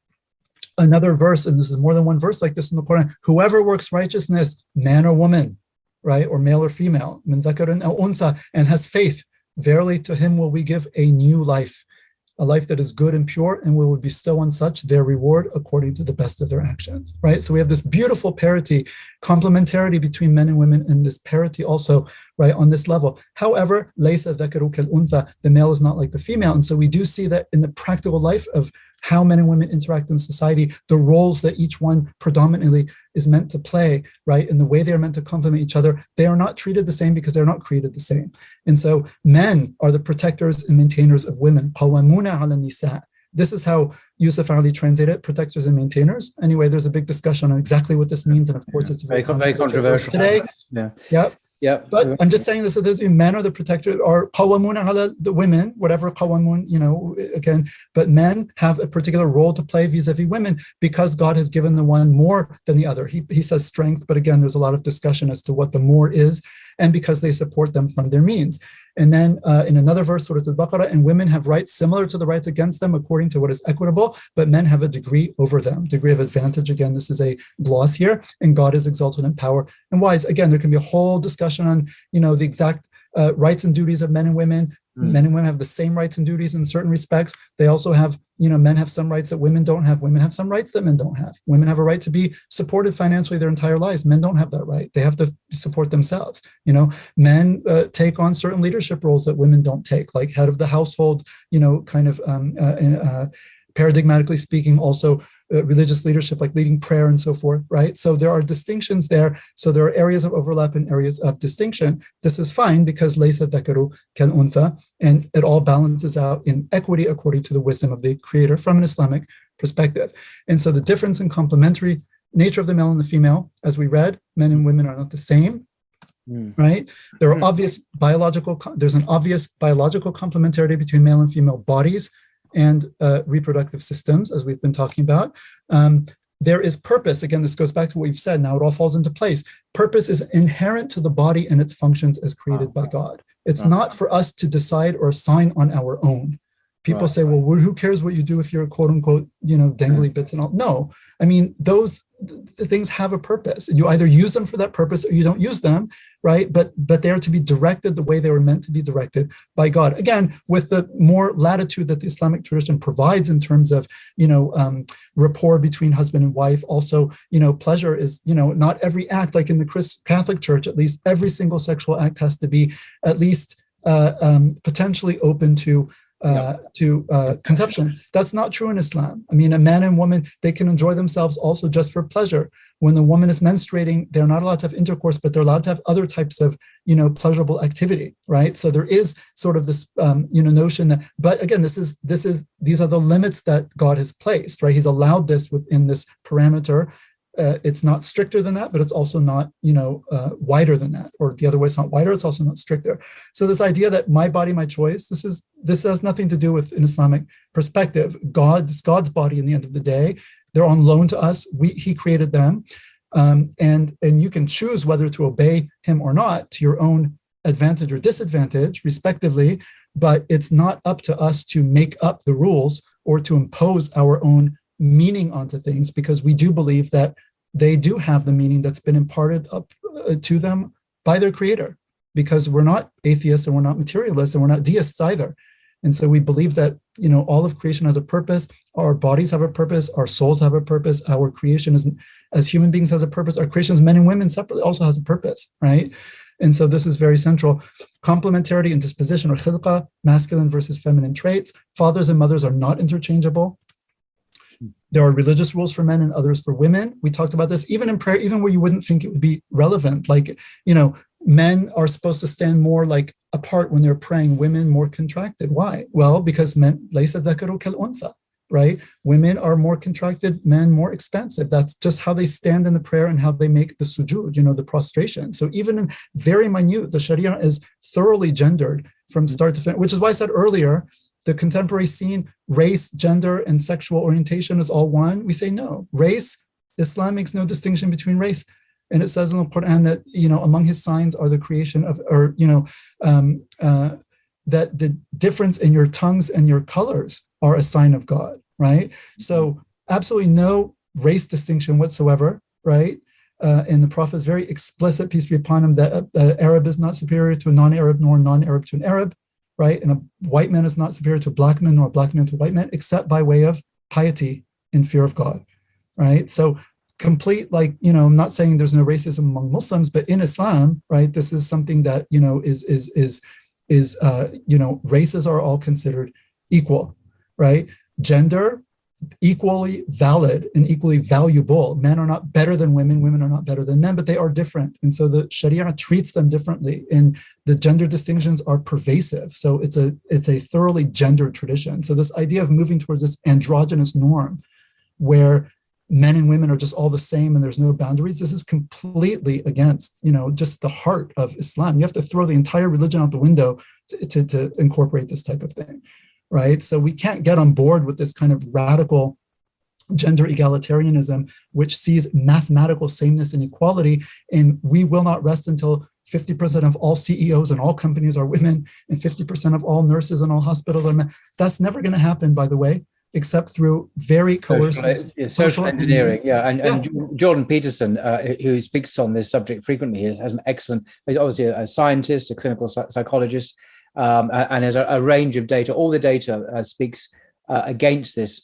another verse, and this is more than one verse like this in the Quran: whoever works righteousness, man or woman, right, or male or female, min dhakarin aw untha, and has faith, verily to him will we give a new life, a life that is good and pure, and we will bestow on such their reward according to the best of their actions, right? So we have this beautiful parity, complementarity between men and women, and this parity also, right, on this level. However, laysa dhakaru kal untha, the male is not like the female. And so we do see that in the practical life of how men and women interact in society, the roles that each one predominantly is meant to play, right, and the way they are meant to complement each other, they are not treated the same because they're not created the same. And so men are the protectors and maintainers of women. قَوَّامُونَ عَلَى النِّسَاءِ. This is how Yusuf Ali translated it, protectors and maintainers. Anyway, there's a big discussion on exactly what this means, and of course, it's very controversial today. Yeah. But I'm just saying this, so those men are the protectors, or qawwamun ala the women, whatever qawwamun, again, but men have a particular role to play vis-a-vis women because God has given the one more than the other. He says strength, but again, there's a lot of discussion as to what the more is, and because they support them from their means. And then in another verse, Surah Al-Baqarah, and women have rights similar to the rights against them according to what is equitable, but men have a degree over them, degree of advantage. Again, this is a gloss here, and God is exalted in power and wise. Again, there can be a whole discussion on, the exact rights and duties of men and women. Men and women have the same rights and duties in certain respects. They also have, men have some rights that women don't have. Women have some rights that men don't have. Women have a right to be supported financially their entire lives. Men don't have that right. They have to support themselves. Men take on certain leadership roles that women don't take, like head of the household, paradigmatically speaking, also religious leadership, like leading prayer and so forth, right? So there are distinctions there. So there are areas of overlap and areas of distinction. This is fine because laysa dhakaru kal untha, and it all balances out in equity according to the wisdom of the Creator from an Islamic perspective. And so the difference in complementary nature of the male and the female, as we read, men and women are not the same. Right? There are there's an obvious biological complementarity between male and female bodies and reproductive systems, as we've been talking about. There is purpose. Again, this goes back to what we've said. Now it all falls into place. Purpose is inherent to the body and its functions as created by God. It's not for us to decide or assign on our own. People say, well, who cares what you do if you're a quote unquote, dangly bits and all. No, I mean, those things have a purpose. You either use them for that purpose or you don't use them, right? But they are to be directed the way they were meant to be directed by God. Again, with the more latitude that the Islamic tradition provides in terms of, rapport between husband and wife. Also, pleasure is, not every act, like in the Catholic Church, at least every single sexual act has to be at least potentially open to conception. That's not true in Islam. I mean, a man and woman, they can enjoy themselves also just for pleasure. When the woman is menstruating, they're not allowed to have intercourse, but they're allowed to have other types of, pleasurable activity, right? So there is sort of this, notion that, but again, these are the limits that God has placed, right? He's allowed this within this parameter. It's not stricter than that, but it's also not, wider than that, or the other way, it's not wider, it's also not stricter. So this idea that my body, my choice, this has nothing to do with an Islamic perspective. God's body in the end of the day, they're on loan to us. He created them. And you can choose whether to obey him or not to your own advantage or disadvantage, respectively, but it's not up to us to make up the rules or to impose our own meaning onto things, because we do believe that they do have the meaning that's been imparted up to them by their Creator, because we're not atheists and we're not materialists and we're not deists either. And so we believe that, all of creation has a purpose. Our bodies have a purpose. Our souls have a purpose. Our creation as human beings has a purpose. Our creation as men and women separately also has a purpose, right? And so this is very central. Complementarity and disposition, or khilqa, masculine versus feminine traits. Fathers and mothers are not interchangeable. There are religious rules for men and others for women. We talked about this even in prayer, even where you wouldn't think it would be relevant. Like, men are supposed to stand more like apart when they're praying, women more contracted. Why? Well, because men, laysa dhakaru kal untha, right? Women are more contracted, men more expansive. That's just how they stand in the prayer and how they make the sujood, the prostration. So even in very minute, the Sharia is thoroughly gendered from start to finish, which is why I said earlier, the contemporary scene, race, gender, and sexual orientation is all one. We say no. Race, Islam makes no distinction between race. And it says in the Quran that, among his signs are the creation of, that the difference in your tongues and your colors are a sign of God, right? So absolutely no race distinction whatsoever, right? And the Prophet is very explicit, peace be upon him, that an Arab is not superior to a non-Arab, nor a non-Arab to an Arab, right? And a white man is not superior to a black man, nor a black man to a white man, except by way of piety and fear of God, right? So complete, I'm not saying there's no racism among Muslims, but in Islam, right, this is something that, races are all considered equal, right? Gender, equally valid and equally valuable. Men are not better than women, women are not better than men, but they are different. And so the Sharia treats them differently, and the gender distinctions are pervasive. So it's a thoroughly gendered tradition. So this idea of moving towards this androgynous norm where men and women are just all the same and there's no boundaries, this is completely against, just the heart of Islam. You have to throw the entire religion out the window to incorporate this type of thing, right? So we can't get on board with this kind of radical gender egalitarianism, which sees mathematical sameness and equality, and we will not rest until 50% of all CEOs and all companies are women, and 50% of all nurses and all hospitals are men. That's never going to happen, by the way, except through very coercive
social engineering. And Jordan Peterson, who speaks on this subject frequently, has an excellent, he's obviously a scientist, a clinical psychologist, and has a range of data. All the data speaks against this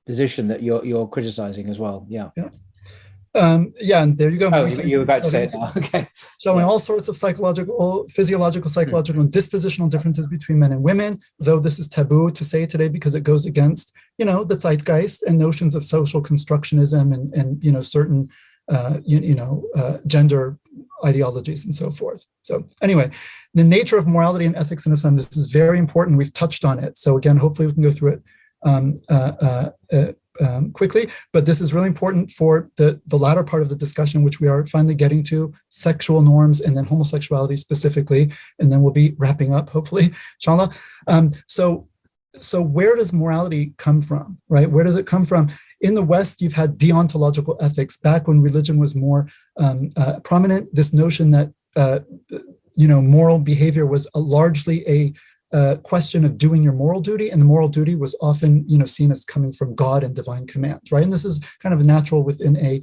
position that you're criticizing as well. And there you go. You were about to say it now. Okay.
Showing all sorts of psychological, physiological, psychological, and dispositional differences between men and women, though this is taboo to say today because it goes against, the zeitgeist and notions of social constructionism and certain, gender ideologies and so forth. So anyway, the nature of morality and ethics in Islam, this is very important. We've touched on it. So again, hopefully we can go through it quickly, but this is really important for the latter part of the discussion, which we are finally getting to, sexual norms and then homosexuality specifically, and then we'll be wrapping up, hopefully, inshallah. So where does morality come from, right? Where does it come from? In the West, you've had deontological ethics. Back when religion was more prominent, this notion that, moral behavior was largely a question of doing your moral duty, and the moral duty was often, seen as coming from God and divine command, right? And this is kind of natural within a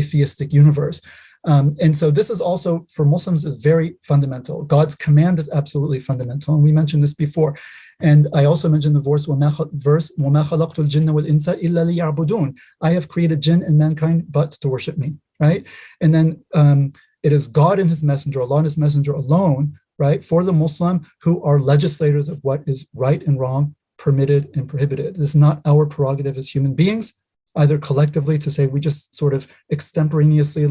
theistic universe. And so this is also, for Muslims, is very fundamental. God's command is absolutely fundamental, and we mentioned this before. And I also mentioned the verse, وَمَا خَلَقْتُ الْجِنَّ وَالْإِنسَ إِلَّا لِيَعْبُدُونَ. I have created jinn and mankind but to worship me, right? And then it is God and his messenger, Allah and his messenger alone, right, for the Muslim, who are legislators of what is right and wrong, permitted and prohibited. This is not our prerogative as human beings, either collectively to say we just sort of extemporaneously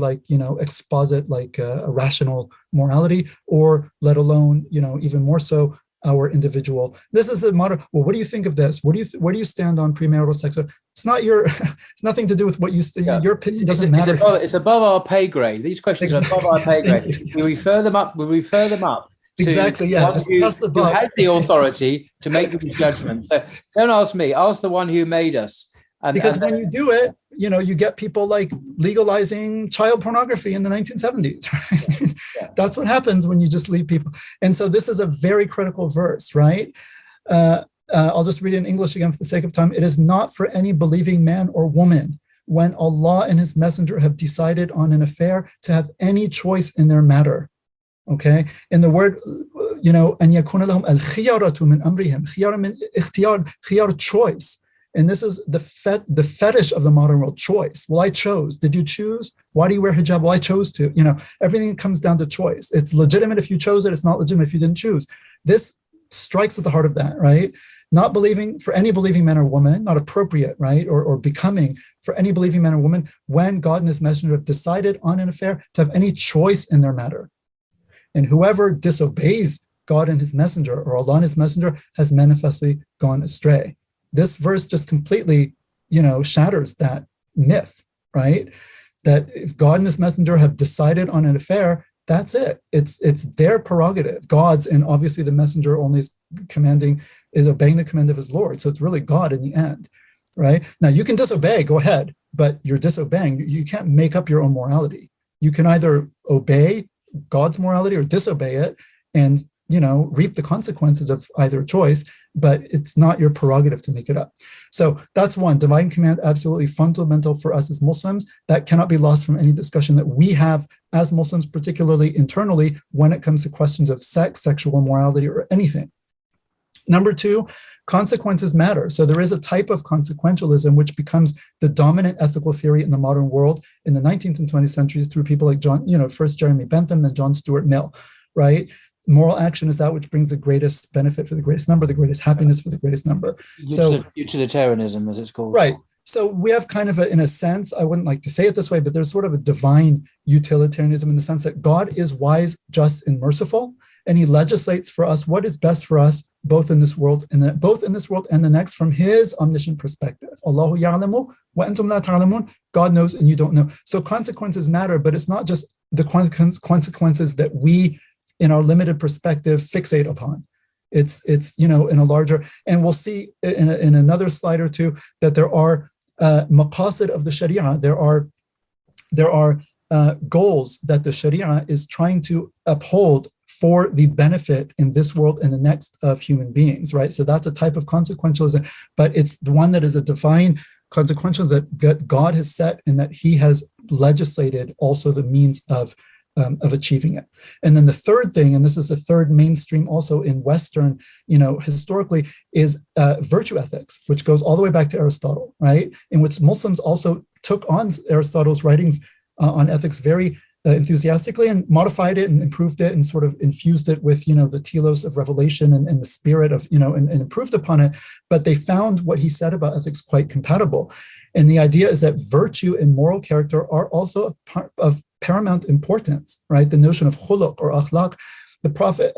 exposit a rational morality, or let alone, even more so, our individual. This is the motto. Well, what do you think of this? Where do you stand on premarital sex? It's not it's nothing to do with what you your opinion doesn't matter.
It's above our pay grade. These questions are above our pay grade. We refer them up.
Exactly, yeah.
Who has the authority to make these judgments. So don't ask me, ask the one who made us.
Because when you do it, you get people like legalizing child pornography in the 1970s, right? Yeah. That's what happens when you just leave people. And so this is a very critical verse, right? I'll just read it in English again for the sake of time. It is not for any believing man or woman, when Allah and his messenger have decided on an affair, to have any choice in their matter. Okay, and the word, أن يكون لهم الخيارة من أمرهم, خيار choice. And this is the fetish of the modern world, choice. Well, I chose. Did you choose? Why do you wear hijab? Well, I chose to. Everything comes down to choice. It's legitimate if you chose it. It's not legitimate if you didn't choose. This strikes at the heart of that, right? Not believing for any believing man or woman, not appropriate, right? Or becoming for any believing man or woman when God and his messenger have decided on an affair to have any choice in their matter. And whoever disobeys God and his messenger, or Allah and his messenger, has manifestly gone astray. This verse just completely, shatters that myth, right? That if God and his messenger have decided on an affair, that's it. It's their prerogative. God's, and obviously the messenger only is obeying the command of his Lord. So it's really God in the end, right? Now you can disobey, go ahead, but you're disobeying. You can't make up your own morality. You can either obey God's morality or disobey it and, reap the consequences of either choice, but it's not your prerogative to make it up. So that's one, divine command, absolutely fundamental for us as Muslims. That cannot be lost from any discussion that we have as Muslims, particularly internally, when it comes to questions of sex, sexual morality, or anything. Number two, consequences matter. So there is a type of consequentialism which becomes the dominant ethical theory in the modern world in the 19th and 20th centuries through people like first Jeremy Bentham, then John Stuart Mill, right? Moral action is that which brings the greatest benefit for the greatest number, the greatest happiness for the greatest number. So
utilitarianism, as it's called.
Right. So we have kind of in a sense, I wouldn't like to say it this way, but there's sort of a divine utilitarianism in the sense that God is wise, just, and merciful, and he legislates for us what is best for us, both in this world and the next, from his omniscient perspective. Allahu ya'lamu wa antum la ta'lamun. God knows and you don't know. So consequences matter, but it's not just the consequences that we, in our limited perspective, fixate upon. It's in a larger, and we'll see in another slide or two that there are maqasid of the Sharia. There are goals that the Sharia is trying to uphold for the benefit in this world and the next of human beings, right? So that's a type of consequentialism, but it's the one that is a divine consequentialism that God has set and that he has legislated also the means of achieving it. And then the third thing, and this is the third mainstream also in Western, historically, is virtue ethics, which goes all the way back to Aristotle, right? In which Muslims also took on Aristotle's writings on ethics very enthusiastically and modified it and improved it and sort of infused it with, the telos of revelation and the spirit of, and improved upon it. But they found what he said about ethics quite compatible. And the idea is that virtue and moral character are also a part of paramount importance, right? The notion of khuluq or akhlaq, the Prophet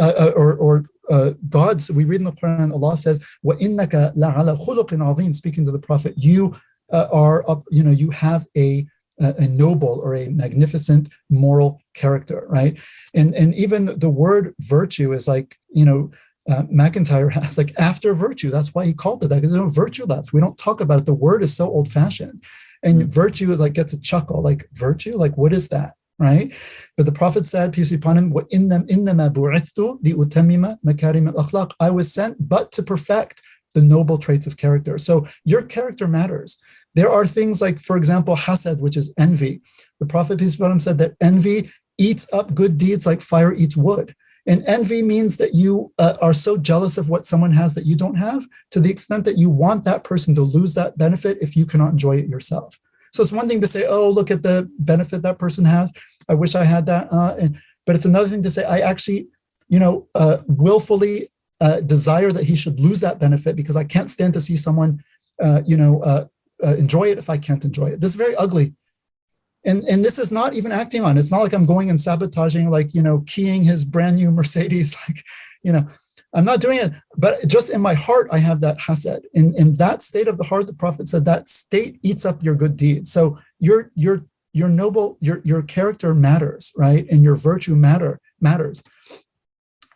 God's, we read in the Quran, Allah says, "Wa innaka la'ala khuluqin azim," speaking to the Prophet, you you have a noble or a magnificent moral character, right? And even the word virtue is like, McIntyre has like after virtue. That's why he called it that, because there's no virtue left. We don't talk about it. The word is so old-fashioned. And virtue is like gets a chuckle, like virtue, like what is that, right? But the Prophet said, peace be upon him, إِنَّمَا بُعِثْتُ لِأُتَمِّمَ مَكَارِمَ الْأَخْلَاقِ. I was sent but to perfect the noble traits of character. So your character matters. There are things like, for example, hasad, which is envy. The Prophet, peace be upon him, said that envy eats up good deeds like fire eats wood. And envy means that you are so jealous of what someone has that you don't have, to the extent that you want that person to lose that benefit if you cannot enjoy it yourself. So it's one thing to say, oh, look at the benefit that person has. I wish I had that. But it's another thing to say, I actually, willfully desire that he should lose that benefit because I can't stand to see someone, enjoy it if I can't enjoy it. This is very ugly. And this is not even acting on. It's not like I'm going and sabotaging, keying his brand new Mercedes. I'm not doing it. But just in my heart, I have that hasad. In that state of the heart, the Prophet said that state eats up your good deeds. So your noble, your character matters, right? And your virtue matters.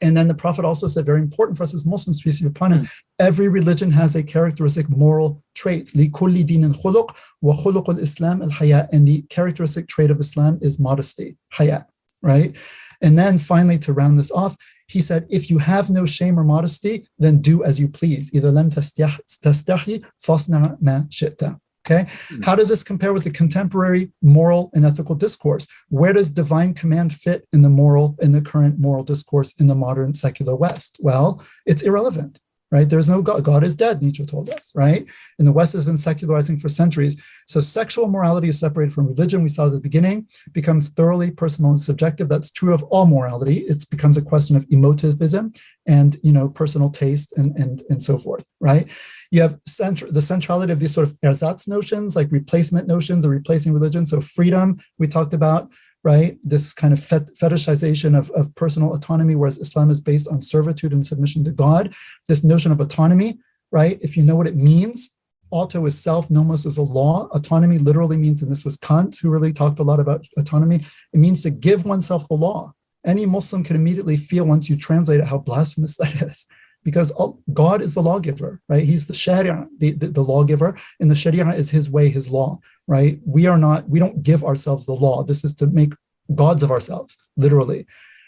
And then the Prophet also said, very important for us as Muslims, peace be upon him, every religion has a characteristic moral trait. لِكُلِّ دِينٍ خُلُقٍ وَخُلُقُ الْإِسْلَامِ الْحَيَاء. And the characteristic trait of Islam is modesty, haya, right? And then finally, to round this off, he said, if you have no shame or modesty, then do as you please. إِذَا لَمْ تَسْتَحْيِ فَاصْنَعْ مَا شِئْتَ. Okay. How does this compare with the contemporary moral and ethical discourse? Where does divine command fit in the current moral discourse in the modern secular West? Well, it's irrelevant. right? There's no God. God is dead, Nietzsche told us, right? And the West has been secularizing for centuries. So sexual morality is separated from religion. We saw at the beginning, becomes thoroughly personal and subjective. That's true of all morality. It becomes a question of emotivism and, personal taste and so forth, right? You have the centrality of these sort of ersatz notions, like replacement notions or replacing religion. So freedom, we talked about, right? This kind of fetishization of personal autonomy, whereas Islam is based on servitude and submission to God. This notion of autonomy, right? If you know what it means, auto is self, nomos is a law. Autonomy literally means, and this was Kant who really talked a lot about autonomy, it means to give oneself the law. Any Muslim can immediately feel once you translate it how blasphemous that is. Because God is the lawgiver, right? He's the Sharia, the lawgiver, and the Sharia is his way, his law, right? We don't give ourselves the law. This is to make gods of ourselves, literally,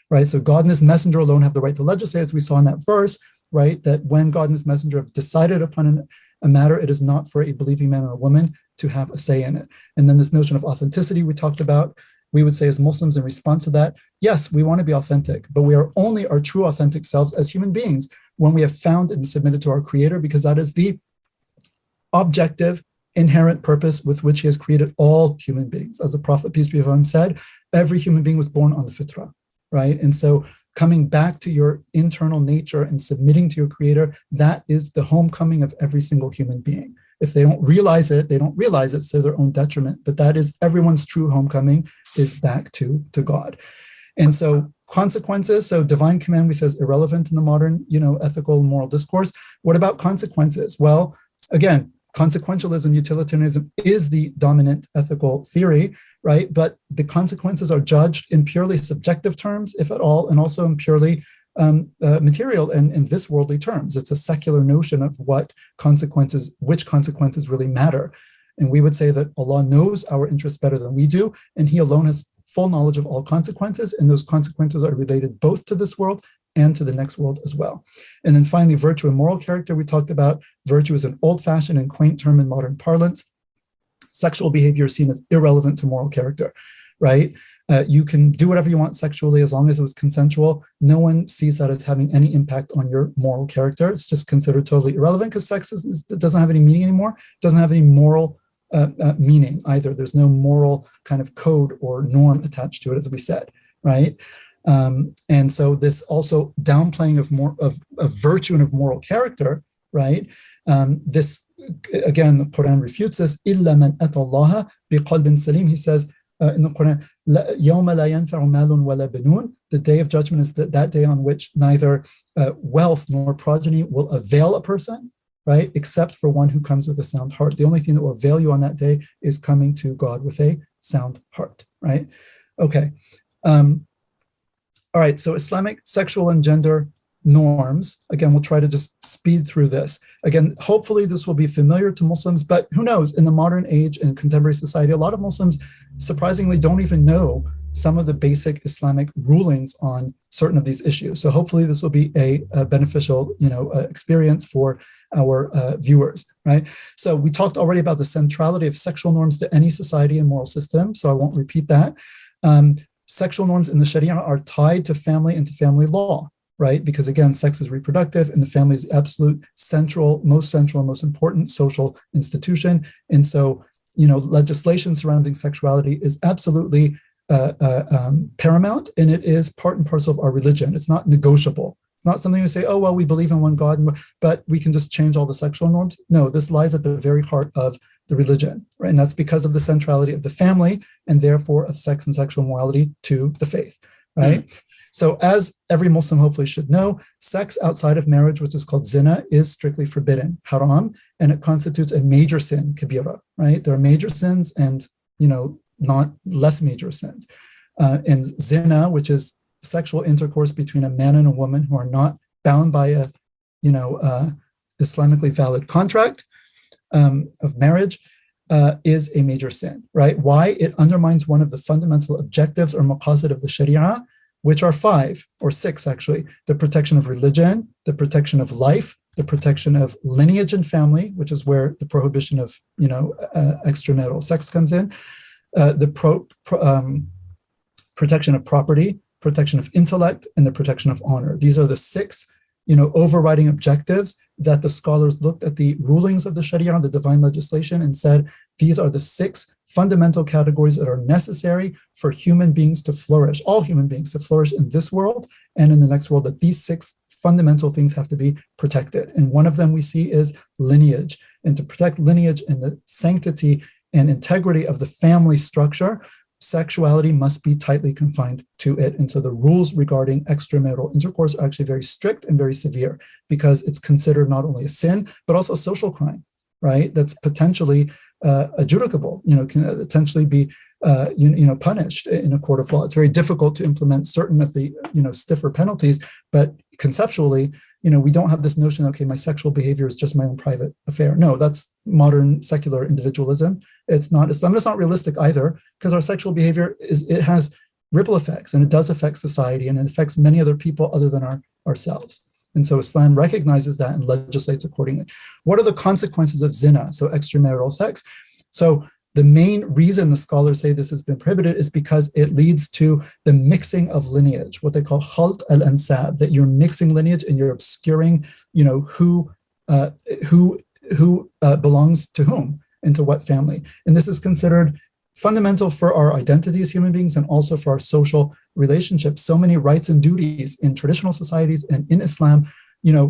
right? So God and his messenger alone have the right to legislate, as we saw in that verse, right? That when God and his messenger have decided upon a matter, it is not for a believing man or a woman to have a say in it. And then this notion of authenticity we talked about, we would say as Muslims in response to that, yes, we want to be authentic, but we are only our true authentic selves as human beings when we have found and submitted to our Creator, because that is the objective, inherent purpose with which he has created all human beings. As the Prophet, peace be upon him, said, every human being was born on the fitrah, right? And so coming back to your internal nature and submitting to your Creator, that is the homecoming of every single human being. If they don't realize it, they don't realize it's to their own detriment, but that is everyone's true homecoming is back to God. And so consequences, so divine command, we say, is irrelevant in the modern, ethical and moral discourse. What about consequences? Well, again, consequentialism, utilitarianism is the dominant ethical theory, right? But the consequences are judged in purely subjective terms, if at all, and also in purely material and in this worldly terms. It's a secular notion of which consequences really matter. And we would say that Allah knows our interests better than we do, and he alone has full knowledge of all consequences, and those consequences are related both to this world and to the next world as well. And then finally, virtue and moral character. We talked about virtue as an old-fashioned and quaint term in modern parlance. Sexual behavior is seen as irrelevant to moral character, right? You can do whatever you want sexually as long as it was consensual. No one sees that as having any impact on your moral character. It's just considered totally irrelevant because sex doesn't have any meaning anymore. It doesn't have any moral meaning either. There's no moral kind of code or norm attached to it, as we said, right? And so this also downplaying of virtue and of moral character, right? This, again, the Quran refutes this. إِلَّا مَنْ أَتَى اللَّهَ بِقَلْبٍ سَلِيمٍ. He says in the Quran, يَوْمَ لَا يَنْفَعُ مَالٌ وَلَا بَنُونَ. The day of judgment is that day on which neither wealth nor progeny will avail a person, right? Except for one who comes with a sound heart. The only thing that will avail you on that day is coming to God with a sound heart, right? Okay. All right, so Islamic sexual and gender norms. Again, we'll try to just speed through this. Again, hopefully this will be familiar to Muslims, but who knows, in the modern age and contemporary society, a lot of Muslims surprisingly don't even know some of the basic Islamic rulings on certain of these issues. So hopefully this will be a beneficial, experience for our viewers, right? So we talked already about the centrality of sexual norms to any society and moral system, so I won't repeat that. Sexual norms in the Sharia are tied to family and to family law, right? Because again, sex is reproductive and the family is the absolute most central, most important social institution. And so, legislation surrounding sexuality is absolutely paramount, and it is part and parcel of our religion. It's not negotiable. It's not something we say, oh, well, we believe in one God, but we can just change all the sexual norms. No, this lies at the very heart of the religion, right? And that's because of the centrality of the family and therefore of sex and sexual morality to the faith, right? Mm-hmm. So as every Muslim hopefully should know, sex outside of marriage, which is called zina, is strictly forbidden, haram, and it constitutes a major sin, kabira, right? There are major sins and, not less major sins. And zina, which is sexual intercourse between a man and a woman who are not bound by a, Islamically valid contract of marriage, is a major sin, right? Why? It undermines one of the fundamental objectives or maqasid of the Sharia, which are 5 or 6 actually: the protection of religion, the protection of life, the protection of lineage and family, which is where the prohibition of extramarital sex comes in, the protection of property, protection of intellect, and the protection of honor. These are the 6 overriding objectives that the scholars looked at the rulings of the Sharia, the divine legislation, and said, these are the 6 fundamental categories that are necessary for human beings to flourish, all human beings to flourish in this world and in the next world, that these 6 fundamental things have to be protected. And one of them we see is lineage. And to protect lineage and the sanctity and integrity of the family structure, sexuality must be tightly confined to it. And so the rules regarding extramarital intercourse are actually very strict and very severe, because it's considered not only a sin, but also a social crime, right? That's potentially adjudicable, can potentially be punished in a court of law. It's very difficult to implement certain of the stiffer penalties, but conceptually, we don't have this notion, okay, my sexual behavior is just my own private affair. No, that's modern secular individualism. It's not Islam. It's not realistic either, because our sexual behavior it has ripple effects, and it does affect society, and it affects many other people other than ourselves. And so Islam recognizes that and legislates accordingly. What are the consequences of zina, so extramarital sex? So the main reason the scholars say this has been prohibited is because it leads to the mixing of lineage, what they call khalt al-ansab, that you're mixing lineage and you're obscuring, who belongs to whom and to what family. And this is considered fundamental for our identity as human beings and also for our social relationships. So many rights and duties in traditional societies and in Islam,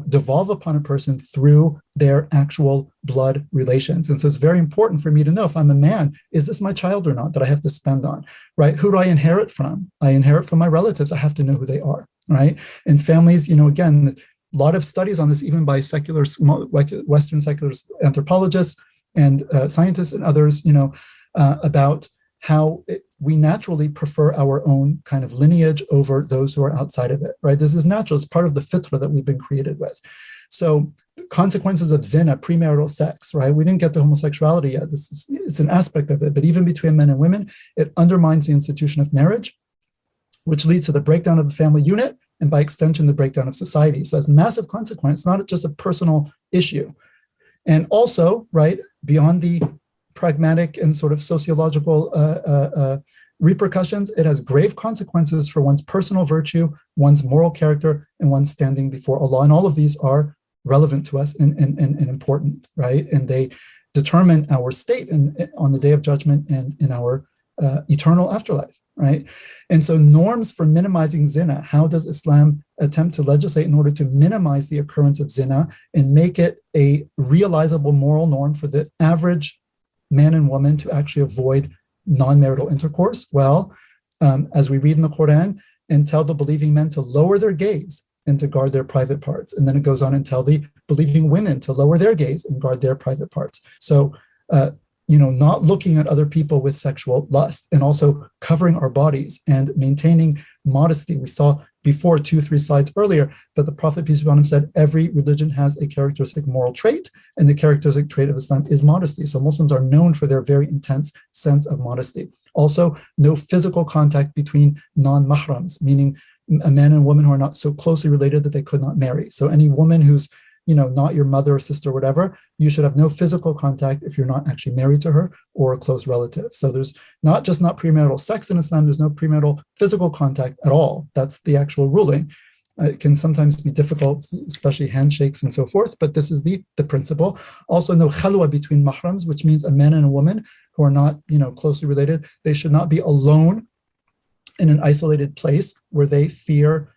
devolve upon a person through their actual blood relations. And so it's very important for me to know, if I'm a man, is this my child or not that I have to spend on, right? Who do I inherit from? I inherit from my relatives. I have to know who they are, right? And families, again, a lot of studies on this, even by Western secular anthropologists and scientists and others, about how we naturally prefer our own kind of lineage over those who are outside of it, right? This is natural. It's part of the fitrah that we've been created with. So consequences of zina, premarital sex, right? We didn't get to homosexuality yet. It's an aspect of it, but even between men and women, it undermines the institution of marriage, which leads to the breakdown of the family unit, and by extension, the breakdown of society. So it has massive consequence, not just a personal issue. And also, right, beyond the pragmatic and sort of sociological repercussions, it has grave consequences for one's personal virtue, one's moral character, and one's standing before Allah. And all of these are relevant to us and important, right? And they determine our state on the day of judgment and in our eternal afterlife, right? And so norms for minimizing zina, how does Islam attempt to legislate in order to minimize the occurrence of zina and make it a realizable moral norm for the average man and woman to actually avoid non-marital intercourse? Well, as we read in the Quran, and tell the believing men to lower their gaze and to guard their private parts. And then it goes on and tell the believing women to lower their gaze and guard their private parts. So, not looking at other people with sexual lust, and also covering our bodies and maintaining modesty. We saw before 2-3 slides earlier that the Prophet, peace be upon him, said every religion has a characteristic moral trait, and the characteristic trait of Islam is modesty. So Muslims are known for their very intense sense of modesty. Also, no physical contact between non-mahrams, meaning a man and woman who are not so closely related that they could not marry. So any woman who's not your mother or sister or whatever, you should have no physical contact if you're not actually married to her or a close relative. So there's not premarital sex in Islam, there's no premarital physical contact at all. That's the actual ruling. It can sometimes be difficult, especially handshakes and so forth, but this is the principle. Also, no khalwa between mahrams, which means a man and a woman who are not closely related, they should not be alone in an isolated place where they fear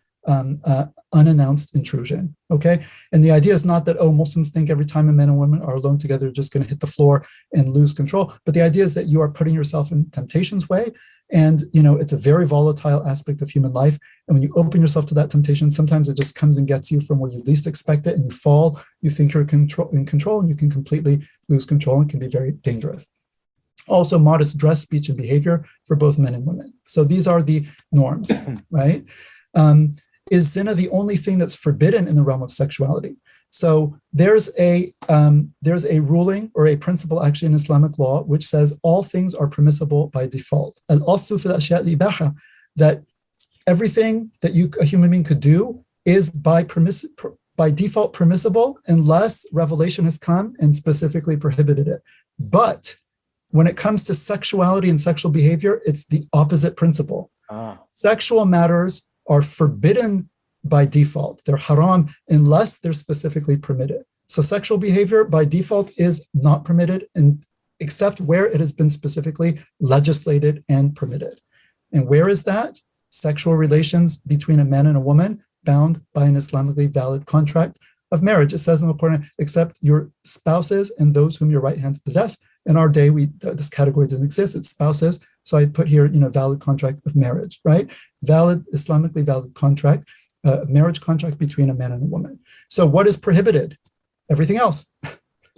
unannounced intrusion, okay? And the idea is not that, Muslims think every time a man and woman are alone together, they're just going to hit the floor and lose control. But the idea is that you are putting yourself in temptation's way. And, it's a very volatile aspect of human life. And when you open yourself to that temptation, sometimes it just comes and gets you from where you least expect it, and you fall, you think you're in control, and you can completely lose control and can be very dangerous. Also, modest dress, speech, and behavior for both men and women. So these are the norms, right? Is zina the only thing that's forbidden in the realm of sexuality? So there's a ruling or a principle actually in Islamic law which says all things are permissible by default. Al-aslu fil ashya' al-ibaha, that everything that a human being could do is by default permissible unless revelation has come and specifically prohibited it. But when it comes to sexuality and sexual behavior, it's the opposite principle. Sexual matters are forbidden by default. They're haram unless they're specifically permitted. So sexual behavior by default is not permitted, except where it has been specifically legislated and permitted. And where is that? Sexual relations between a man and a woman bound by an Islamically valid contract of marriage. It says in the Quran, except your spouses and those whom your right hands possess. In our day, this category doesn't exist. It's spouses. So I put here, valid contract of marriage, right? Valid, Islamically valid contract, marriage contract between a man and a woman. So what is prohibited? Everything else,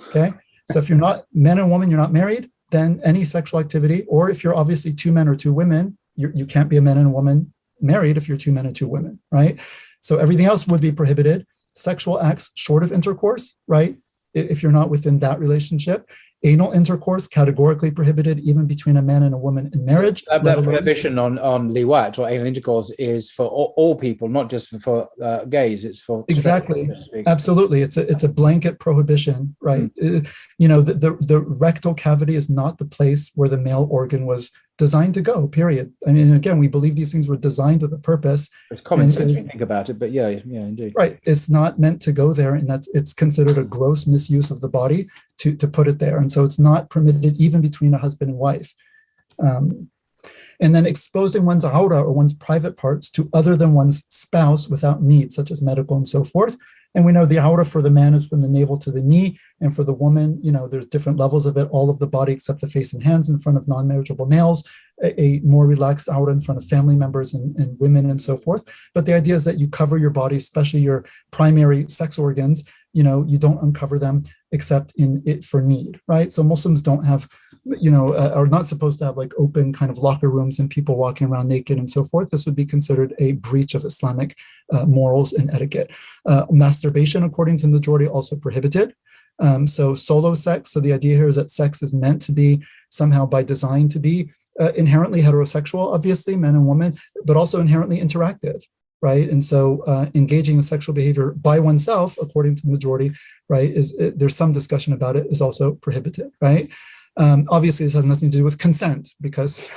okay? So if you're not man and woman, you're not married, then any sexual activity, or if you're obviously two men or two women, you can't be a man and a woman married if you're two men and two women, right? So everything else would be prohibited. Sexual acts short of intercourse, right? If you're not within that relationship. Anal intercourse, categorically prohibited, even between a man and a woman in marriage.
That prohibition on liwat or anal intercourse is for all people, not just for gays. It's for
exactly, absolutely. It's a blanket prohibition, right? The rectal cavity is not the place where the male organ was designed to go. Period. I mean, again, we believe these things were designed with a purpose.
It's common sense when you think about it, but yeah, indeed.
Right. It's not meant to go there, and it's considered a gross misuse of the body to put it there. And so it's not permitted even between a husband and wife. And then exposing one's aura or one's private parts to other than one's spouse without need, such as medical and so forth. And we know the aura for the man is from the navel to the knee. And for the woman, there's different levels of it, all of the body except the face and hands in front of non-marriageable males, a more relaxed aura in front of family members and women and so forth. But the idea is that you cover your body, especially your primary sex organs, you don't uncover them except in it for need, right? So Muslims don't have, are not supposed to have like open kind of locker rooms and people walking around naked and so forth. This would be considered a breach of Islamic morals and etiquette. Masturbation, according to the majority, also prohibited. So solo sex. So the idea here is that sex is meant to be somehow by design to be inherently heterosexual, obviously, men and women, but also inherently interactive, right? And so engaging in sexual behavior by oneself, according to the majority, right, there's some discussion about it, is also prohibited, right? Obviously, this has nothing to do with consent because,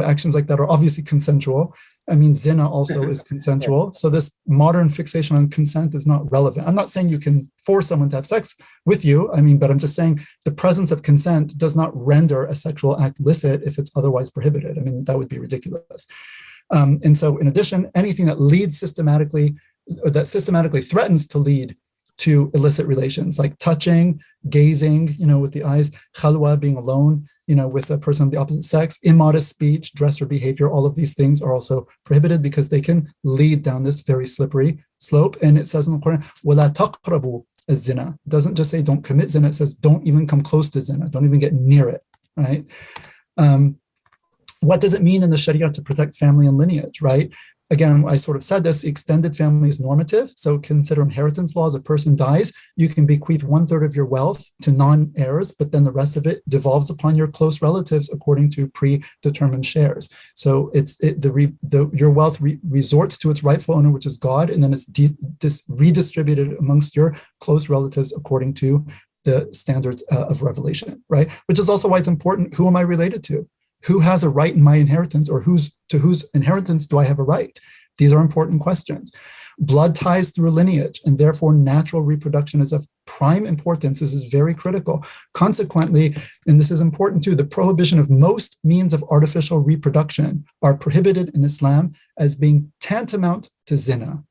actions like that are obviously consensual. I mean, zina also is consensual. So this modern fixation on consent is not relevant. I'm not saying you can force someone to have sex with you. But I'm just saying the presence of consent does not render a sexual act licit if it's otherwise prohibited. That would be ridiculous. And so in addition, anything that leads systematically, or that systematically threatens to lead to illicit relations, like touching, gazing, with the eyes, khalwa, being alone, with a person of the opposite sex, immodest speech, dress or behavior, all of these things are also prohibited because they can lead down this very slippery slope. And it says in the Quran, وَلَا تَقْرَبُوا الزِّنَا. It doesn't just say don't commit zina, it says don't even come close to zina, don't even get near it, right? What does it mean in the Sharia to protect family and lineage, right? Again, I sort of said this, the extended family is normative. So consider inheritance laws. A person dies, you can bequeath 1/3 of your wealth to non-heirs, but then the rest of it devolves upon your close relatives according to predetermined shares. So your wealth resorts to its rightful owner, which is God, and then it's redistributed amongst your close relatives according to the standards of revelation, right? Which is also why it's important, who am I related to? Who has a right in my inheritance, or to whose inheritance do I have a right? These are important questions. Blood ties through lineage, and therefore natural reproduction is of prime importance. This is very critical. Consequently, and this is important too, the prohibition of most means of artificial reproduction are prohibited in Islam as being tantamount to zina.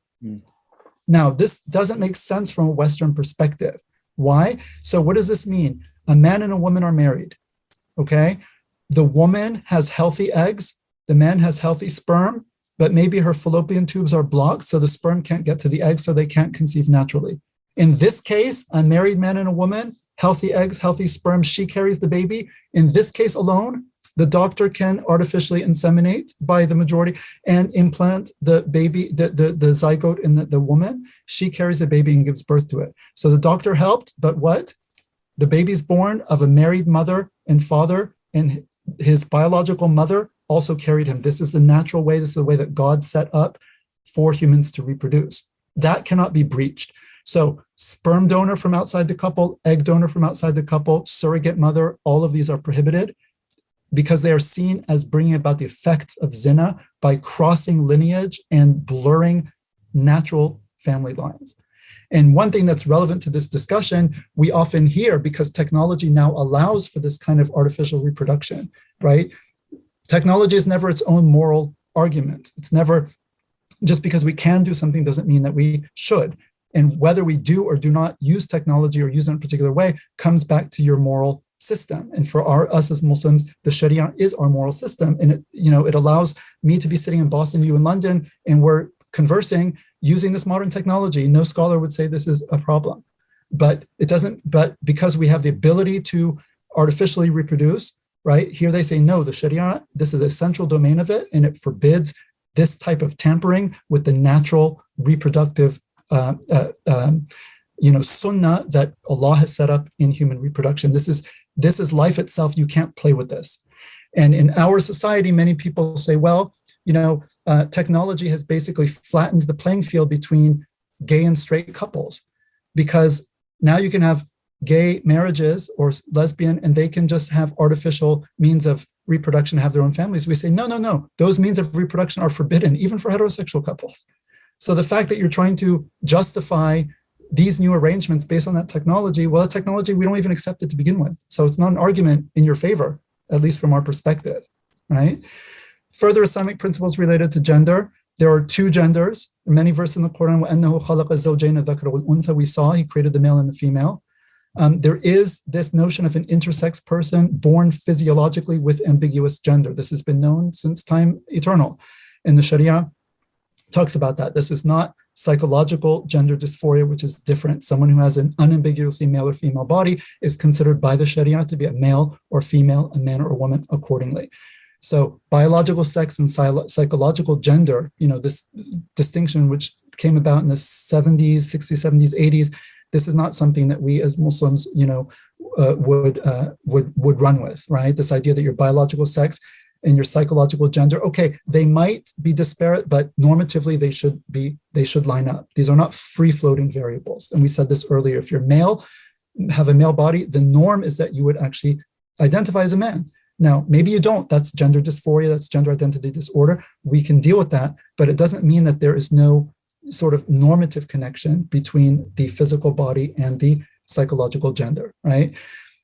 Now, this doesn't make sense from a Western perspective. Why? So what does this mean? A man and a woman are married, okay? The woman has healthy eggs, the man has healthy sperm, but maybe her fallopian tubes are blocked, so the sperm can't get to the egg, so they can't conceive naturally. In this case, a married man and a woman, healthy eggs, healthy sperm, she carries the baby. In this case alone, the doctor can artificially inseminate by the majority and implant the baby, the zygote in the woman. She carries the baby and gives birth to it. So the doctor helped, but what? The baby's born of a married mother and father, and his biological mother also carried him. This is the natural way. This is the way that God set up for humans to reproduce. That cannot be breached. So sperm donor from outside the couple, egg donor from outside the couple, surrogate mother, all of these are prohibited because they are seen as bringing about the effects of zina by crossing lineage and blurring natural family lines. And one thing that's relevant to this discussion, we often hear, because technology now allows for this kind of artificial reproduction, right? Technology is never its own moral argument. It's never, just because we can do something doesn't mean that we should. And whether we do or do not use technology or use it in a particular way comes back to your moral system. And for us as Muslims, the Sharia is our moral system. And it allows me to be sitting in Boston, you in London, and we're conversing using this modern technology. No scholar would say this is a problem. But because we have the ability to artificially reproduce, right? Here they say, no, the Sharia, this is a central domain of it, and it forbids this type of tampering with the natural reproductive sunnah that Allah has set up in human reproduction. This is life itself. You can't play with this. And in our society, many people say, well, technology has basically flattened the playing field between gay and straight couples, because now you can have gay marriages or lesbian, and they can just have artificial means of reproduction, have their own families. We say, no, those means of reproduction are forbidden, even for heterosexual couples. So the fact that you're trying to justify these new arrangements based on that technology, well, that technology, we don't even accept it to begin with. So it's not an argument in your favor, at least from our perspective, right? Further Islamic principles related to gender. There are two genders. In many verses in the Quran, وَأَنَّهُ خَلَقَ الزَّوْجَيْنِ الذَّكَرَ وَالْأُنثَى, we saw he created the male and the female. There is this notion of an intersex person born physiologically with ambiguous gender. This has been known since time eternal. And the Sharia talks about that. This is not psychological gender dysphoria, which is different. Someone who has an unambiguously male or female body is considered by the Sharia to be a male or female, a man or a woman accordingly. So biological sex and psychological gender, this distinction which came about in the 70s, 60s, 70s, 80s, this is not something that we as Muslims, would run with, right? This idea that your biological sex and your psychological gender, okay, they might be disparate, but normatively they should line up. These are not free-floating variables. And we said this earlier, if you're male, have a male body, the norm is that you would actually identify as a man. Now, maybe you don't, that's gender dysphoria, that's gender identity disorder. We can deal with that, but it doesn't mean that there is no sort of normative connection between the physical body and the psychological gender, right?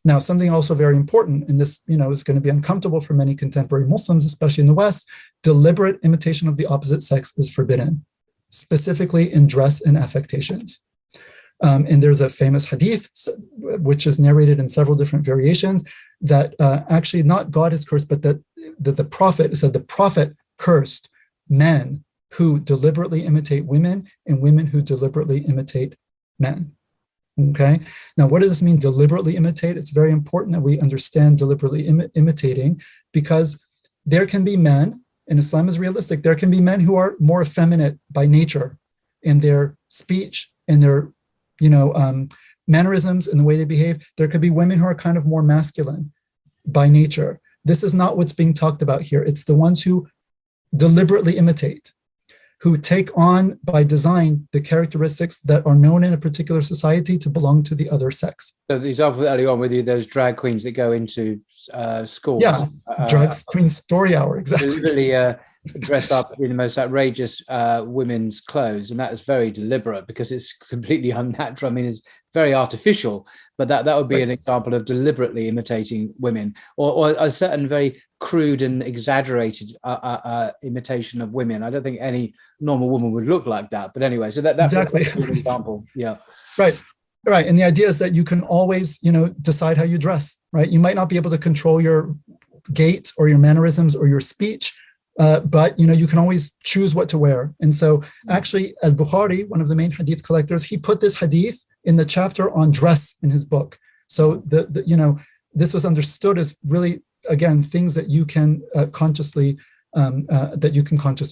Now, something also very important, and this, is going to be uncomfortable for many contemporary Muslims, especially in the West, deliberate imitation of the opposite sex is forbidden, specifically in dress and affectations. And there's a famous hadith, which is narrated in several different variations, that actually not God has cursed, but that the Prophet said the Prophet cursed men who deliberately imitate women and women who deliberately imitate men. Okay. Now, what does this mean, deliberately imitate? It's very important that we understand deliberately imitating, because there can be men, and Islam is realistic, there can be men who are more effeminate by nature in their speech, in their, mannerisms, and the way they behave. There could be women who are kind of more masculine by nature. This is not what's being talked about here. It's the ones who deliberately imitate, who take on by design the characteristics that are known in a particular society to belong to the other sex.
So the example earlier on with you, those drag queens that go into schools.
Yeah, drag queen story hour, exactly.
Really dressed up in the most outrageous women's clothes, and that is very deliberate because it's completely unnatural. I mean, it's very artificial, but that would be an example of deliberately imitating women, or a certain very crude and exaggerated imitation of women. I don't think any normal woman would look like that. But anyway, so that's exactly an example. Yeah. Right. And the idea is that you can always, decide how you dress, right? You might not be able to control your gait or your mannerisms or your speech, but you can always choose what to wear. And so actually Al-Bukhari, one of the main hadith collectors, he put this hadith in the chapter on dress in his book. So this was understood as really, again, things that you can consciously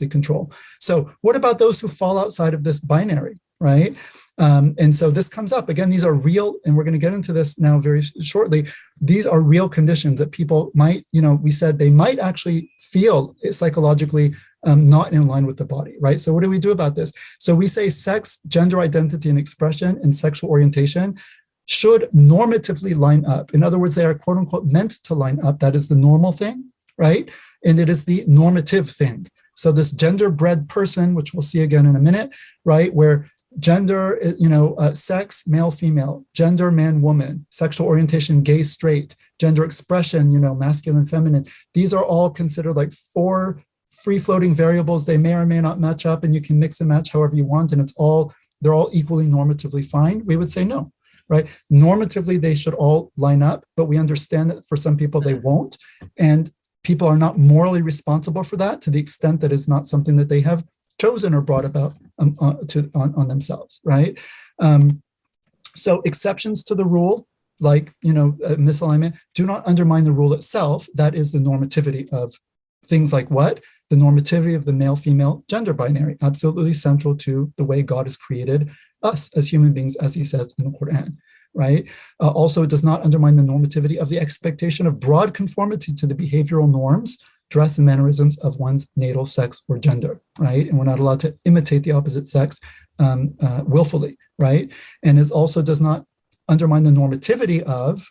control. So what about those who fall outside of this binary, right? And so this comes up again. These are real, and we're going to get into this now very shortly. These are real conditions that people might, we said they might actually feel psychologically not in line with the body, right? So what do we do about this? So we say sex, gender identity and expression, and sexual orientation should normatively line up. In other words, they are quote unquote meant to line up. That is the normal thing, right? And it is the normative thing. So this gender-bred person, which we'll see again in a minute, right, where
gender, sex, male, female, gender, man, woman, sexual orientation, gay, straight, gender expression, masculine, feminine. These are all considered like 4 free-floating variables. They may or may not match up, and you can mix and match however you want, and they're all equally normatively fine. We would say no, right? Normatively, they should all line up, but we understand that for some people they won't, and people are not morally responsible for that to the extent that it's not something that they have chosen or brought about on themselves, right? So exceptions to the rule, like misalignment, do not undermine the rule itself. That is the normativity of things like what? The normativity of the male-female gender binary, absolutely central to the way God has created us as human beings, as he says in the Quran, right? Also, it does not undermine the normativity of the expectation of broad conformity to the behavioral norms, dress, and mannerisms of one's natal sex or gender, right? And we're not allowed to imitate the opposite sex willfully, right? And it also does not undermine the normativity of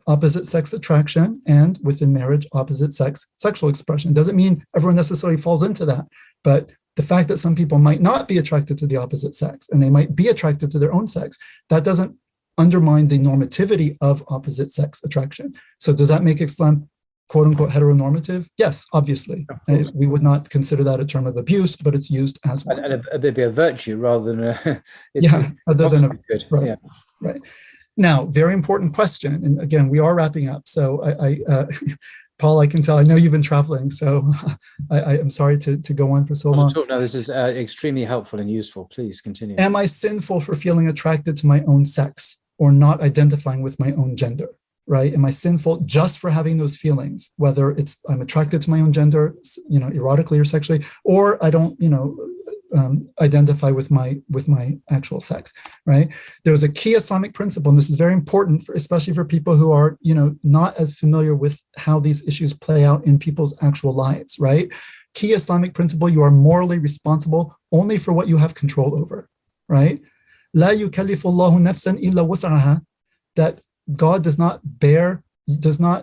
opposite sex attraction and within marriage, opposite sex sexual expression. Doesn't mean everyone necessarily falls into that, but the fact that some people might not be attracted to the opposite sex and they might be attracted to their own sex, that doesn't undermine the normativity of opposite sex attraction. So does that make Islam quote unquote heteronormative? Yes, obviously. We would not consider that a term of abuse, but it's used as one.
And it'd be a virtue rather than a...
other than a...
Good.
Right,
yeah.
Right. Now, very important question. And again, we are wrapping up. So Paul, I can tell, I know you've been traveling, so I'm sorry to go on for so long.
No, this is extremely helpful and useful. Please continue.
Am I sinful for feeling attracted to my own sex or not identifying with my own gender, right? Am I sinful just for having those feelings, whether it's I'm attracted to my own gender, erotically or sexually, or I don't, identify with my actual sex, right? There's a key Islamic principle, and this is very important, especially for people who are, not as familiar with how these issues play out in people's actual lives, right? Key Islamic principle: you are morally responsible only for what you have control over, right? La yukallifu Allahu nafsan illa wus'aha. That God does not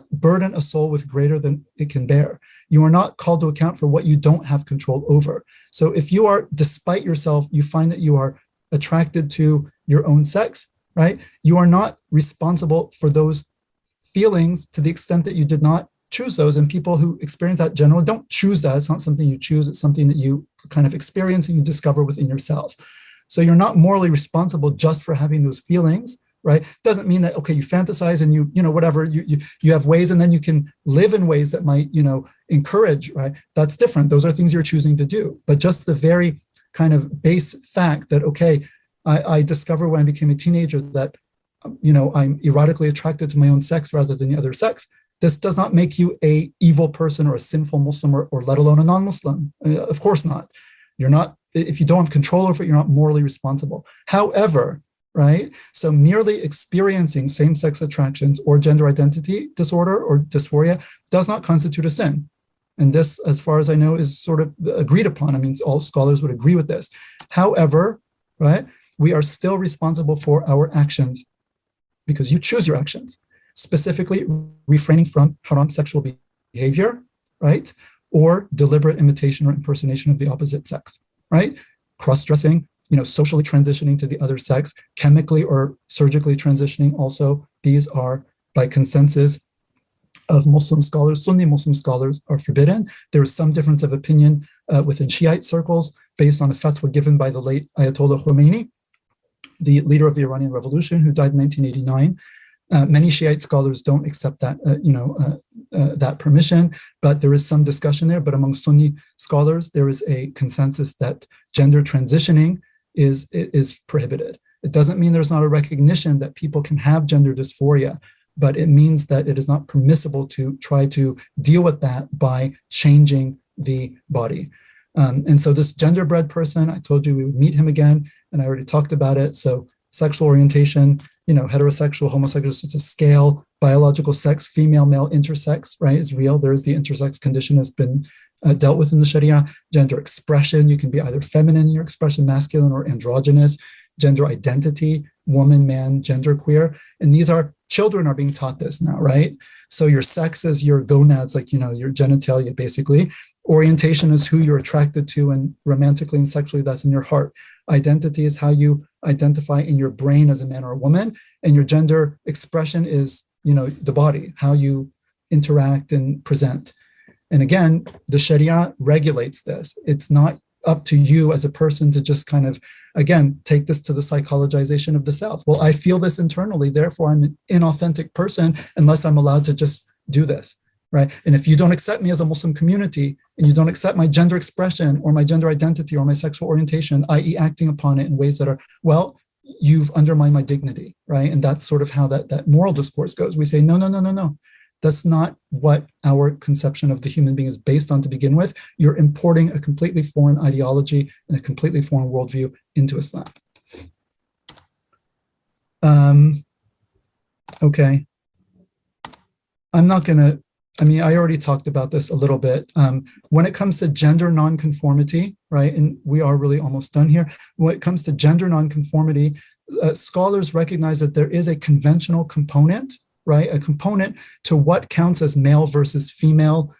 burden a soul with greater than it can bear. You are not called to account for what you don't have control over. So if you are, despite yourself, you find that you are attracted to your own sex, right? You are not responsible for those feelings to the extent that you did not choose those. And people who experience that generally don't choose that. It's not something you choose. It's something that you kind of experience and you discover within yourself. So you're not morally responsible just for having those feelings, right? Doesn't mean that, okay, you fantasize and you have ways, and then you can live in ways that might, encourage, right? That's different. Those are things you're choosing to do. But just the very kind of base fact that, okay, I discovered when I became a teenager that, I'm erotically attracted to my own sex rather than the other sex. This does not make you a evil person or a sinful Muslim or let alone a non-Muslim. Of course not. You're not, if you don't have control over it, you're not morally responsible. However, right? So merely experiencing same-sex attractions or gender identity disorder or dysphoria does not constitute a sin. And this, as far as I know, is sort of agreed upon. I mean, all scholars would agree with this. However, right, we are still responsible for our actions because you choose your actions, specifically refraining from haram sexual behavior, right? Or deliberate imitation or impersonation of the opposite sex, right? Cross-dressing, socially transitioning to the other sex, chemically or surgically transitioning also. These are, by consensus of Muslim scholars, Sunni Muslim scholars, are forbidden. There is some difference of opinion within Shiite circles based on a fatwa given by the late Ayatollah Khomeini, the leader of the Iranian Revolution, who died in 1989. Many Shiite scholars don't accept that, that permission, but there is some discussion there. But among Sunni scholars, there is a consensus that gender transitioning is prohibited. It doesn't mean there's not a recognition that people can have gender dysphoria, but it means that it is not permissible to try to deal with that by changing the body. And so this gender-bred person, I told you we would meet him again, and I already talked about it. So sexual orientation, heterosexual, homosexual, it's a scale, biological sex, female, male, intersex, right, is real. There is the intersex condition that's been dealt with in the Sharia. Gender expression, you can be either feminine in your expression, masculine, or androgynous. Gender identity, woman, man, genderqueer. And these are, children are being taught this now, right? So your sex is your gonads, like, your genitalia, basically. Orientation is who you're attracted to, and romantically and sexually, that's in your heart. Identity is how you identify in your brain as a man or a woman, and your gender expression is, the body, how you interact and present. And again, the Sharia regulates this. It's not up to you as a person to just kind of, again, take this to the psychologization of the self. Well, I feel this internally, therefore I'm an inauthentic person unless I'm allowed to just do this, right? And if you don't accept me as a Muslim community, and you don't accept my gender expression or my gender identity or my sexual orientation, i.e. acting upon it in ways that are, well, you've undermined my dignity, right? And that's sort of how that moral discourse goes. We say, no. That's not what our conception of the human being is based on to begin with. You're importing a completely foreign ideology and a completely foreign worldview into Islam. Okay. I'm not going to, I already talked about this a little bit. When it comes to gender nonconformity, right, and we are really almost done here. When it comes to gender nonconformity, scholars recognize that there is a conventional component, right, a component to what counts as male versus female,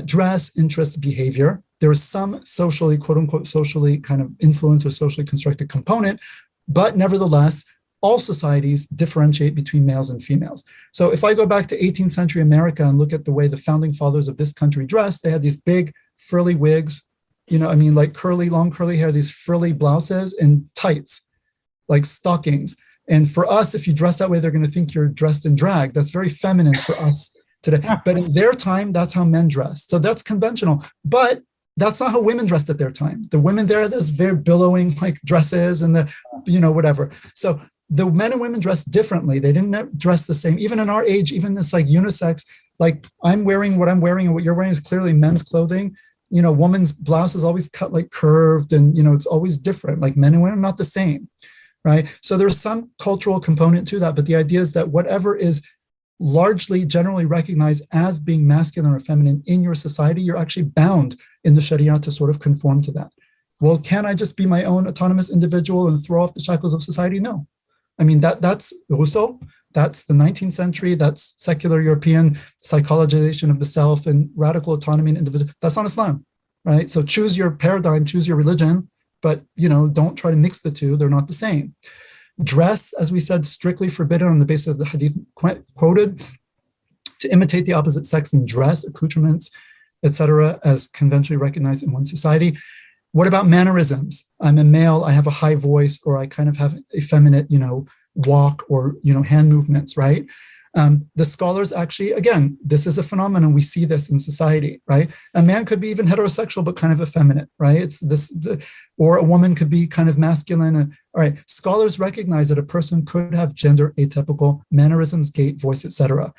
dress, interests, behavior. There is some socially, quote unquote, socially kind of influenced or socially constructed component, but nevertheless, all societies differentiate between males and females. So if I go back to 18th century America and look at the way the founding fathers of this country dressed, they had these big frilly wigs, like long curly hair, these frilly blouses and tights, like stockings. And for us, if you dress that way, they're going to think you're dressed in drag. That's very feminine for us today. But in their time, that's how men dressed. So that's conventional. But that's not how women dressed at their time. The women there, there's very billowing like dresses and whatever. So the men and women dressed differently. They didn't dress the same. Even in our age, even this like unisex, like I'm wearing what I'm wearing and what you're wearing is clearly men's clothing. Woman's blouse is always cut like curved and, it's always different. Like men and women are not the same. Right. So there's some cultural component to that, but the idea is that whatever is largely generally recognized as being masculine or feminine in your society, you're actually bound in the Sharia to sort of conform to that. Well, can I just be my own autonomous individual and throw off the shackles of society? No. That's Rousseau. That's the 19th century. That's secular European psychologization of the self and radical autonomy and individual. That's not Islam. Right. So choose your paradigm, choose your religion. But, don't try to mix the two. They're not the same. Dress, as we said, strictly forbidden on the basis of the hadith quoted. To imitate the opposite sex in dress, accoutrements, etc., as conventionally recognized in one society. What about mannerisms? I'm a male, I have a high voice, or I kind of have effeminate, walk or, hand movements, right? The scholars actually, again, this is a phenomenon. We see this in society, right? A man could be even heterosexual, but kind of effeminate, right? Or a woman could be kind of masculine. All right, scholars recognize that a person could have gender atypical mannerisms, gait, voice, etc.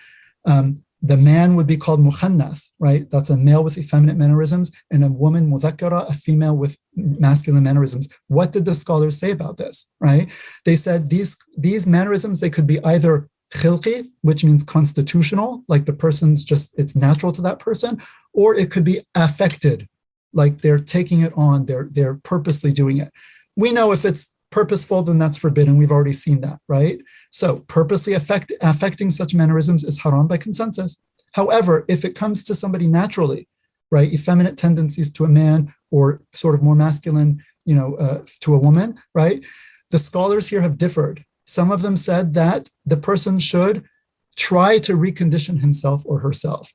The man would be called mukhannath, right? That's a male with effeminate mannerisms, and a woman, mudhakkara, a female with masculine mannerisms. What did the scholars say about this, right? They said these mannerisms, they could be either khilqi, which means constitutional, like the person's just, it's natural to that person, or it could be affected, like they're taking it on, they're purposely doing it. We know if it's purposeful, then that's forbidden. We've already seen that, right? So purposely affecting such mannerisms is haram by consensus. However, if it comes to somebody naturally, right, effeminate tendencies to a man or sort of more masculine, to a woman, right? The scholars here have differed. Some of them said that the person should try to recondition himself or herself,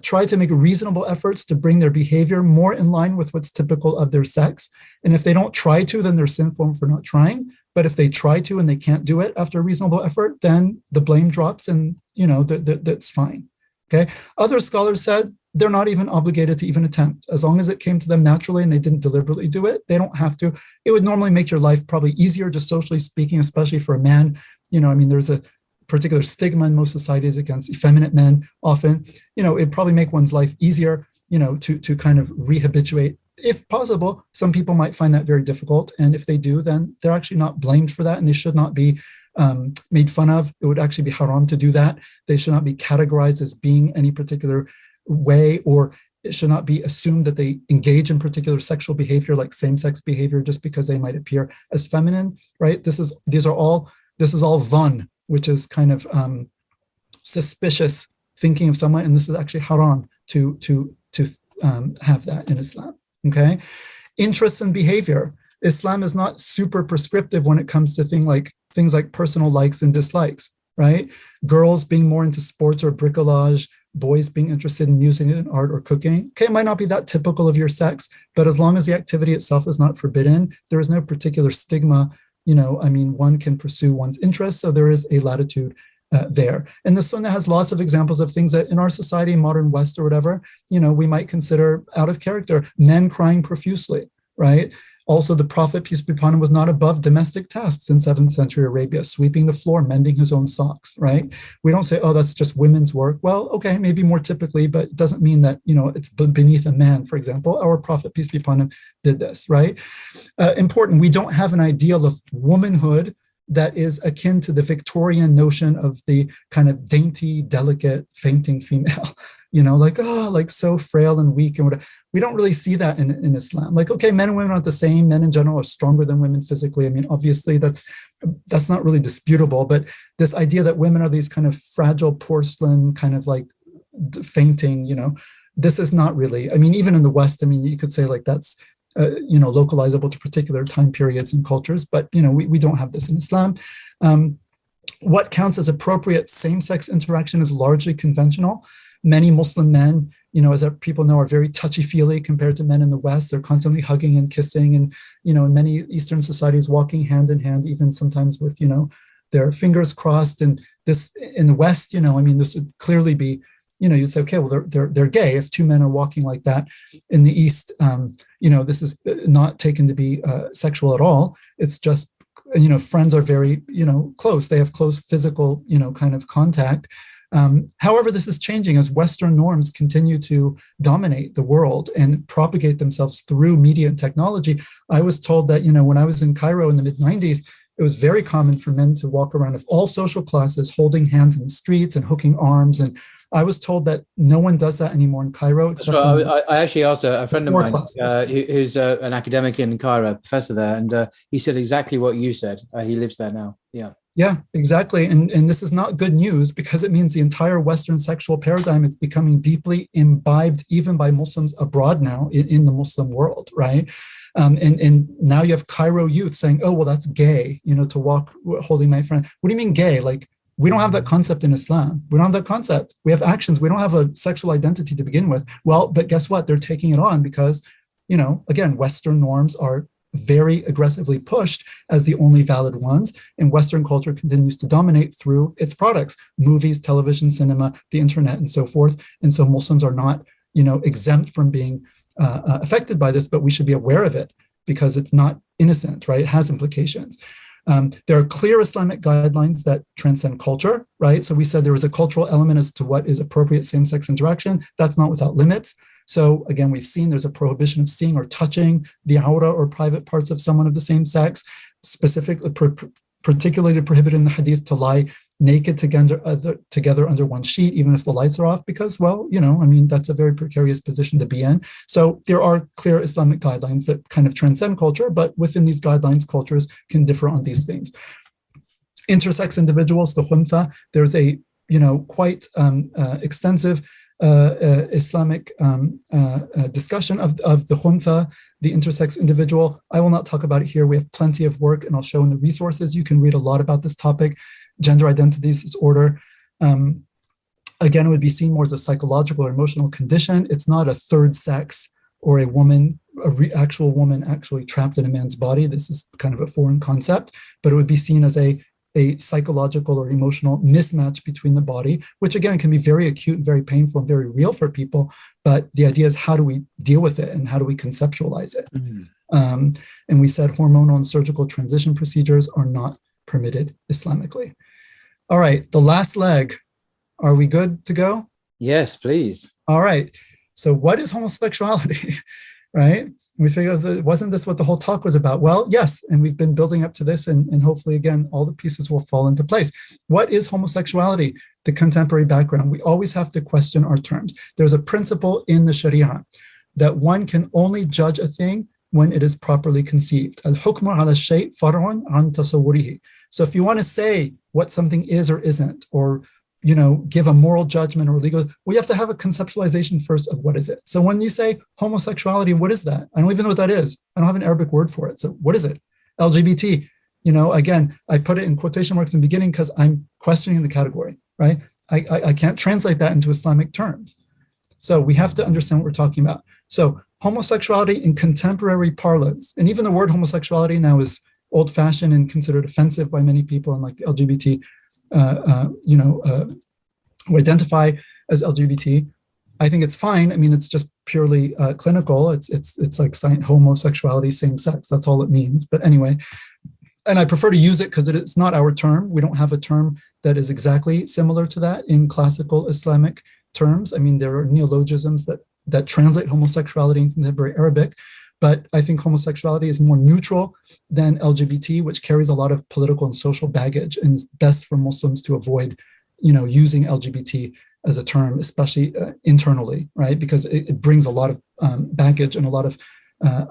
try to make reasonable efforts to bring their behavior more in line with what's typical of their sex. And if they don't try to, then they're sinful for not trying. But if they try to and they can't do it after a reasonable effort, then the blame drops and, that's fine. Okay. Other scholars said they're not even obligated to even attempt. As long as it came to them naturally and they didn't deliberately do it, they don't have to. It would normally make your life probably easier, just socially speaking, especially for a man. There's a particular stigma in most societies against effeminate men often. It'd probably make one's life easier, to kind of rehabituate. If possible, some people might find that very difficult. And if they do, then they're actually not blamed for that and they should not be made fun of. It would actually be haram to do that. They should not be categorized as being any particular way, or it should not be assumed that they engage in particular sexual behavior like same-sex behavior just because they might appear as feminine, right? This is all dhann, which is kind of suspicious thinking of someone, and this is actually haram to have that in Islam. Okay, interests and behavior. Islam is not super prescriptive when it comes to things like personal likes and dislikes, right? Girls being more into sports or bricolage, boys being interested in music and art or cooking. Okay, it might not be that typical of your sex, but as long as the activity itself is not forbidden, there is no particular stigma. One can pursue one's interests, so there is a latitude there. And the Sunnah has lots of examples of things that in our society, modern West or whatever, we might consider out of character. Men crying profusely, right? Also, the Prophet, peace be upon him, was not above domestic tasks in 7th century Arabia, sweeping the floor, mending his own socks, right? We don't say, oh, that's just women's work. Well, okay, maybe more typically, but it doesn't mean that, it's beneath a man, for example. Our Prophet, peace be upon him, did this, right? Important, we don't have an ideal of womanhood that is akin to the Victorian notion of the kind of dainty, delicate, fainting female, so frail and weak and whatever. We don't really see that in Islam. Okay, men and women aren't the same. Men in general are stronger than women physically. Obviously that's not really disputable, but this idea that women are these kind of fragile porcelain, kind of like fainting, this is not really, even in the West, you could say that's, localizable to particular time periods and cultures, but, we don't have this in Islam. What counts as appropriate same-sex interaction is largely conventional. Many Muslim men, as people know, are very touchy-feely compared to men in the West. They're constantly hugging and kissing, and, in many Eastern societies, walking hand in hand, even sometimes with, their fingers crossed. And this in the West, this would clearly be, you'd say, okay, well, they're gay if two men are walking like that. In the East, this is not taken to be sexual at all. It's just, friends are very, close. They have close physical, kind of contact. However, this is changing as Western norms continue to dominate the world and propagate themselves through media and technology. I was told that, when I was in Cairo in the mid-90s, it was very common for men to walk around of all social classes, holding hands in the streets and hooking arms. And I was told that no one does that anymore in Cairo. Except
I actually asked a friend of mine who's an academic in Cairo, a professor there, and he said exactly what you said. He lives there now.
Yeah, exactly. And this is not good news, because it means the entire Western sexual paradigm is becoming deeply imbibed even by Muslims abroad now in the Muslim world, right? And now you have Cairo youth saying, oh, well, that's gay, to walk holding my friend. What do you mean gay? We don't have that concept in Islam. We don't have that concept. We have actions. We don't have a sexual identity to begin with. Well, but guess what? They're taking it on because, again, Western norms are very aggressively pushed as the only valid ones, and Western culture continues to dominate through its products, movies, television, cinema, the internet, and so forth. And so Muslims are not, exempt from being affected by this, but we should be aware of it because it's not innocent, right? It has implications. There are clear Islamic guidelines that transcend culture, right? So we said there is a cultural element as to what is appropriate same-sex interaction. That's not without limits. So again, we've seen there's a prohibition of seeing or touching the aura or private parts of someone of the same sex, specifically, particularly prohibited in the hadith to lie naked together under one sheet, even if the lights are off, because, well, that's a very precarious position to be in. So there are clear Islamic guidelines that kind of transcend culture, but within these guidelines, cultures can differ on these things. Intersex individuals, the khuntha, there's a, quite extensive Islamic discussion of the khuntha, the intersex individual. I will not talk about it here. We have plenty of work, and I'll show in the resources. You can read a lot about this topic. Gender identity disorder. Again, it would be seen more as a psychological or emotional condition. It's not a third sex or a woman, actual woman actually trapped in a man's body. This is kind of a foreign concept, but it would be seen as a psychological or emotional mismatch between the body, which again can be very acute and very painful and very real for people. But the idea is, how do we deal with it and how do we conceptualize it? Mm-hmm. And we said hormonal and surgical transition procedures are not permitted Islamically. All right, the last leg. Are we good to go?
Yes, please.
All right. So what is homosexuality, right? We figured, wasn't this what the whole talk was about? Well, yes, and we've been building up to this, and hopefully, again, all the pieces will fall into place. What is homosexuality? The contemporary background. We always have to question our terms. There's a principle in the Sharia that one can only judge a thing when it is properly conceived. Al-hukmu ala shay' far'un an tasawwurihi. So if you want to say what something is or isn't, or give a moral judgment or legal, we have to have a conceptualization first of what is it. So when you say homosexuality, what is that? I don't even know what that is. I don't have an Arabic word for it. So what is it? LGBT, again, I put it in quotation marks in the beginning because I'm questioning the category, right? I can't translate that into Islamic terms. So we have to understand what we're talking about. So homosexuality in contemporary parlance, and even the word homosexuality now is old-fashioned and considered offensive by many people, and like the LGBT, who identify as LGBT. I think it's fine. I mean, it's just purely clinical. It's like homosexuality, same sex. That's all it means. But anyway, and I prefer to use it because it's not our term. We don't have a term that is exactly similar to that in classical Islamic terms. I mean, there are neologisms that translate homosexuality in contemporary Arabic, but I think homosexuality is more neutral than LGBT, which carries a lot of political and social baggage, and it's best for Muslims to avoid, using LGBT as a term, especially internally, right? Because it brings a lot of baggage and a lot of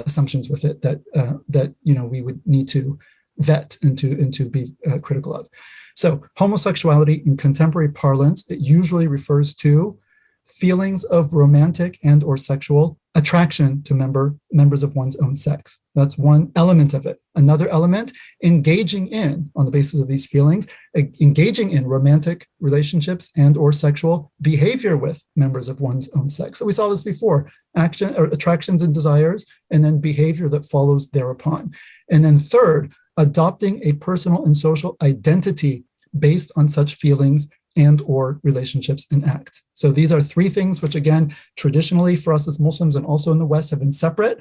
assumptions with it that we would need to vet and to be critical of. So homosexuality in contemporary parlance, it usually refers to feelings of romantic and or sexual attraction to members of one's own sex. That's one element of it. Another element, engaging in, on the basis of these feelings, engaging in romantic relationships and or sexual behavior with members of one's own sex. So we saw this before, action or attractions and desires, and then behavior that follows thereupon. And then third, adopting a personal and social identity based on such feelings and or relationships and acts. So these are three things which, again, traditionally for us as Muslims and also in the West have been separate.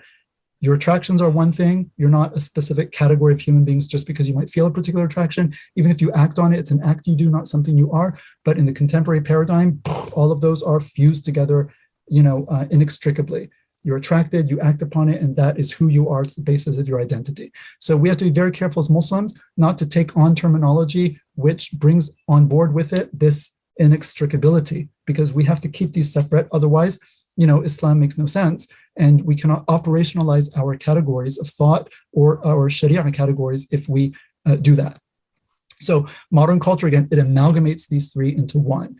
Your attractions are one thing. You're not a specific category of human beings just because you might feel a particular attraction. Even if you act on it, it's an act you do, not something you are. But in the contemporary paradigm, all of those are fused together, inextricably. You're attracted, you act upon it, and that is who you are. It's the basis of your identity. So we have to be very careful as Muslims not to take on terminology which brings on board with it this inextricability, because we have to keep these separate. Otherwise, Islam makes no sense, and we cannot operationalize our categories of thought or our Sharia categories if we do that. So modern culture, again, it amalgamates these three into one.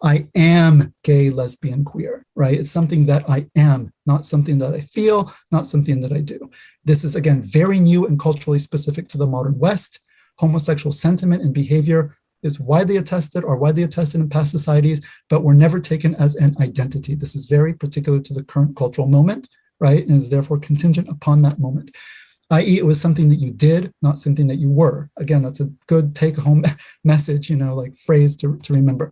I am gay, lesbian, queer, right? It's something that I am, not something that I feel, not something that I do. This is, again, very new and culturally specific to the modern West. Homosexual sentiment and behavior is widely attested in past societies, but were never taken as an identity. This is very particular to the current cultural moment, right? And is therefore contingent upon that moment, i.e. it was something that you did, not something that you were. Again, that's a good take-home message, phrase to remember.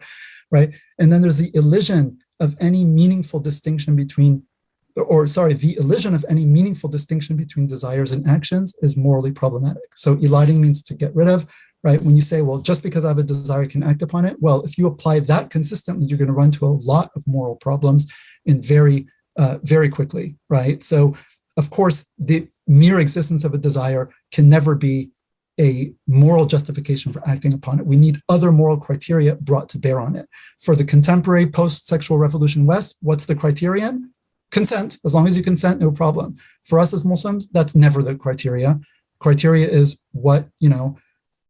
Right. And then there's the elision of any meaningful distinction between desires and actions is morally problematic. So eliding means to get rid of, right? When you say, well, just because I have a desire, I can act upon it. Well, if you apply that consistently, you're going to run to a lot of moral problems and very quickly, right? So, of course, the mere existence of a desire can never be a moral justification for acting upon it. We need other moral criteria brought to bear on it. For the contemporary post-sexual revolution West, what's the criterion? Consent. As long as you consent, no problem. For us as Muslims, that's never the criteria. Criteria is what,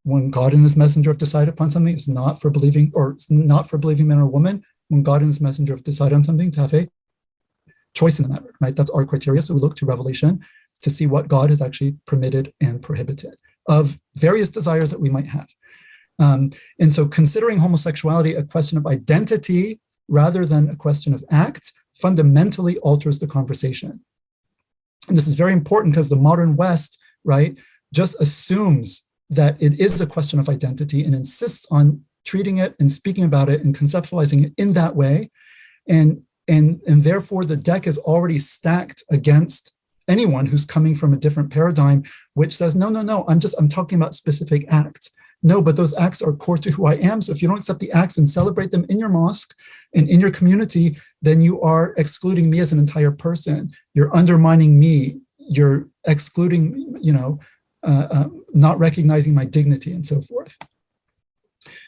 when God and his messenger have decided upon something, it's not for believing man or woman. When God and his messenger have decided on something, to have a choice in the matter, right? That's our criteria. So we look to Revelation to see what God has actually permitted and prohibited of various desires that we might have. And so considering homosexuality a question of identity rather than a question of acts fundamentally alters the conversation. And this is very important because the modern West, right, just assumes that it is a question of identity and insists on treating it and speaking about it and conceptualizing it in that way. And therefore the deck is already stacked against anyone who's coming from a different paradigm, which says, no, I'm talking about specific acts. No, but those acts are core to who I am. So if you don't accept the acts and celebrate them in your mosque and in your community, then you are excluding me as an entire person. You're undermining me. You're excluding, not recognizing my dignity and so forth.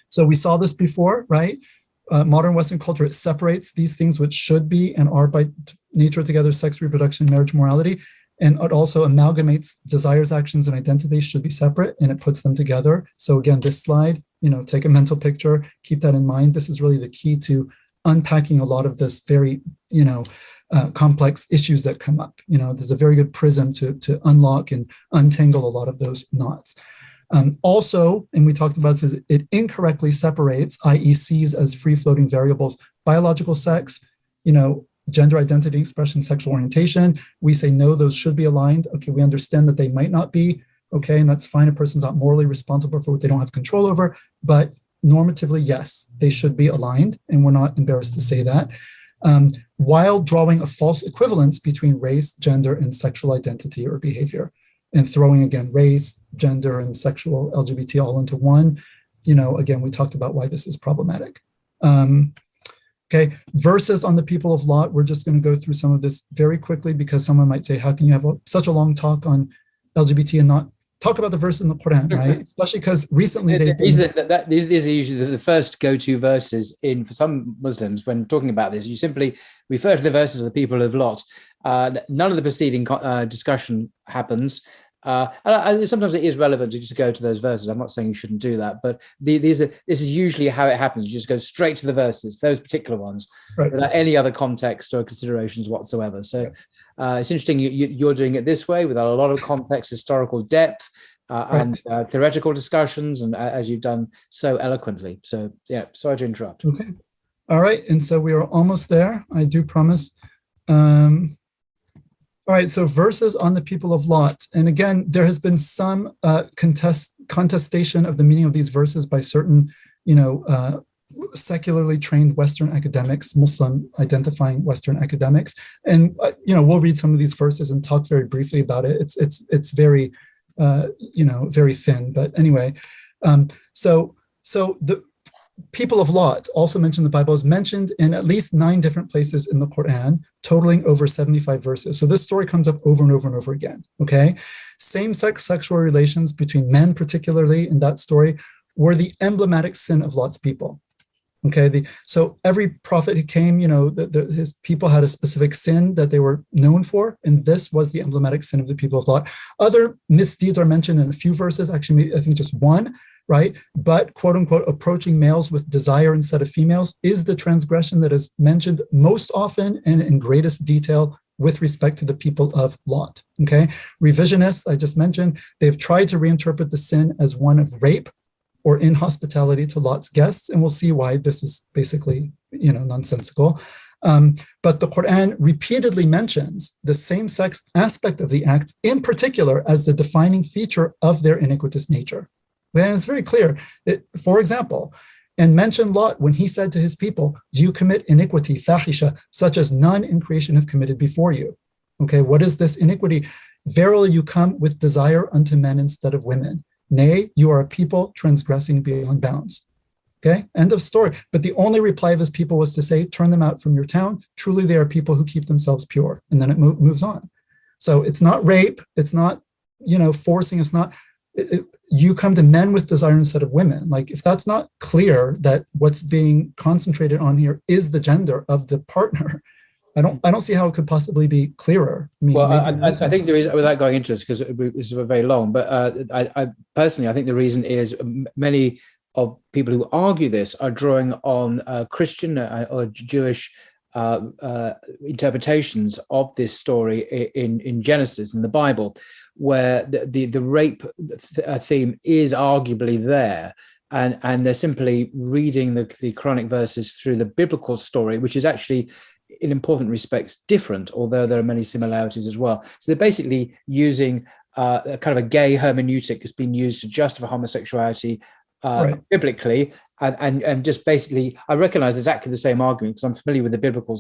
So we saw this before, right? Modern Western culture, it separates these things which should be and are by nature together, sex, reproduction, marriage, morality, and it also amalgamates desires, actions, and identities should be separate, and it puts them together. So again, this slide take a mental picture, keep that in mind. This is really the key to unpacking a lot of this very, complex issues that come up. There's a very good prism to unlock and untangle a lot of those knots. Also, and we talked about this, it incorrectly separates, i.e. sees as free-floating variables, biological sex, gender identity, expression, sexual orientation. We say, no, those should be aligned. Okay, we understand that they might not be, okay, and that's fine. A person's not morally responsible for what they don't have control over, but normatively, yes, they should be aligned, and we're not embarrassed to say that. While drawing a false equivalence between race, gender, and sexual identity or behavior, and throwing, again, race, gender, and sexual LGBT all into one. Again, we talked about why this is problematic. Okay, verses on the people of Lot. We're just going to go through some of this very quickly because someone might say, how can you have such a long talk on LGBT and not talk about the verse in the Quran, right? Especially because recently
these are usually the first go-to verses for some Muslims when talking about this. You simply refer to the verses of the people of Lot. None of the preceding discussion happens. And sometimes it is relevant to just go to those verses. I'm not saying you shouldn't do that, but this is usually how it happens. You just go straight to the verses, those particular ones, right, without any other context or considerations whatsoever. So it's interesting you're doing it this way without a lot of context, historical depth, and theoretical discussions, and as you've done so eloquently. So yeah, sorry to interrupt.
Okay. All right. And so we are almost there, I do promise. All right, so verses on the people of Lot. And again, there has been some contestation of the meaning of these verses by certain, secularly trained Western academics, Muslim identifying Western academics. And, we'll read some of these verses and talk very briefly about it. It's very, very thin. But anyway, so the people of Lot, also mentioned in the Bible, is mentioned in at least 9 different places in the Quran, totaling over 75 verses. So this story comes up over and over and over again, okay? Same-sex sexual relations between men, particularly in that story, were the emblematic sin of Lot's people, okay? So every prophet who came, his people had a specific sin that they were known for, and this was the emblematic sin of the people of Lot. Other misdeeds are mentioned in a few verses, actually, I think just one, right? But quote unquote, approaching males with desire instead of females is the transgression that is mentioned most often and in greatest detail with respect to the people of Lot, okay? Revisionists, I just mentioned, they've tried to reinterpret the sin as one of rape or inhospitality to Lot's guests, and we'll see why this is basically, nonsensical. But the Quran repeatedly mentions the same-sex aspect of the acts, in particular, as the defining feature of their iniquitous nature. And it's very clear. For example, and mention Lot when he said to his people, do you commit iniquity, fahisha, such as none in creation have committed before you? Okay, what is this iniquity? Verily you come with desire unto men instead of women. Nay, you are a people transgressing beyond bounds. Okay, end of story. But the only reply of his people was to say, turn them out from your town. Truly they are people who keep themselves pure. And then it moves on. So it's not rape. It's not, forcing. It's not... you come to men with desire instead of women. Like, if that's not clear that what's being concentrated on here is the gender of the partner, I don't see how it could possibly be clearer.
I think there is, without going into this, because this is very long, but I personally, I think the reason is many of people who argue this are drawing on Christian or Jewish interpretations of this story in Genesis, in the Bible, where the rape theme is arguably there, and they're simply reading the Quranic verses through the biblical story, which is actually in important respects different, although there are many similarities as well. So they're basically using a kind of a gay hermeneutic that's been used to justify homosexuality biblically, and just basically, I recognize exactly the same argument because I'm familiar with the biblical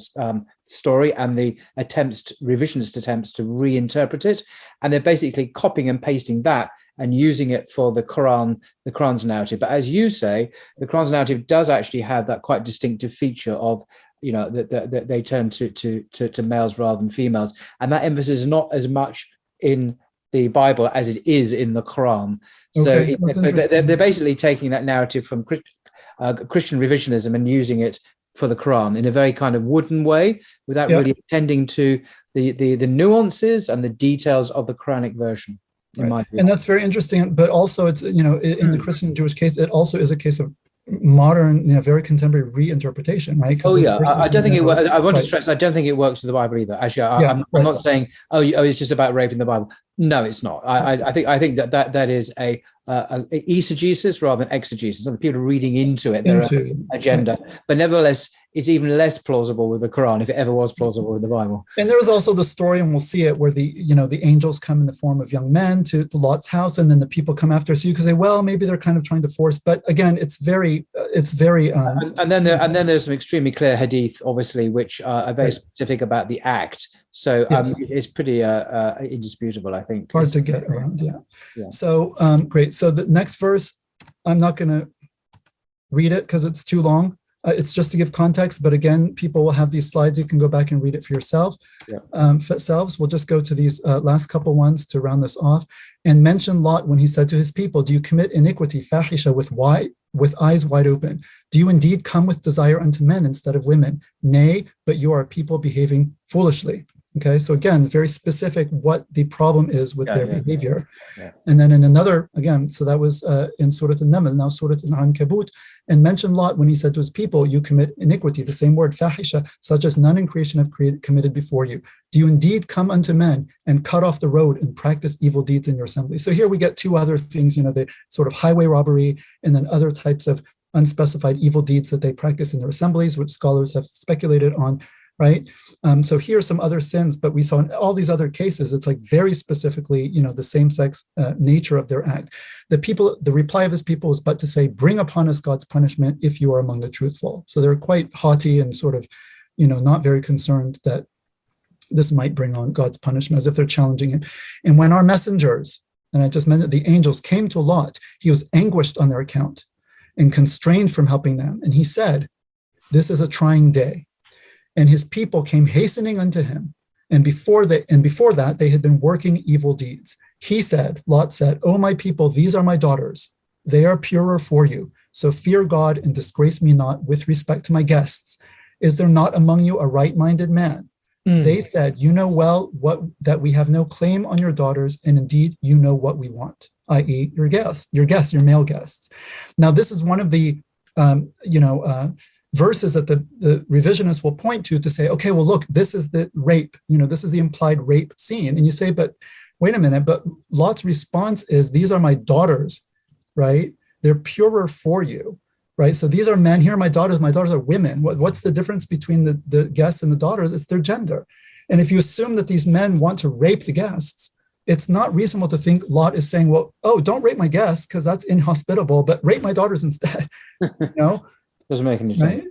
story and the revisionist attempts to reinterpret it, and they're basically copying and pasting that and using it for the Quran's narrative. But as you say, the Quran's narrative does actually have that quite distinctive feature of, that they turn to males rather than females, and that emphasis is not as much in the Bible as it is in the Quran. Okay, so they're basically taking that narrative from Christian revisionism and using it for the Quran in a very kind of wooden way, without really attending to the nuances and the details of the Quranic version. in my view.
And that's very interesting. But also, it's, you know, in the Christian and Jewish case, it also is a case of modern, you know, very contemporary reinterpretation, right?
Oh yeah, I don't think it works. I want to stress, I don't think it works with the Bible either. Actually, I'm not saying, oh, it's just about rape in the Bible. No, it's not. I think that is a eisegesis rather than exegesis. People are reading into it their own agenda, but nevertheless, it's even less plausible with the Quran, if it ever was plausible with the Bible.
And there was also the story, and we'll see it, where the angels come in the form of young men to Lot's house, and then the people come after. So you could say, well, maybe they're kind of trying to force. But again, it's very. And then
there's some extremely clear hadith, obviously, which are very specific about the act. So it's pretty indisputable, I think.
Hard to get around, yeah. So great. So the next verse, I'm not going to read it because it's too long. It's just to give context, but again, people will have these slides. You can go back and read it for yourself. We'll just go to these last couple ones to round this off. And mention Lot when he said to his people, do you commit iniquity, fahisha, with eyes wide open? Do you indeed come with desire unto men instead of women? Nay, but you are a people behaving foolishly. Okay, so again, very specific what the problem is with their behavior. And then in another, again, so that was in Surah An-Naml, now Surah Al-Ankabut, and mention Lot when he said to his people, you commit iniquity, the same word, fahisha, such as none in creation have committed before you. Do you indeed come unto men and cut off the road and practice evil deeds in your assembly? So here we get two other things, you know, the sort of highway robbery and then other types of unspecified evil deeds that they practice in their assemblies, which scholars have speculated on. Right. So here are some other sins, but we saw in all these other cases, it's like very specifically, you know, the same-sex nature of their act. The reply of his people was but to say, bring upon us God's punishment if you are among the truthful. So they're quite haughty and sort of, you know, not very concerned that this might bring on God's punishment, as if they're challenging him. And when our messengers, and I just mentioned the angels, came to Lot, he was anguished on their account and constrained from helping them. And he said, this is a trying day. And his people came hastening unto him. And before that, they had been working evil deeds. He said, Lot said, O my people, these are my daughters. They are purer for you. So fear God and disgrace me not with respect to my guests. Is there not among you a right-minded man? They said, you know well that we have no claim on your daughters. And indeed, you know what we want, i.e. your male guests. Now, this is one of the, verses that the revisionists will point to say, okay, well, look, this is the rape, you know, this is the implied rape scene. And you say, but wait a minute, but Lot's response is, these are my daughters, right? They're purer for you, right? So these are men, here are my daughters are women. What's the difference between the guests and the daughters? It's their gender. And if you assume that these men want to rape the guests, it's not reasonable to think Lot is saying, well, oh, don't rape my guests because that's inhospitable, but rape my daughters instead, you know?
Doesn't make any sense.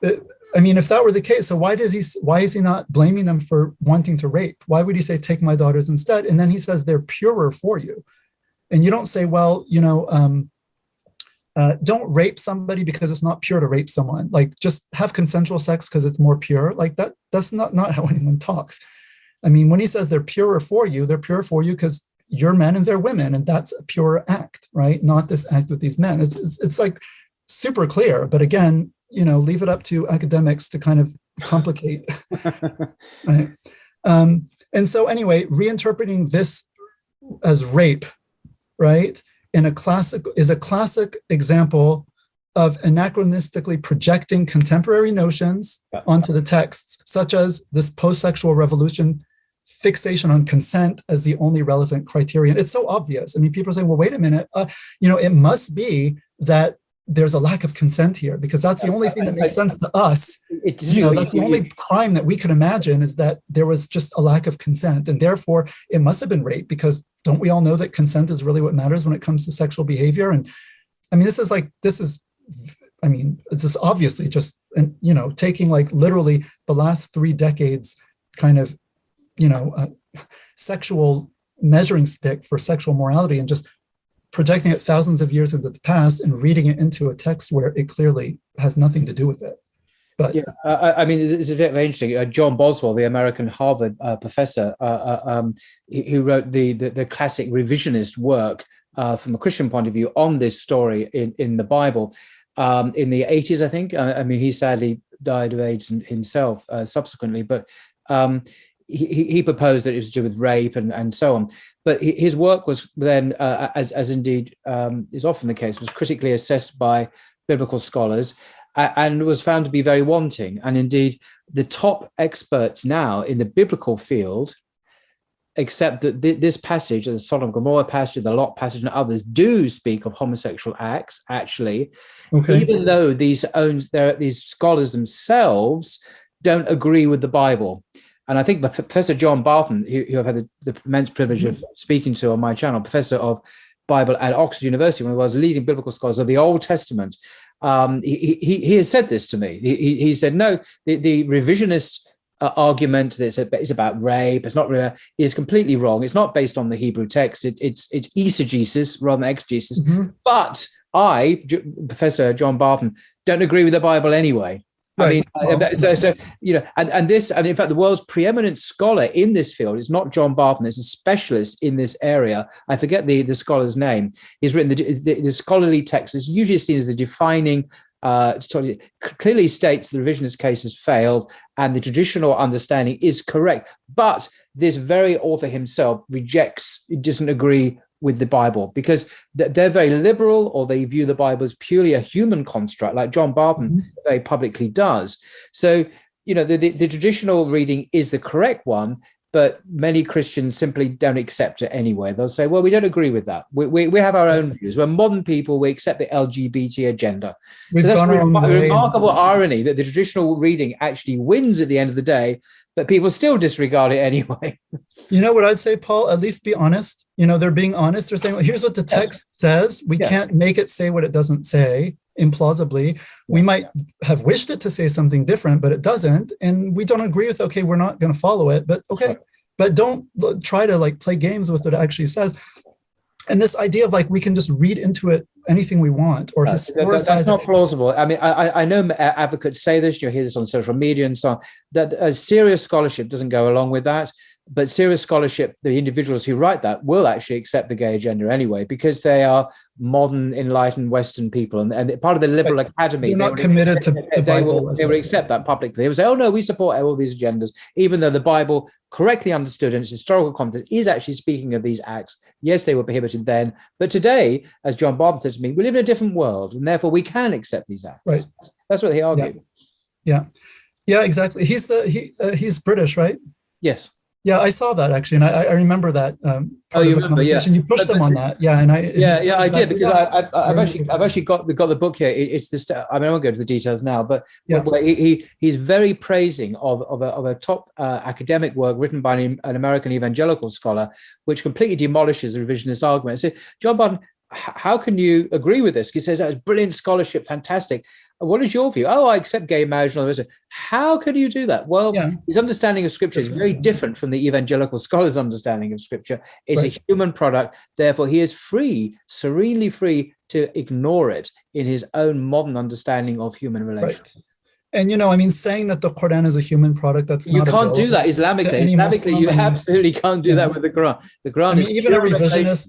Right? I mean, if that were the case, so why is he not blaming them for wanting to rape? Why would he say, take my daughters instead? And then he says they're purer for you. And you don't say, well, you know, don't rape somebody because it's not pure to rape someone. Like, just have consensual sex because it's more pure. Like that's not how anyone talks. I mean, when he says they're purer for you because you're men and they're women, and that's a pure act, right? Not this act with these men. It's like super clear, but again, you know, leave it up to academics to kind of complicate. Right? And so anyway, reinterpreting this as rape, right, is a classic example of anachronistically projecting contemporary notions onto the texts, such as this post-sexual revolution fixation on consent as the only relevant criterion. It's so obvious. I mean, people are saying, well, wait a minute, you know, it must be that there's a lack of consent here, because that's the only thing that makes sense to us. You know, that's the only crime that we could imagine, is that there was just a lack of consent, and therefore it must have been rape, because don't we all know that consent is really what matters when it comes to sexual behavior? And I mean, it's just obviously just, you know, taking like literally the last 3 decades kind of, you know, sexual measuring stick for sexual morality and just projecting it thousands of years into the past and reading it into a text where it clearly has nothing to do with it. But
yeah, I mean, it's very interesting. John Boswell, the American Harvard professor, who wrote the classic revisionist work from a Christian point of view on this story in the Bible in the 80s, I think. I mean, he sadly died of AIDS himself subsequently, but he proposed that it was to do with rape and so on. But his work was then, as indeed is often the case, was critically assessed by biblical scholars and was found to be very wanting. And indeed, the top experts now in the biblical field accept that this passage, the Sodom and Gomorrah passage, the Lot passage, and others do speak of homosexual acts, actually, even though these scholars themselves don't agree with the Bible. And I think Professor John Barton, who I've had the immense privilege of speaking to on my channel, professor of Bible at Oxford University, one of the world's leading biblical scholars of the Old Testament, he has said this to me. He said, no, the revisionist argument that it's about rape, it's not real, is completely wrong. It's not based on the Hebrew text. It's eisegesis rather than exegesis. But I, Professor John Barton, don't agree with the Bible anyway. Right. I mean, so you know, and this, I mean, in fact, the world's preeminent scholar in this field is not John Barton. It's a specialist in this area. I forget the scholar's name. He's written the scholarly text is usually seen as the defining. Clearly states the revisionist case has failed and the traditional understanding is correct. But this very author himself doesn't agree with the Bible because they're very liberal, or they view the Bible as purely a human construct, like John Barton very publicly does. So, you know, the traditional reading is the correct one, but many Christians simply don't accept it anyway. They'll say, well, we don't agree with that. We have our own views. We're modern people. We accept the LGBT agenda. So that's a remarkable irony that the traditional reading actually wins at the end of the day, but people still disregard it anyway.
You know what I'd say, Paul? At least be honest. You know, they're being honest. They're saying, well, here's what the text says. We can't make it say what it doesn't say implausibly. We might have wished it to say something different, but it doesn't. And we don't agree with, okay, we're not going to follow it, but okay. But don't try to like play games with what it actually says. And this idea of like, we can just read into it anything we want or historicize.
That's not plausible. I mean, I know advocates say this, you hear this on social media and so on, that serious scholarship doesn't go along with that. But serious scholarship, the individuals who write that will actually accept the gay agenda anyway, because they are modern, enlightened Western people. And part of the liberal academy.
They're not committed to the Bible.
They will accept that publicly. They will say, oh, no, we support all these agendas, even though the Bible, correctly understood in its historical context, is actually speaking of these acts. Yes, they were prohibited then. But today, as John Barton said to me, we live in a different world, and therefore we can accept these acts. Right. That's what he argued.
Yeah, exactly. He's British, right?
Yes.
Yeah, I saw that actually, and I remember that part of the conversation. You pushed them on that, and I
did because I've actually got the book here. It's this. I mean, I won't go into the details now, but he's very praising of a top academic work written by an American evangelical scholar, which completely demolishes the revisionist argument. So, John Barton, how can you agree with this? He says that's brilliant scholarship, fantastic. What is your view? Oh, I accept gay marriage and all the rest of it. How can you do that? Well, his understanding of Scripture is very different from the evangelical scholar's understanding of Scripture. It's a human product. Therefore, he is free, serenely free to ignore it in his own modern understanding of human relations. Right.
And, you know, I mean, saying that the Quran is a human product, that's
you can't do that Islamically. Islamically, you absolutely can't do that with the Quran. The Quran is
even a revisionist.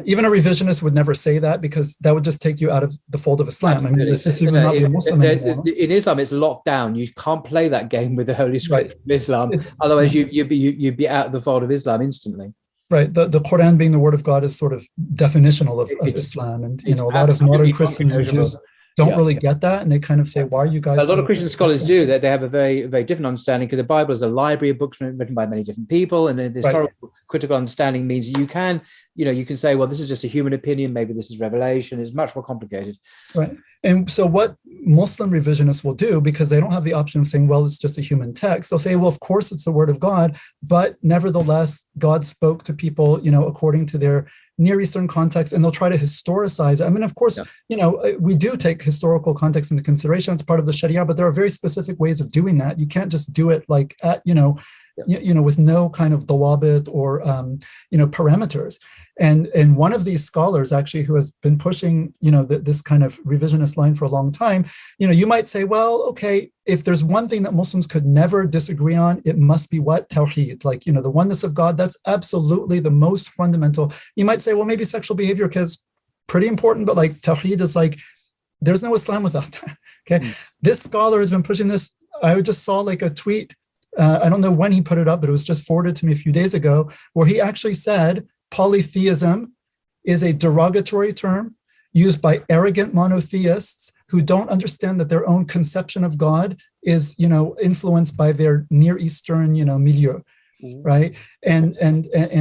Even a revisionist would never say that, because that would just take you out of the fold of Islam. I mean, it's just even not be a Muslim anymore.
In Islam, it's locked down. You can't play that game with the Holy Scripture of Islam. Otherwise, you'd be out of the fold of Islam instantly.
Right. The Quran being the word of God is sort of definitional of Islam. And, you know, a lot of modern Christians or Jews don't really get that, and they kind of say, why are you guys...
A lot of Christian scholars do, that they have a very, very different understanding, because the Bible is a library of books written by many different people, and the historical critical understanding means you can say, well, this is just a human opinion, maybe this is revelation. It's much more complicated.
Right. And so what Muslim revisionists will do, because they don't have the option of saying, well, it's just a human text, they'll say, well, of course it's the word of God, but nevertheless, God spoke to people, you know, according to their Near Eastern context, and they'll try to historicize it. I mean, of course, you know, we do take historical context into consideration. It's part of the Sharia, but there are very specific ways of doing that. You can't just do it like at, you know, with no kind of dawabit or, parameters. And one of these scholars actually, who has been pushing, you know, this kind of revisionist line for a long time, you know, you might say, well, okay, if there's one thing that Muslims could never disagree on, it must be what? Tawheed, like, you know, the oneness of God. That's absolutely the most fundamental. You might say, well, maybe sexual behavior is pretty important, but like Tawheed is like, there's no Islam without that. Okay. This scholar has been pushing this. I just saw like a tweet I don't know when he put it up, but it was just forwarded to me a few days ago, where he actually said polytheism is a derogatory term used by arrogant monotheists who don't understand that their own conception of God is, influenced by their Near Eastern, milieu, right? And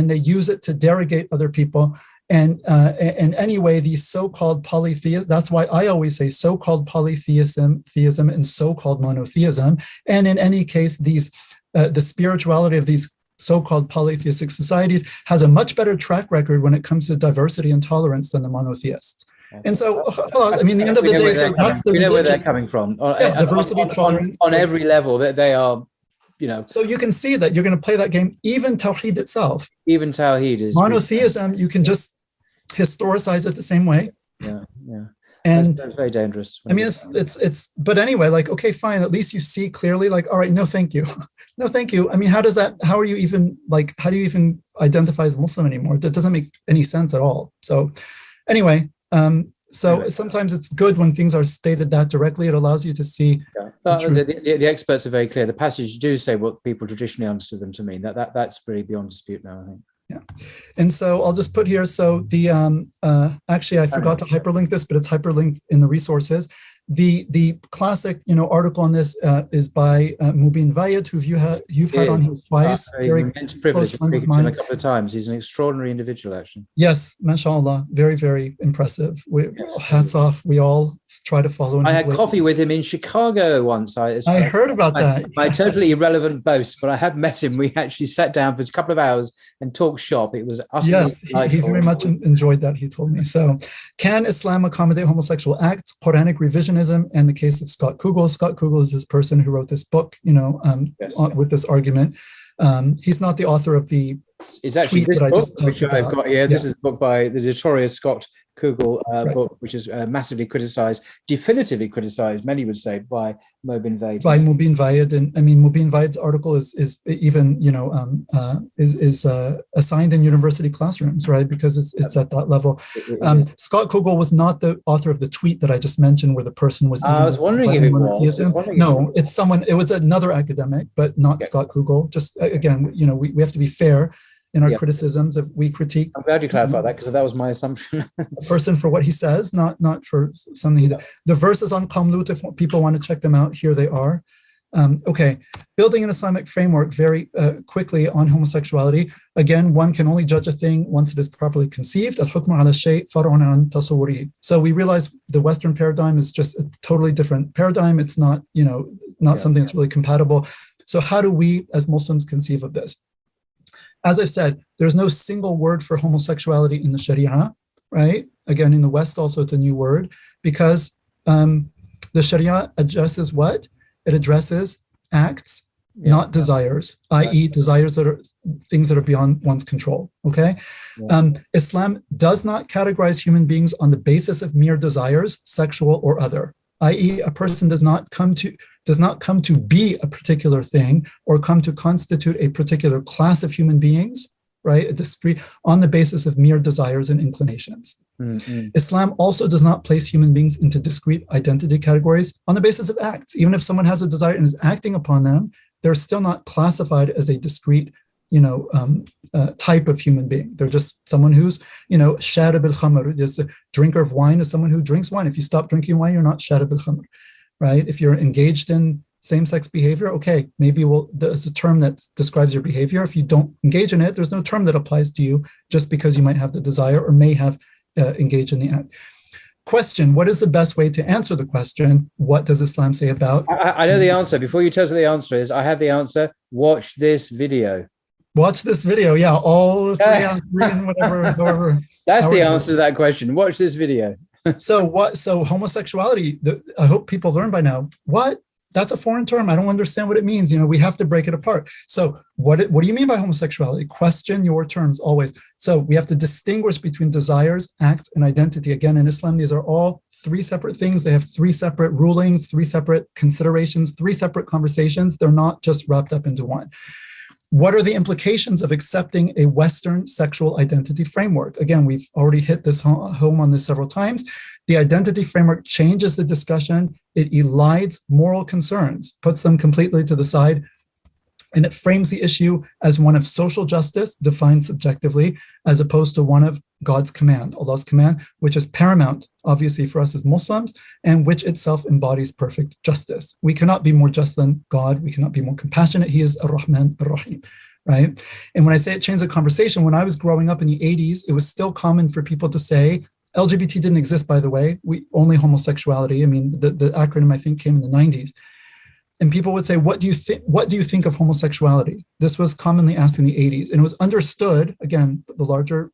they use it to derogate other people. And anyway, these so-called polytheists, that's why I always say so-called polytheism, theism, and so-called monotheism. And in any case, the spirituality of these so-called polytheistic societies has a much better track record when it comes to diversity and tolerance than the monotheists. And so, I mean, at the end of the day, so that's the
religion. Where they're coming from.
Diversity, tolerance.
On every level, that they are,
So you can see that you're going to play that game. Even Tawheed itself.
Even Tawheed is.
Monotheism, you can just historicize it the same way.
Yeah.
And
that's very dangerous.
I mean, it's, but anyway, like, okay, fine. At least you see clearly, like, all right, no, thank you. No, thank you. I mean, how do you even identify as Muslim anymore? That doesn't make any sense at all. So anyway, sometimes it's good when things are stated that directly. It allows you to see.
Yeah. The experts are very clear. The passages do say what people traditionally understood them to mean. That's really beyond dispute now, I think.
Yeah. And so I'll just put here, so the, actually I forgot to hyperlink this, but it's hyperlinked in the resources. The classic, article on this is by Mubin Vayed, who you've had on here twice.
Very close friend of mine. A couple of times. He's an extraordinary individual, actually.
Yes, mashallah, very, very impressive. Hats off. We all try to follow.
I had coffee with him in Chicago once. I
heard about that.
My totally irrelevant boast, but I have met him. We actually sat down for a couple of hours and talked shop. It was utterly
he very much enjoyed that, he told me. So, can Islam accommodate homosexual acts? Quranic revisionism, and the case of Scott Kugel. Scott Kugel is this person who wrote this book, with this argument. He's not the author of the
It's actually
tweet
this
that I just
book,
talked
which I've
about.
got here. This is a book by the notorious Scott Kugel book, which is massively criticized, definitively criticized, many would say, by Mubin Vayed.
By Mubin Vayed, and I mean Mubin Vayed's article is even assigned in university classrooms, right? Because it's at that level. Scott Kugel was not the author of the tweet that I just mentioned, where the person was.
I was wondering if it was.
No, it's someone. It was another academic, but not Scott Kugel. Just again, we have to be fair in our criticisms. If we critique,
I'm glad you clarified that, because that was my assumption.
A person for what he says, not for something he did. The verses on Qamlut, if people want to check them out, here they are. Okay, building an Islamic framework very quickly on homosexuality. Again, one can only judge a thing once it is properly conceived. Al-hukmu ala shay far'un an tasawwurihi. So we realize the Western paradigm is just a totally different paradigm. It's not, something that's really compatible. So how do we as Muslims conceive of this? As I said, there's no single word for homosexuality in the Sharia, right? Again, in the West also it's a new word, because the Sharia addresses what? It addresses acts, not desires, i.e. desires that are things that are beyond one's control, okay? Islam does not categorize human beings on the basis of mere desires, sexual or other, i.e. a person does not come to be a particular thing or come to constitute a particular class of human beings, right? On the basis of mere desires and inclinations. Islam also does not place human beings into discrete identity categories on the basis of acts. Even if someone has a desire and is acting upon them, they're still not classified as a discrete, type of human being. They're just someone who's, sharib al-khamr. Just a drinker of wine is someone who drinks wine. If you stop drinking wine, you're not sharib al-khamr, right? If you're engaged in same-sex behavior, okay, maybe there's a term that describes your behavior. If you don't engage in it, there's no term that applies to you just because you might have the desire or may have engaged in the act. Question, what is the best way to answer the question? What does Islam say about?
I know the answer. Before you tell us what the answer is, I have the answer. Watch this video.
Watch this video. Yeah, all 3 on 3 and whatever.
That's the answer to that question. Watch this video.
So homosexuality, I hope people learn by now. What? That's a foreign term. I don't understand what it means. We have to break it apart. So what do you mean by homosexuality? Question your terms always. So we have to distinguish between desires, acts, and identity. Again, in Islam, these are all 3 separate things. They have 3 separate rulings, 3 separate considerations, 3 separate conversations. They're not just wrapped up into one. What are the implications of accepting a Western sexual identity framework? Again, we've already hit this home on this several times. The identity framework changes the discussion. It elides moral concerns, puts them completely to the side. And it frames the issue as one of social justice, defined subjectively, as opposed to one of God's command, Allah's command, which is paramount, obviously, for us as Muslims, and which itself embodies perfect justice. We cannot be more just than God. We cannot be more compassionate. He is Ar-Rahman Ar-Rahim, right? And when I say it changed the conversation, when I was growing up in the 80s, it was still common for people to say, LGBT didn't exist, by the way, only homosexuality. I mean, the acronym, I think, came in the 90s. And people would say, what do you think of homosexuality? This was commonly asked in the 80s. And it was understood, again, the larger,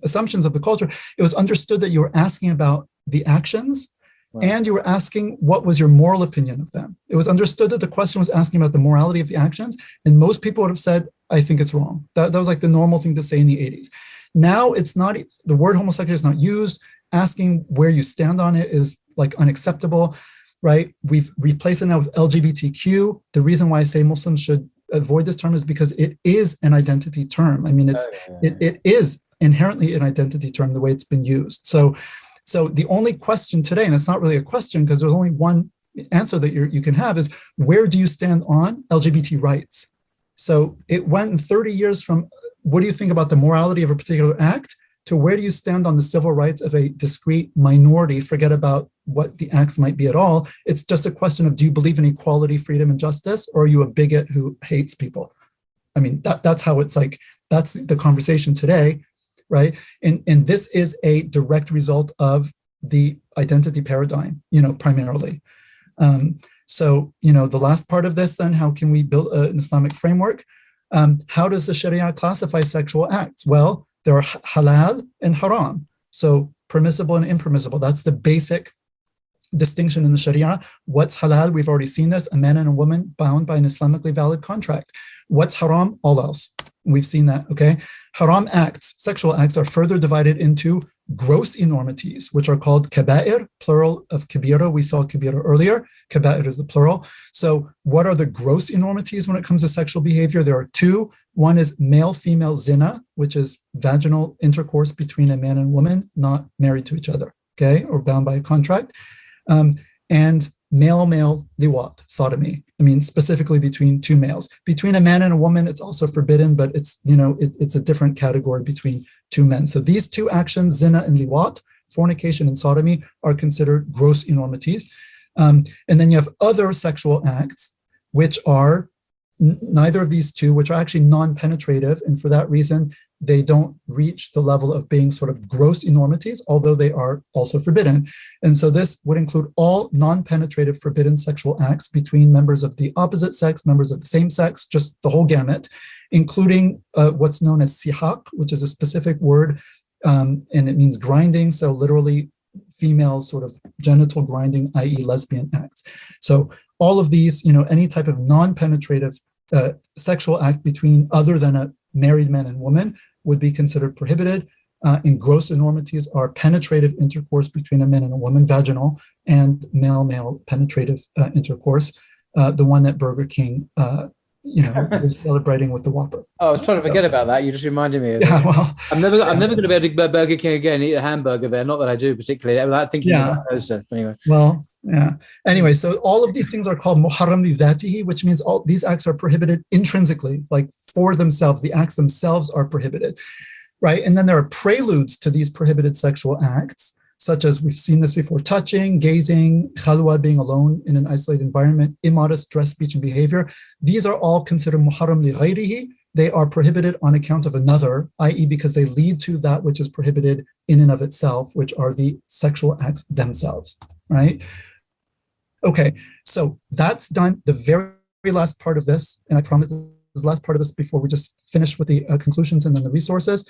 assumptions of the culture, it was understood that you were asking about the actions, right, and you were asking what was your moral opinion of them. It was understood that the question was asking about the morality of the actions. And most people would have said, I think it's wrong. That was like the normal thing to say in the 80s. Now it's not, the word homosexuality is not used. Asking where you stand on it is like unacceptable. Right? We've replaced it now with LGBTQ. The reason why I say Muslims should avoid this term is because it is an identity term. I mean, it is inherently an identity term the way it's been used. So the only question today, and it's not really a question because there's only one answer that you can have, is where do you stand on LGBT rights? So it went in 30 years from what do you think about the morality of a particular act to where do you stand on the civil rights of a discrete minority? Forget about what the acts might be at all. It's just a question of, do you believe in equality, freedom, and justice, or are you a bigot who hates people? I mean, that's how it's like, that's the conversation today, right? And this is a direct result of the identity paradigm, primarily. So, the last part of this then, how can we build an Islamic framework? How does the Sharia classify sexual acts? Well, there are halal and haram. So permissible and impermissible. That's the basic distinction in the Sharia. What's halal? We've already seen this. A man and a woman bound by an Islamically valid contract. What's haram? All else. We've seen that, okay? Haram acts, sexual acts, are further divided into gross enormities, which are called kaba'ir, plural of kabira. We saw kabira earlier. Kaba'ir is the plural. So what are the gross enormities when it comes to sexual behavior? There are two. One is male-female zina, which is vaginal intercourse between a man and a woman, not married to each other, okay, or bound by a contract. And male-male liwat, sodomy. I mean, specifically between two males. Between a man and a woman, it's also forbidden, but it's, it's a different category between two men. So these two actions, zina and liwat, fornication and sodomy, are considered gross enormities. And then you have other sexual acts, which are neither of these two, which are actually non-penetrative. And for that reason, they don't reach the level of being sort of gross enormities, although they are also forbidden. And so this would include all non-penetrative forbidden sexual acts between members of the opposite sex, members of the same sex, just the whole gamut, including what's known as sihaq, which is a specific word, and it means grinding. So literally female sort of genital grinding, i.e. lesbian acts. So all of these, any type of non-penetrative sexual act between other than a married man and woman would be considered prohibited. And gross enormities are penetrative intercourse between a man and a woman, vaginal, and male-male penetrative intercourse, the one that Burger King, is celebrating with the Whopper.
Oh, I was trying to forget about that. You just reminded me of it. Yeah, well, I'm never going to be able to go to Burger King again and eat a hamburger there. Not that I do particularly, without thinking about those stuff. Anyway.
Well, yeah. Anyway, so all of these things are called muharram li dhatihi, which means all these acts are prohibited intrinsically, like for themselves. The acts themselves are prohibited, right? And then there are preludes to these prohibited sexual acts, such as we've seen this before: touching, gazing, khalwa, being alone in an isolated environment, immodest dress, speech, and behavior. These are all considered muharram li ghayrihi. They are prohibited on account of another, i.e. because they lead to that which is prohibited in and of itself, which are the sexual acts themselves, right? Okay, so that's done. The very last part of this, and I promise this last part of this before we just finish with the conclusions and then the resources.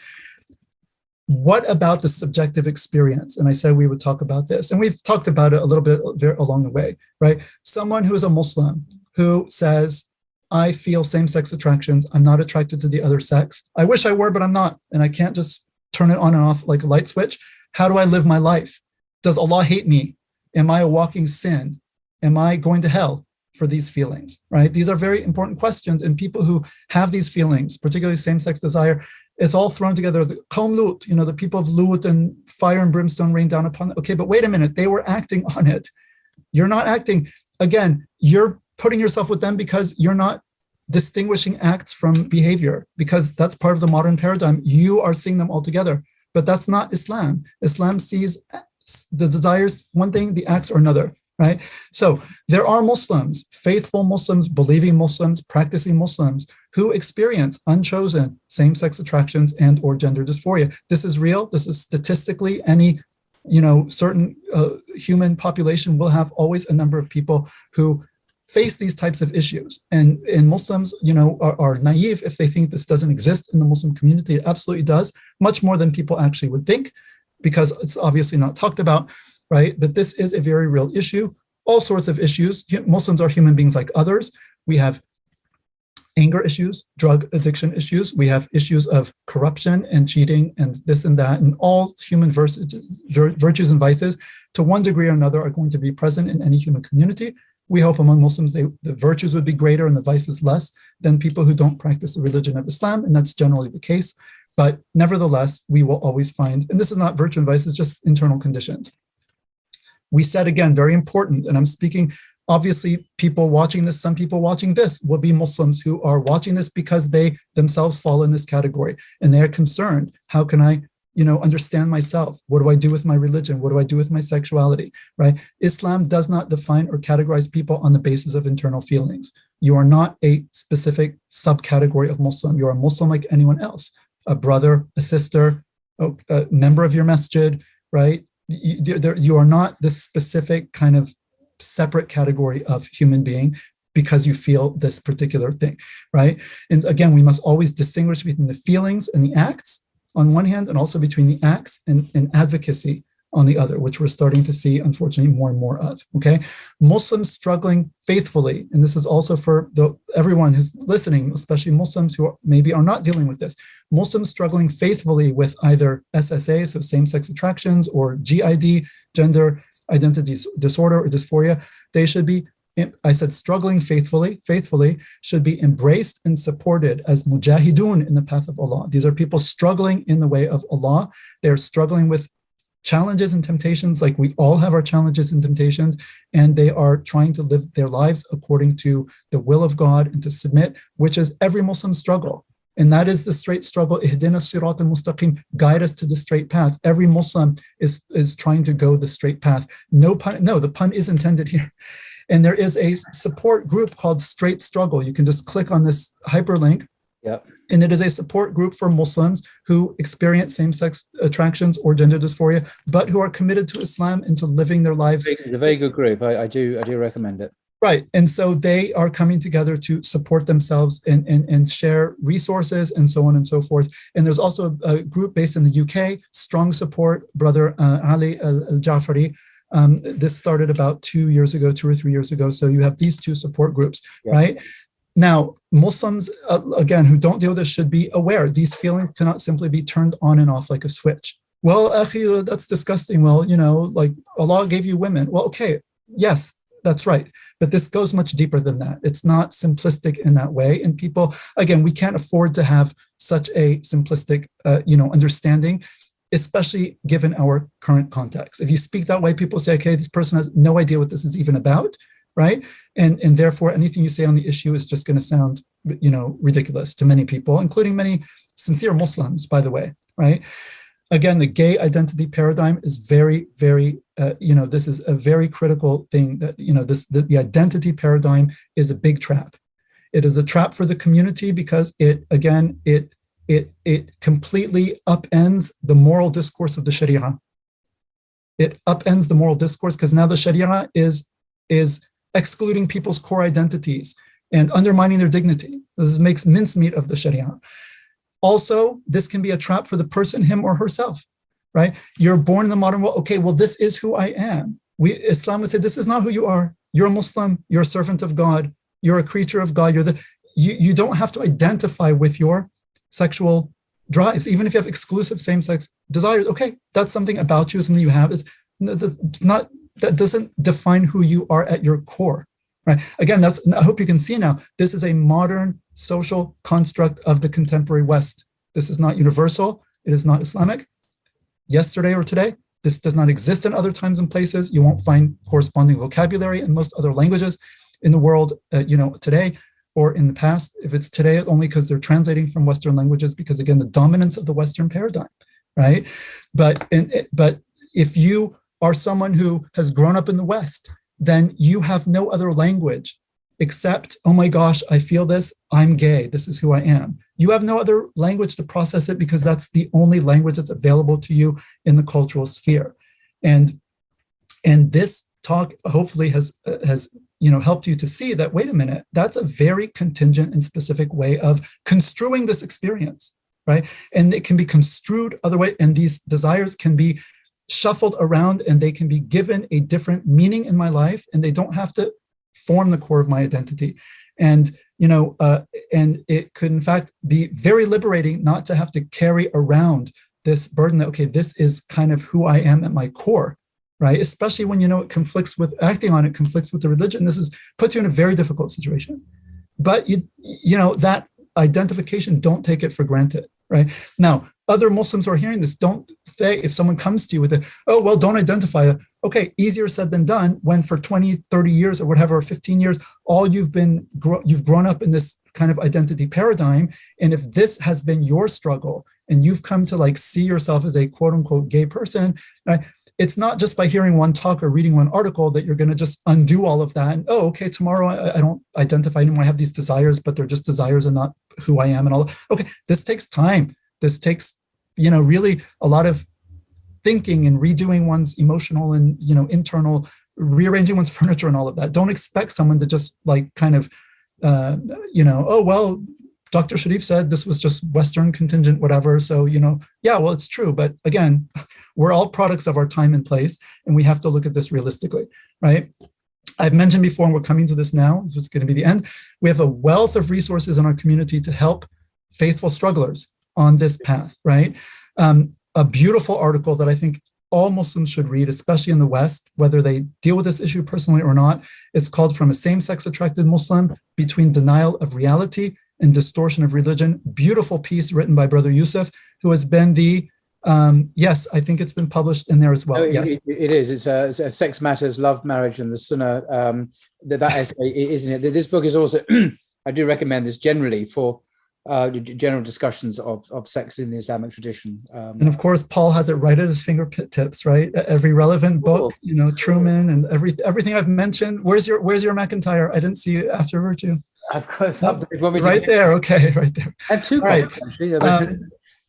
What about the subjective experience? And I said we would talk about this, and we've talked about it a little bit along the way, right? Someone who is a Muslim who says, I feel same-sex attractions. I'm not attracted to the other sex. I wish I were, but I'm not. And I can't just turn it on and off like a light switch. How do I live my life? Does Allah hate me? Am I a walking sin? Am I going to hell for these feelings, right? These are very important questions. And people who have these feelings, particularly same-sex desire, it's all thrown together. The Qawm Lut, the people of Lut, and fire and brimstone rain down upon them. Okay, but wait a minute. They were acting on it. You're not acting. Again, you're putting yourself with them because you're not distinguishing acts from behavior, because that's part of the modern paradigm. You are seeing them all together, but that's not Islam. Islam sees the desires one thing, the acts are another, right? So there are Muslims, faithful Muslims, believing Muslims, practicing Muslims, who experience unchosen same-sex attractions and or gender dysphoria. This is real. This is statistically any, certain human population will have always a number of people who face these types of issues. And Muslims, are naive if they think this doesn't exist in the Muslim community. It absolutely does, much more than people actually would think, because it's obviously not talked about, right? But this is a very real issue. All sorts of issues. Muslims are human beings like others. We have anger issues, drug addiction issues. We have issues of corruption and cheating and this and that, and all human virtues and vices, to one degree or another, are going to be present in any human community. We hope among Muslims, the virtues would be greater and the vices less than people who don't practice the religion of Islam, and that's generally the case. But nevertheless, we will always find, and this is not virtue and vice, it's just internal conditions. We said, again, very important, and I'm speaking, obviously, people watching this, some people watching this will be Muslims who are watching this because they themselves fall in this category, and they are concerned, how can I understand myself? What do I do with my religion? What do I do with my sexuality, right? Islam does not define or categorize people on the basis of internal feelings. You are not a specific subcategory of Muslim. You are a Muslim like anyone else, a brother, a sister, a member of your masjid, right? You are not this specific kind of separate category of human being because you feel this particular thing, right? And again, we must always distinguish between the feelings and the acts on one hand, and also between the acts and advocacy on the other, which we're starting to see, unfortunately, more and more of, okay? Muslims struggling faithfully, and this is also for everyone who's listening, especially Muslims who maybe are not dealing with this, Muslims struggling faithfully with either SSA, so same-sex attractions, or GID, gender identity disorder or dysphoria, they should be, I said struggling faithfully should be embraced and supported as mujahidun in the path of Allah. These are people struggling in the way of Allah. They're struggling with challenges and temptations, like we all have our challenges and temptations, and they are trying to live their lives according to the will of God and to submit, which is every Muslim struggle. And that is the straight struggle. Ihdina sirat al-mustaqim, guide us to the straight path. Every Muslim is trying to go the straight path. No, the pun is intended here. And there is a support group called Straight Struggle. You can just click on this hyperlink.
Yep.
And it is a support group for Muslims who experience same-sex attractions or gender dysphoria, but who are committed to Islam and to living their lives.
It's a very good group. I do recommend it.
Right. And so they are coming together to support themselves and share resources and so on and so forth. And there's also a group based in the UK, Strong Support, Brother Ali Al-Jafari. This started about 2 or 3 years ago. So you have these two support groups, right? Now, Muslims, again, who don't deal with this should be aware. These feelings cannot simply be turned on and off like a switch. Well, akhi, that's disgusting. Well, like Allah gave you women. Well, okay, yes, that's right. But this goes much deeper than that. It's not simplistic in that way. And people, again, we can't afford to have such a simplistic, understanding, especially given our current context. If you speak that way, people say, okay, this person has no idea what this is even about, right? And therefore, anything you say on the issue is just going to sound, ridiculous to many people, including many sincere Muslims, by the way, right? Again, the gay identity paradigm is very, very, this is a very critical thing that, the identity paradigm is a big trap. It is a trap for the community because it completely upends the moral discourse of the Sharia. It upends the moral discourse because now the Sharia is excluding people's core identities and undermining their dignity. This makes mincemeat of the Sharia. Also, this can be a trap for the person, him or herself, right? You're born in the modern world. Okay, well, this is who I am. Islam would say, this is not who you are. You're a Muslim. You're a servant of God. You're a creature of God. You don't have to identify with your sexual drives, even if you have exclusive same-sex desires. Okay, that's something about you, something you have. That doesn't define who you are at your core, right? Again, I hope you can see now, this is a modern social construct of the contemporary West. This is not universal. It is not Islamic. Yesterday or today, this does not exist in other times and places. You won't find corresponding vocabulary in most other languages in the world, today. or in the past. If it's today, only because they're translating from Western languages, because again, the dominance of the Western paradigm, right? But if you are someone who has grown up in the West, then you have no other language except, oh my gosh, I feel this, I'm gay, this is who I am. You have no other language to process it because that's the only language that's available to you in the cultural sphere. And this talk hopefully has helped you to see that, wait a minute, that's a very contingent and specific way of construing this experience, right? And it can be construed other way, and these desires can be shuffled around and they can be given a different meaning in my life, and they don't have to form the core of my identity. And and it could in fact be very liberating not to have to carry around this burden that, okay, this is kind of who I am at my core, right? Especially when it conflicts with acting on it, conflicts with the religion. This puts you in a very difficult situation. But that identification, don't take it for granted, right? Now, other Muslims who are hearing this, don't say, if someone comes to you with it, oh, well, don't identify. Okay, easier said than done, when for 20, 30 years or whatever, or 15 years, all you've grown up in this kind of identity paradigm. And if this has been your struggle and you've come to see yourself as a quote unquote gay person, right? It's not just by hearing one talk or reading one article that you're going to just undo all of that. And, oh, okay, tomorrow I don't identify anymore. I have these desires, but they're just desires and not who I am and all. Okay, this takes time. This takes, really a lot of thinking and redoing one's emotional and, internal, rearranging one's furniture and all of that. Don't expect someone to just oh, well, Dr. Sharif said this was just Western contingent, whatever. So, yeah, well, it's true. But again, we're all products of our time and place, and we have to look at this realistically, right? I've mentioned before, and we're coming to this now, this is going to be the end. We have a wealth of resources in our community to help faithful strugglers on this path, right? A beautiful article that I think all Muslims should read, especially in the West, whether they deal with this issue personally or not. It's called From a Same-Sex Attracted Muslim, Between Denial of Reality and Distortion of Religion. Beautiful piece written by Brother Yusuf, who has been the, yes, I think it's been published in there as well. Yes,
it is. It's a Sex Matters, Love, Marriage, and the Sunnah. That essay, isn't it? This book is also, I do recommend this generally for general discussions of sex in the Islamic tradition.
And of course, Paul has it right at his fingertips, right? Every relevant book, Truman and everything I've mentioned. Where's your McIntyre? I didn't see it after Virtue.
Of course,
right there. Okay, right there.
I have two copies, actually.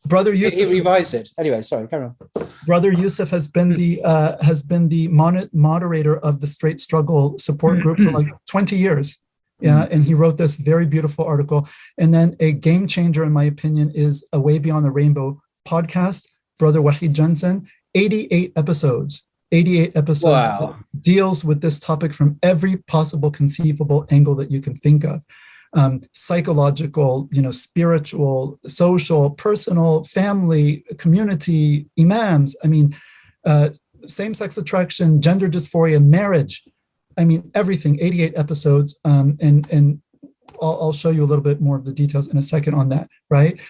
Brother Yusuf,
he revised it. Anyway, sorry, carry on.
Brother Yusuf has been the moderator of the Straight Struggle support group for 20 years. Yeah, and he wrote this very beautiful article. And then a game changer, in my opinion, is A Way Beyond the Rainbow podcast. Brother Wahid Jensen, 88 episodes. 88 episodes.
Wow.
Deals with this topic from every possible conceivable angle that you can think of. Psychological, spiritual, social, personal, family, community, imams. I mean, same-sex attraction, gender dysphoria, marriage. I mean, everything, 88 episodes. And I'll show you a little bit more of the details in a second on that, right?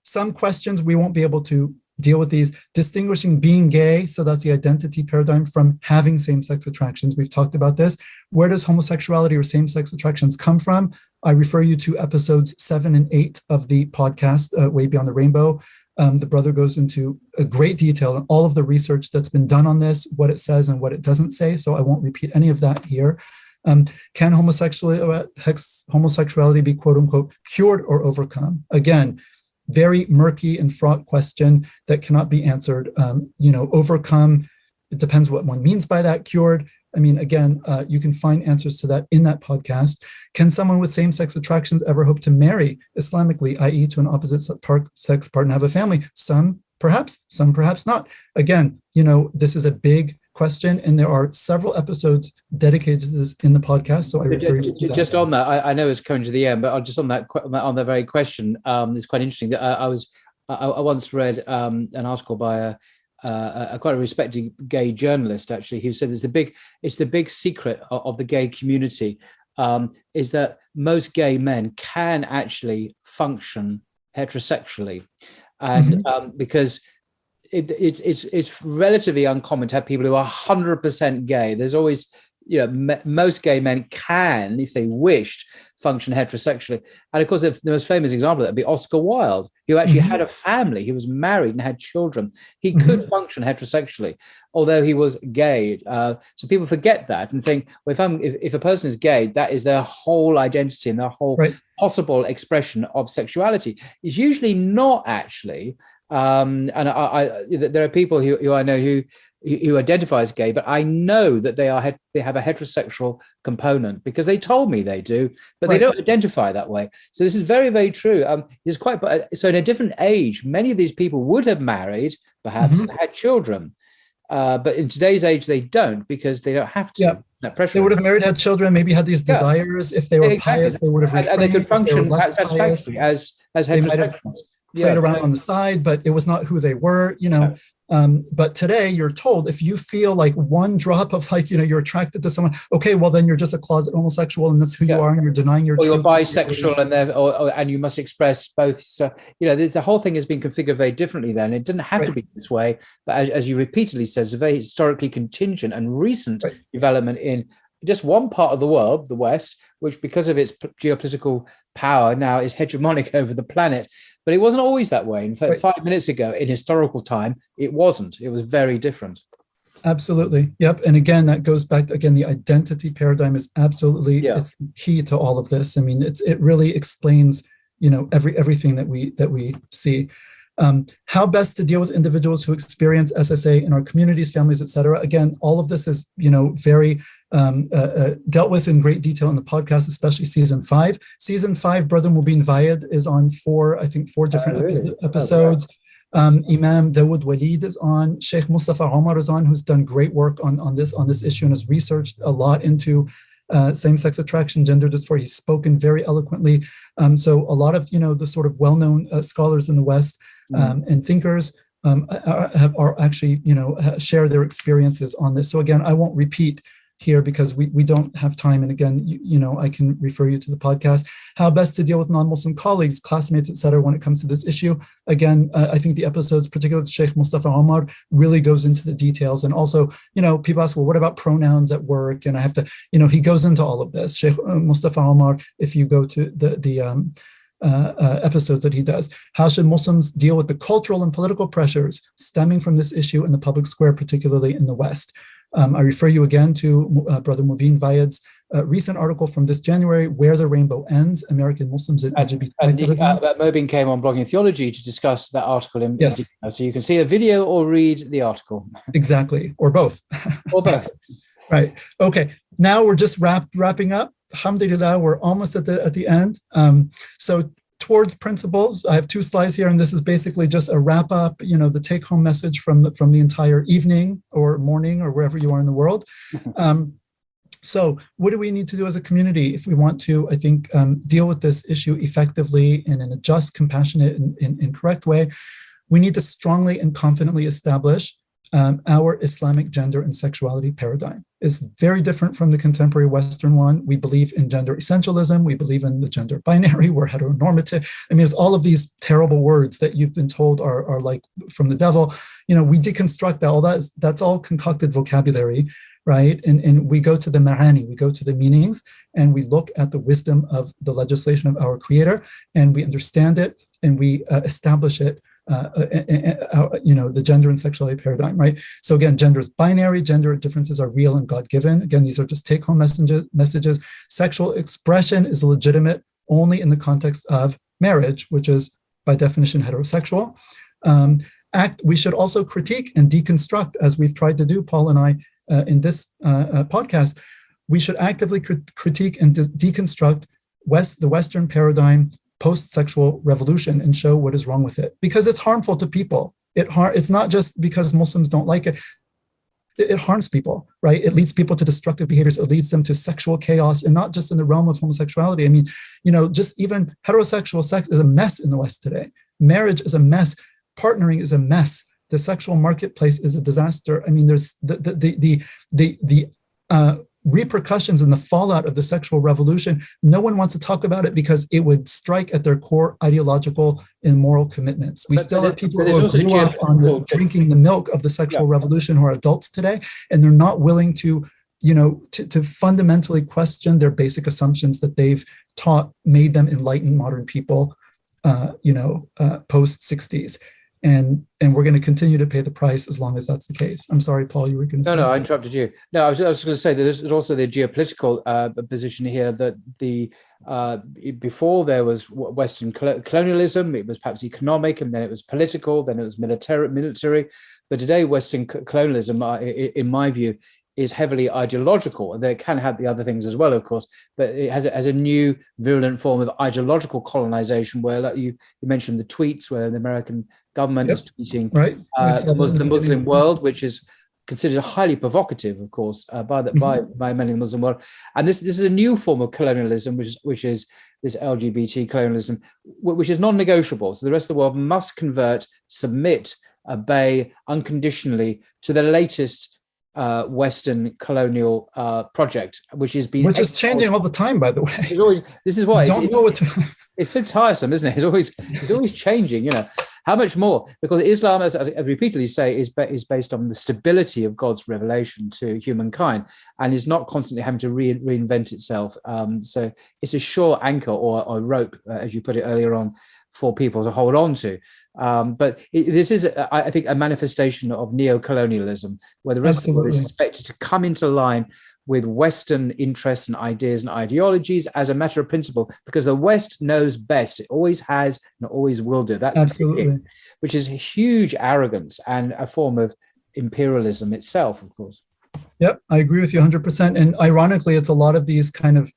Some questions we won't be able to deal with these. Distinguishing being gay, so that's the identity paradigm, from having same-sex attractions. We've talked about this. Where does homosexuality or same-sex attractions come from? I refer you to episodes 7 and 8 of the podcast, Way Beyond the Rainbow. The brother goes into a great detail on all of the research that's been done on this, what it says and what it doesn't say. So I won't repeat any of that here. Can homosexuality be quote unquote cured or overcome? Again, very murky and fraught question that cannot be answered. Overcome, it depends what one means by that. Cured, I mean, again, you can find answers to that in that podcast. Can someone with same-sex attractions ever hope to marry Islamically, i.e. to an opposite sex partner, have a family? Some perhaps not. Again, this is a big question, and there are several episodes dedicated to this in the podcast. So I refer you to that.
Just on that, I know it's coming to the end, but just on that very question, it's quite interesting. I once read an article by a quite a respected gay journalist, actually, who said it's the big secret of the gay community, is that most gay men can actually function heterosexually, and because it's relatively uncommon to have people who are 100% gay. There's always, most gay men can, if they wished, function heterosexually. And of course, the most famous example of that would be Oscar Wilde, who actually had a family. He was married and had children. He could function heterosexually, although he was gay. So people forget that and think, well, if a person is gay, that is their whole identity and their whole possible expression of sexuality. It's usually not actually. And there are people who I know who identify as gay, but I know that they have a heterosexual component because they told me they do, but they don't identify that way. So this is very, very true. It's quite so. In a different age, many of these people would have married, perhaps, and had children, but in today's age, they don't because they don't have to. That pressure.
They would have married, had children, maybe had these desires. If they were pious, they would have refrained.
And they could function satisfactorily as heterosexuals.
Played around on the side, but it was not who they were, but today you're told if you feel like one drop of you're attracted to someone, okay, well then you're just a closet homosexual and that's who you are and you're denying your
you're bisexual and you must express both. So, the whole thing has been configured very differently then. It didn't have to be this way, but as you repeatedly said, it's a very historically contingent and recent development in just one part of the world, the West, which because of its geopolitical power now is hegemonic over the planet. But it wasn't always that way. In fact, 5 minutes ago, in historical time, it wasn't. It was very different.
Absolutely. Yep. And again, that goes back, the identity paradigm is absolutely, it's the key to all of this. I mean, it really explains, everything that we see. How best to deal with individuals who experience SSA in our communities, families, etc. Again, all of this is, very dealt with in great detail in the podcast, especially season 5. Season 5, Brother Mubin Vayed is on 4 different episodes. Imam Dawood Walid is on. Sheikh Mustafa Omar is on, who's done great work on this issue and has researched a lot into same-sex attraction, gender dysphoria. He's spoken very eloquently. So a lot of the sort of well-known scholars in the West and thinkers are actually share their experiences on this. So again, I won't repeat here because we don't have time. And again, I can refer you to the podcast. How best to deal with non-Muslim colleagues, classmates, etc. when it comes to this issue. Again, I think the episodes, particularly with Sheikh Mustafa Omar, really goes into the details. And also, people ask, well, what about pronouns at work? And I have to, he goes into all of this. Sheikh Mustafa Omar, if you go to the episodes that he does. How should Muslims deal with the cultural and political pressures stemming from this issue in the public square, particularly in the West? I refer you again to Brother Mubin Vayed's recent article from this January, Where the Rainbow Ends, American Muslims and LGBT activism. Mubin
came on Blogging Theology to discuss that article in detail. So you can see a video or read the article.
Exactly, or both.
Or both.
Right, okay. Now we're just wrapping up. Alhamdulillah, we're almost at the end. So towards principles, I have 2 slides here, and this is basically just a wrap up, the take home message from the entire evening or morning or wherever you are in the world. So what do we need to do as a community if we want to, I think, deal with this issue effectively and in a just, compassionate, and correct way? We need to strongly and confidently establish our Islamic gender and sexuality paradigm. Is very different from the contemporary Western one. We believe in gender essentialism. We believe in the gender binary. We're heteronormative. I mean, it's all of these terrible words that you've been told are like from the devil. We deconstruct that. All that's all concocted vocabulary, right? And we go to the ma'ani, we go to the meanings, and we look at the wisdom of the legislation of our Creator, and we understand it, and we establish it. The gender and sexuality paradigm, right? So again, gender is binary, gender differences are real and God-given. Again, these are just take-home messages. Sexual expression is legitimate only in the context of marriage, which is by definition heterosexual. We should also critique and deconstruct, as we've tried to do, Paul and I, in this podcast. We should actively critique and deconstruct the Western paradigm post-sexual revolution and show what is wrong with it, because it's harmful to people. It's not just because Muslims don't like it. It harms people, right? It leads people to destructive behaviors. It leads them to sexual chaos, and not just in the realm of homosexuality. I memean, just even heterosexual sex is a mess in the West today. Marriage is a mess. Partnering is a mess. The sexual marketplace is a disaster. I mean, there's the repercussions and the fallout of the sexual revolution. No one wants to talk about it because it would strike at their core ideological and moral commitments. We still have people who grew up on drinking the milk of the sexual revolution who are adults today, and they're not willing to fundamentally question their basic assumptions that they've taught made them enlightened modern people, post 60s. And we're going to continue to pay the price as long as that's the case. I'm sorry, Paul, you were going to say.
No, I interrupted you. No, I was going to say that there's also the geopolitical position here that before there was Western colonialism, it was perhaps economic, and then it was political, then it was military. But today, Western colonialism, in my view, is heavily ideological, and they can have the other things as well, of course, but it has a new virulent form of ideological colonization where, like you mentioned the tweets where the American government is tweeting the Muslim world, which is considered highly provocative, of course, by many in the Muslim world. And this is a new form of colonialism, which is this LGBT colonialism, which is non-negotiable. So the rest of the world must convert, submit, obey unconditionally to the latest Western colonial project, which is
changing all the time, by the way.
This is why it's so tiresome, isn't it? It's always changing. How much more? Because Islam, as I repeatedly say, is based on the stability of God's revelation to humankind, and is not constantly having to reinvent itself. So it's a sure anchor or rope, as you put it earlier on, for people to hold on to. But this is, I think, a manifestation of neo-colonialism, where the rest of the world is expected to come into line with Western interests and ideas and ideologies as a matter of principle, because the West knows best. It always has and it always will do. That's absolutely, which is huge arrogance and a form of imperialism itself, of course.
Yep, I agree with you 100%. And ironically, it's a lot of these kind of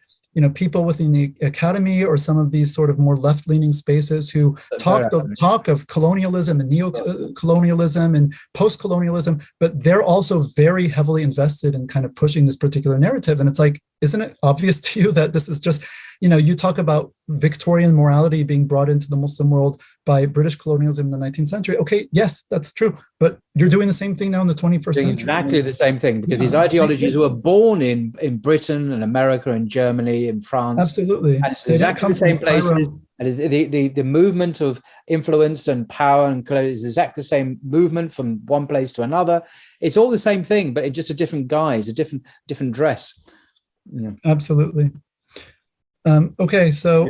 people within the academy or some of these sort of more left-leaning spaces who talk of colonialism and neo-colonialism and post-colonialism, but they're also very heavily invested in kind of pushing this particular narrative. And it's like, isn't it obvious to you that this is just, you talk about Victorian morality being brought into the Muslim world by British colonialism in the 19th century. Okay, yes, that's true. But you're doing the same thing now in the 21st century.
Exactly the same thing, because these ideologies were born in Britain and America and Germany and France.
Absolutely.
And it's exactly the same places. And the movement of influence and power and is exactly the same movement from one place to another. It's all the same thing, but it's just a different guise, a different dress. Yeah.
Absolutely. Okay, so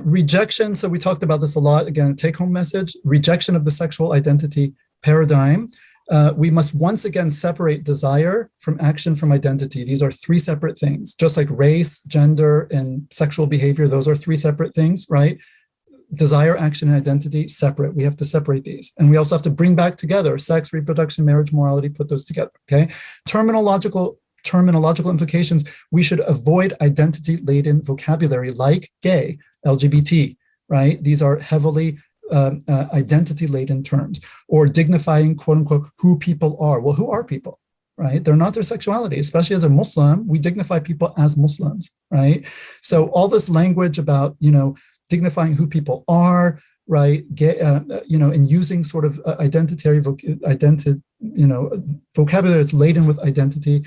rejection. So we talked about this a lot. Again, take-home message: rejection of the sexual identity paradigm. We must once again separate desire from action from identity. These are three separate things, just like race, gender, and sexual behavior. Those are three separate things, right? Desire, action, and identity, separate. We have to separate these. And we also have to bring back together sex, reproduction, marriage, morality, put those together, okay? Terminological implications: we should avoid identity-laden vocabulary like gay, LGBT, right? These are heavily identity-laden terms. Or dignifying, quote unquote, who people are. Well, who are people, right? They're not their sexuality. Especially as a Muslim, we dignify people as Muslims, right? So all this language about, dignifying who people are, right? And using sort of vocabulary that's laden with identity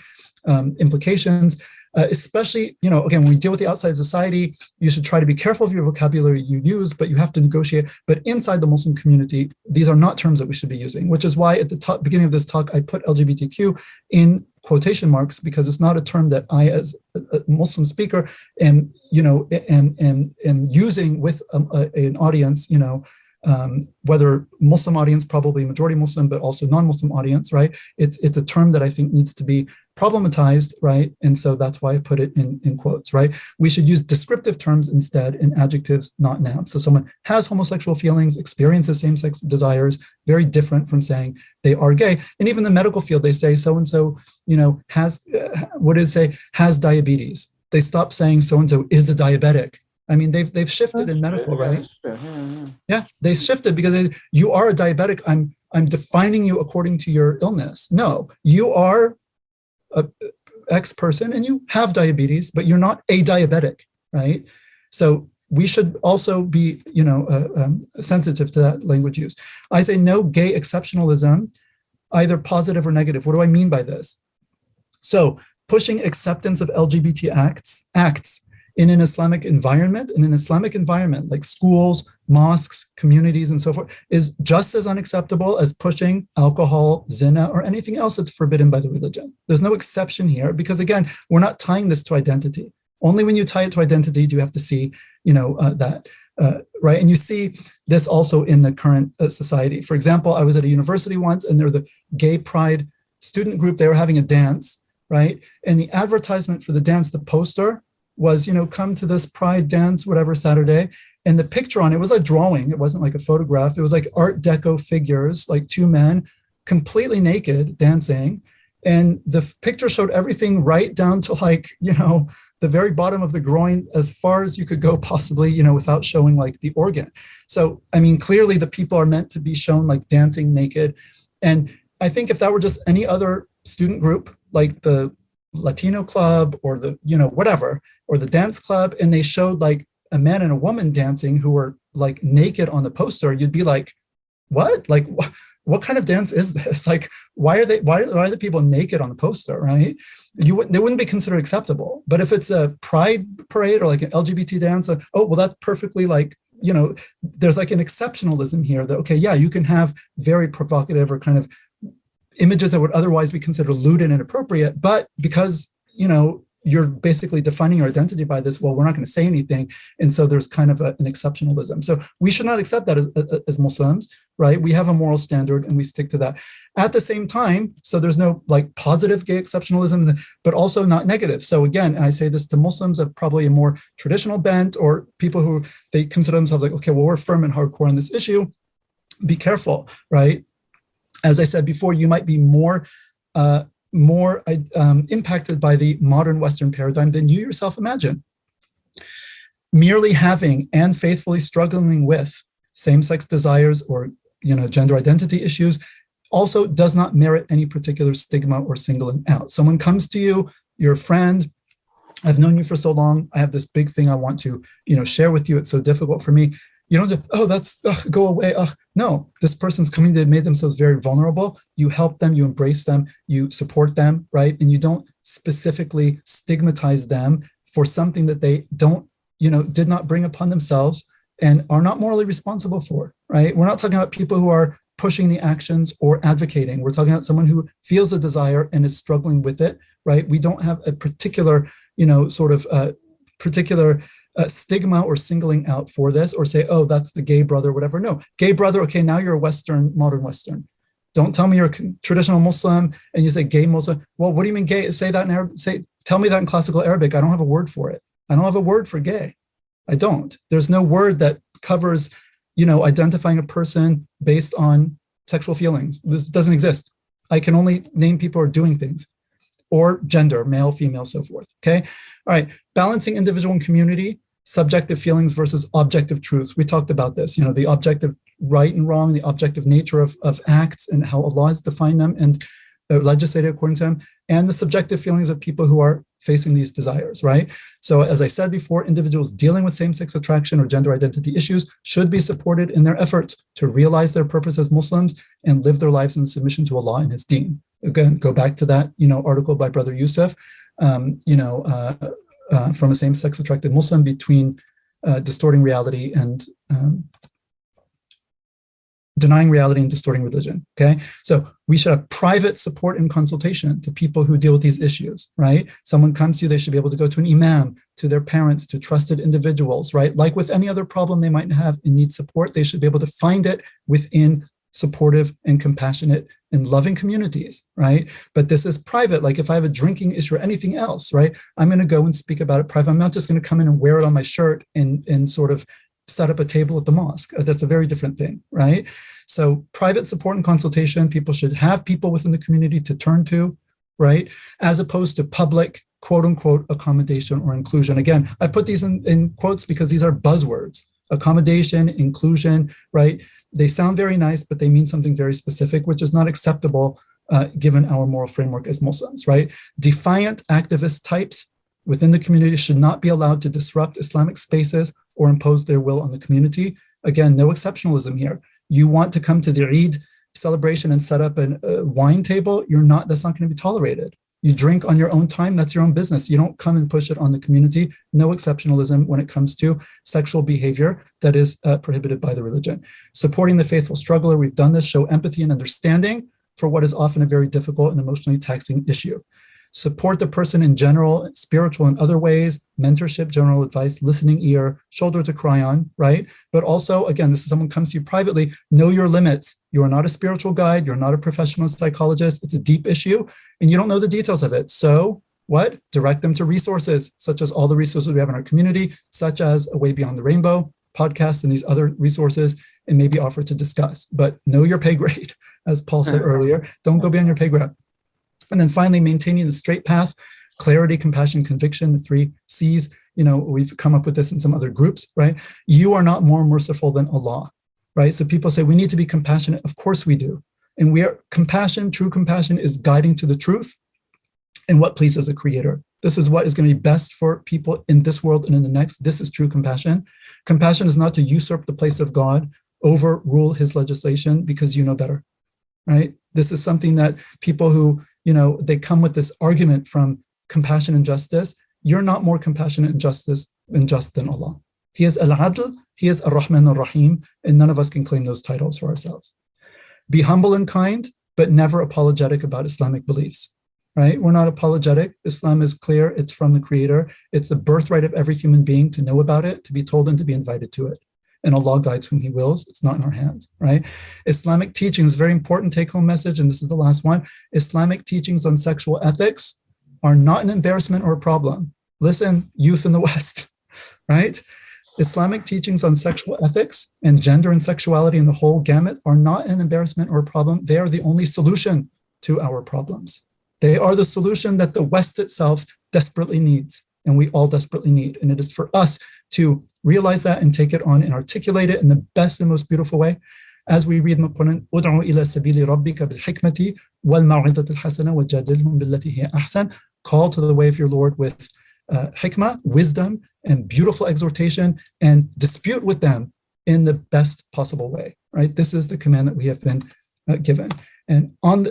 implications, especially, again, when we deal with the outside society, you should try to be careful of your vocabulary you use, but you have to negotiate. But inside the Muslim community, these are not terms that we should be using, which is why at the beginning of this talk, I put LGBTQ in quotation marks, because it's not a term that I, as a Muslim speaker, am using with an audience, whether Muslim audience, probably majority Muslim, but also non-Muslim audience, right? It's a term that I think needs to be problematized, right? And so that's why I put it in quotes, right? We should use descriptive terms instead, and adjectives, not nouns. So someone has homosexual feelings, experiences same-sex desires, very different from saying they are gay. And even in the medical field, they say so-and-so, has, has diabetes. They stop saying so-and-so is a diabetic. I mean, they've shifted in medical, right? Yeah, they shifted because you are a diabetic. I'm defining you according to your illness. No, you are a X person and you have diabetes, but you're not a diabetic, right? So we should also be, sensitive to that language use. I say no gay exceptionalism, either positive or negative. What do I mean by this? So pushing acceptance of LGBT acts in an Islamic environment, like schools, mosques, communities, and so forth, is just as unacceptable as pushing alcohol, zina, or anything else that's forbidden by the religion. There's no exception here because, again, we're not tying this to identity. Only when you tie it to identity do you have to see, that, right? And you see this also in the current society. For example, I was at a university once, and they're the gay pride student group. They were having a dance, right? And the advertisement for the dance, the poster was, come to this pride dance, whatever, Saturday. And the picture on it was a drawing. It wasn't like a photograph. It was like Art Deco figures, like two men completely naked dancing. And the picture showed everything right down to like, the very bottom of the groin, as far as you could go possibly, without showing like the organ. So, I mean, clearly the people are meant to be shown like dancing naked. And I think if that were just any other student group, like the Latino club or the, whatever, or the dance club, and they showed like a man and a woman dancing who were like naked on the poster, you'd be like, what? Like, what kind of dance is this? Like, why are the people naked on the poster, right? They wouldn't be considered acceptable. But if it's a pride parade or like an LGBT dance, that's perfectly like, there's like an exceptionalism here that, okay, yeah, you can have very provocative or kind of images that would otherwise be considered lewd and inappropriate, but because, you're basically defining your identity by this, well, we're not going to say anything. And so there's kind of an exceptionalism. So we should not accept that as Muslims, right? We have a moral standard and we stick to that. At the same time, so there's no like positive gay exceptionalism, but also not negative. So again, and I say this to Muslims of probably a more traditional bent or people who they consider themselves like, okay, well, we're firm and hardcore on this issue. Be careful, right? As I said before, you might be more impacted by the modern Western paradigm than you yourself imagine. Merely having and faithfully struggling with same-sex desires or gender identity issues also does not merit any particular stigma or singling out. Someone comes to you, you're a friend, I've known you for so long, I have this big thing I want to share with you, it's so difficult for me. You don't just, go away. No, this person's coming, they've made themselves very vulnerable. You help them, you embrace them, you support them, right? And you don't specifically stigmatize them for something that they don't, did not bring upon themselves and are not morally responsible for, right? We're not talking about people who are pushing the actions or advocating. We're talking about someone who feels a desire and is struggling with it, right? We don't have a particular, stigma or singling out for this or say, oh, that's the gay brother, whatever. No, gay brother, okay, now you're a Western, modern Western. Don't tell me you're a traditional Muslim and you say gay Muslim. Well, what do you mean gay? Say that in Arabic. Tell me that in classical Arabic. I don't have a word for it. I don't have a word for gay. I don't. There's no word that covers, identifying a person based on sexual feelings. It doesn't exist. I can only name people who are doing things or gender, male, female, so forth. Okay. All right. Balancing individual and community, subjective feelings versus objective truths. We talked about this, the objective right and wrong, the objective nature of acts and how Allah has defined them and legislated according to them, and the subjective feelings of people who are facing these desires, right? So as I said before, individuals dealing with same-sex attraction or gender identity issues should be supported in their efforts to realize their purpose as Muslims and live their lives in submission to Allah and His deen. Again, go back to that, article by Brother Yusuf, from a same-sex attracted Muslim between distorting reality and denying reality and distorting religion, okay? So we should have private support and consultation to people who deal with these issues, right? Someone comes to you, they should be able to go to an imam, to their parents, to trusted individuals, right? Like with any other problem they might have and need support, they should be able to find it within supportive and compassionate and loving communities, right? But this is private. Like if I have a drinking issue or anything else, right? I'm going to go and speak about it private. I'm not just going to come in and wear it on my shirt and sort of set up a table at the mosque. That's a very different thing, right? So private support and consultation, people should have people within the community to turn to, right? As opposed to public, quote unquote, accommodation or inclusion. Again, I put these in quotes because these are buzzwords. Accommodation, inclusion, right? They sound very nice, but they mean something very specific, which is not acceptable given our moral framework as Muslims, right? Defiant activist types within the community should not be allowed to disrupt Islamic spaces or impose their will on the community. Again, no exceptionalism here. You want to come to the Eid celebration and set up a wine table, that's not going to be tolerated. You drink on your own time, that's your own business. You don't come and push it on the community. No exceptionalism when it comes to sexual behavior that is prohibited by the religion. Supporting the faithful struggler, we've done this, show empathy and understanding for what is often a very difficult and emotionally taxing issue. support the person in general, spiritual and other ways, mentorship, general advice, listening ear, shoulder to cry on, right? But also, again, this is someone comes to you privately, know your limits. You are not a spiritual guide. You're not a professional psychologist. It's a deep issue and you don't know the details of it. So what? Direct them to resources, such as all the resources we have in our community, such as A Way Beyond the Rainbow, podcasts, and these other resources, and maybe offer to discuss. But know your pay grade, as Paul said earlier. Don't go beyond your pay grade. And then finally, maintaining the straight path, clarity, compassion, conviction, the 3 C's. We've come up with this in some other groups, right? You are not more merciful than Allah, right? So people say we need to be compassionate. Of course we do. And true compassion is guiding to the truth and what pleases the Creator. This is what is going to be best for people in this world and in the next. This is true compassion. Compassion is not to usurp the place of God, overrule his legislation because you know better, right? This is something that people who, they come with this argument from compassion and justice. You're not more compassionate and just than Allah. He is Al-Adl, he is Ar-Rahman Ar-Rahim, and none of us can claim those titles for ourselves. Be humble and kind, but never apologetic about Islamic beliefs, right? We're not apologetic. Islam is clear. It's from the Creator. It's a birthright of every human being to know about it, to be told and to be invited to it. And Allah guides whom he wills. It's not in our hands, right? Islamic teachings, very important take-home message, and this is the last one. Islamic teachings on sexual ethics are not an embarrassment or a problem. Listen, youth in the West, right? Islamic teachings on sexual ethics and gender and sexuality in the whole gamut are not an embarrassment or a problem. They are the only solution to our problems. They are the solution that the West itself desperately needs, and we all desperately need. And it is for us to realize that and take it on and articulate it in the best and most beautiful way. As we read in the Quran, "Ud'u ila sabili rabbika bil hikmati wal maw'izati al hasana wajadilhum billati hiya ahsan." Call to the way of your Lord with hikmah, wisdom, and beautiful exhortation, and dispute with them in the best possible way. Right? This is the command that we have been given. And on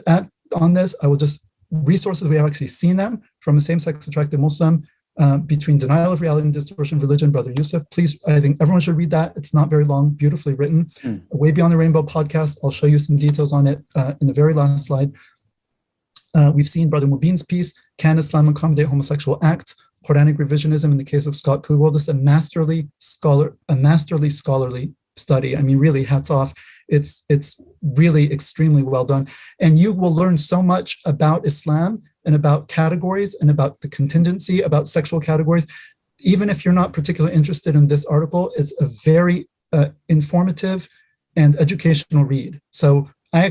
this, I will just resources we have actually seen them from a same-sex attracted Muslim. Between Denial of Reality and Distortion of Religion, Brother Yusuf. Please, I think everyone should read that. It's not very long, beautifully written. Way Beyond the Rainbow podcast. I'll show you some details on it in the very last slide. We've seen Brother Mubin's piece, Can Islam Accommodate Homosexual Acts? Quranic Revisionism in the case of Scott Kugel. This is a masterly scholarly study. I mean, really, hats off. It's really extremely well done. And you will learn so much about Islam and about categories and about the contingency, about sexual categories. Even if you're not particularly interested in this article, it's a very informative and educational read. So I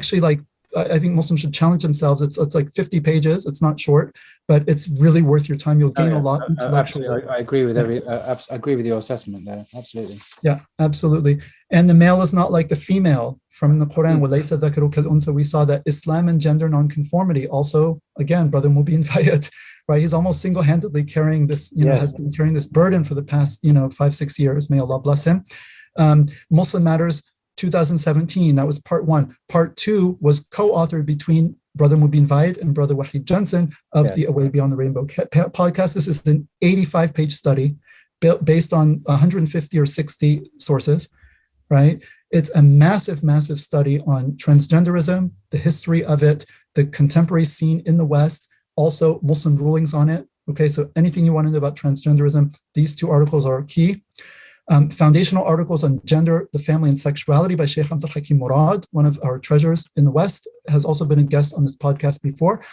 think Muslims should challenge themselves. It's like 50 pages. It's not short, but it's really worth your time. You'll gain a lot intellectually.
I agree with I agree with your assessment there. Absolutely. Yeah,
absolutely. And the male is not like the female from the Quran. وَلَيْسَ ذَكَرُ كَالْأُنْثَى. We saw that Islam and gender nonconformity. Also, again, Brother Mubin Fayed, right? He's almost single-handedly carrying this, has been carrying this burden for the past, 5-6 years. May Allah bless him. Muslim Matters 2017, that was part 1. Part 2 was co-authored between Brother Mubin Vaid and Brother Wahid Johnson of the A Way Beyond the Rainbow podcast. This is an 85-page study based on 150 or 60 sources, right? It's a massive, massive study on transgenderism, the history of it, the contemporary scene in the West, also Muslim rulings on it. Okay, so anything you want to know about transgenderism, these 2 articles are key. Foundational articles on gender, the family, and sexuality by Sheikh Abdul Hakim Murad, one of our treasures in the West, has also been a guest on this podcast before.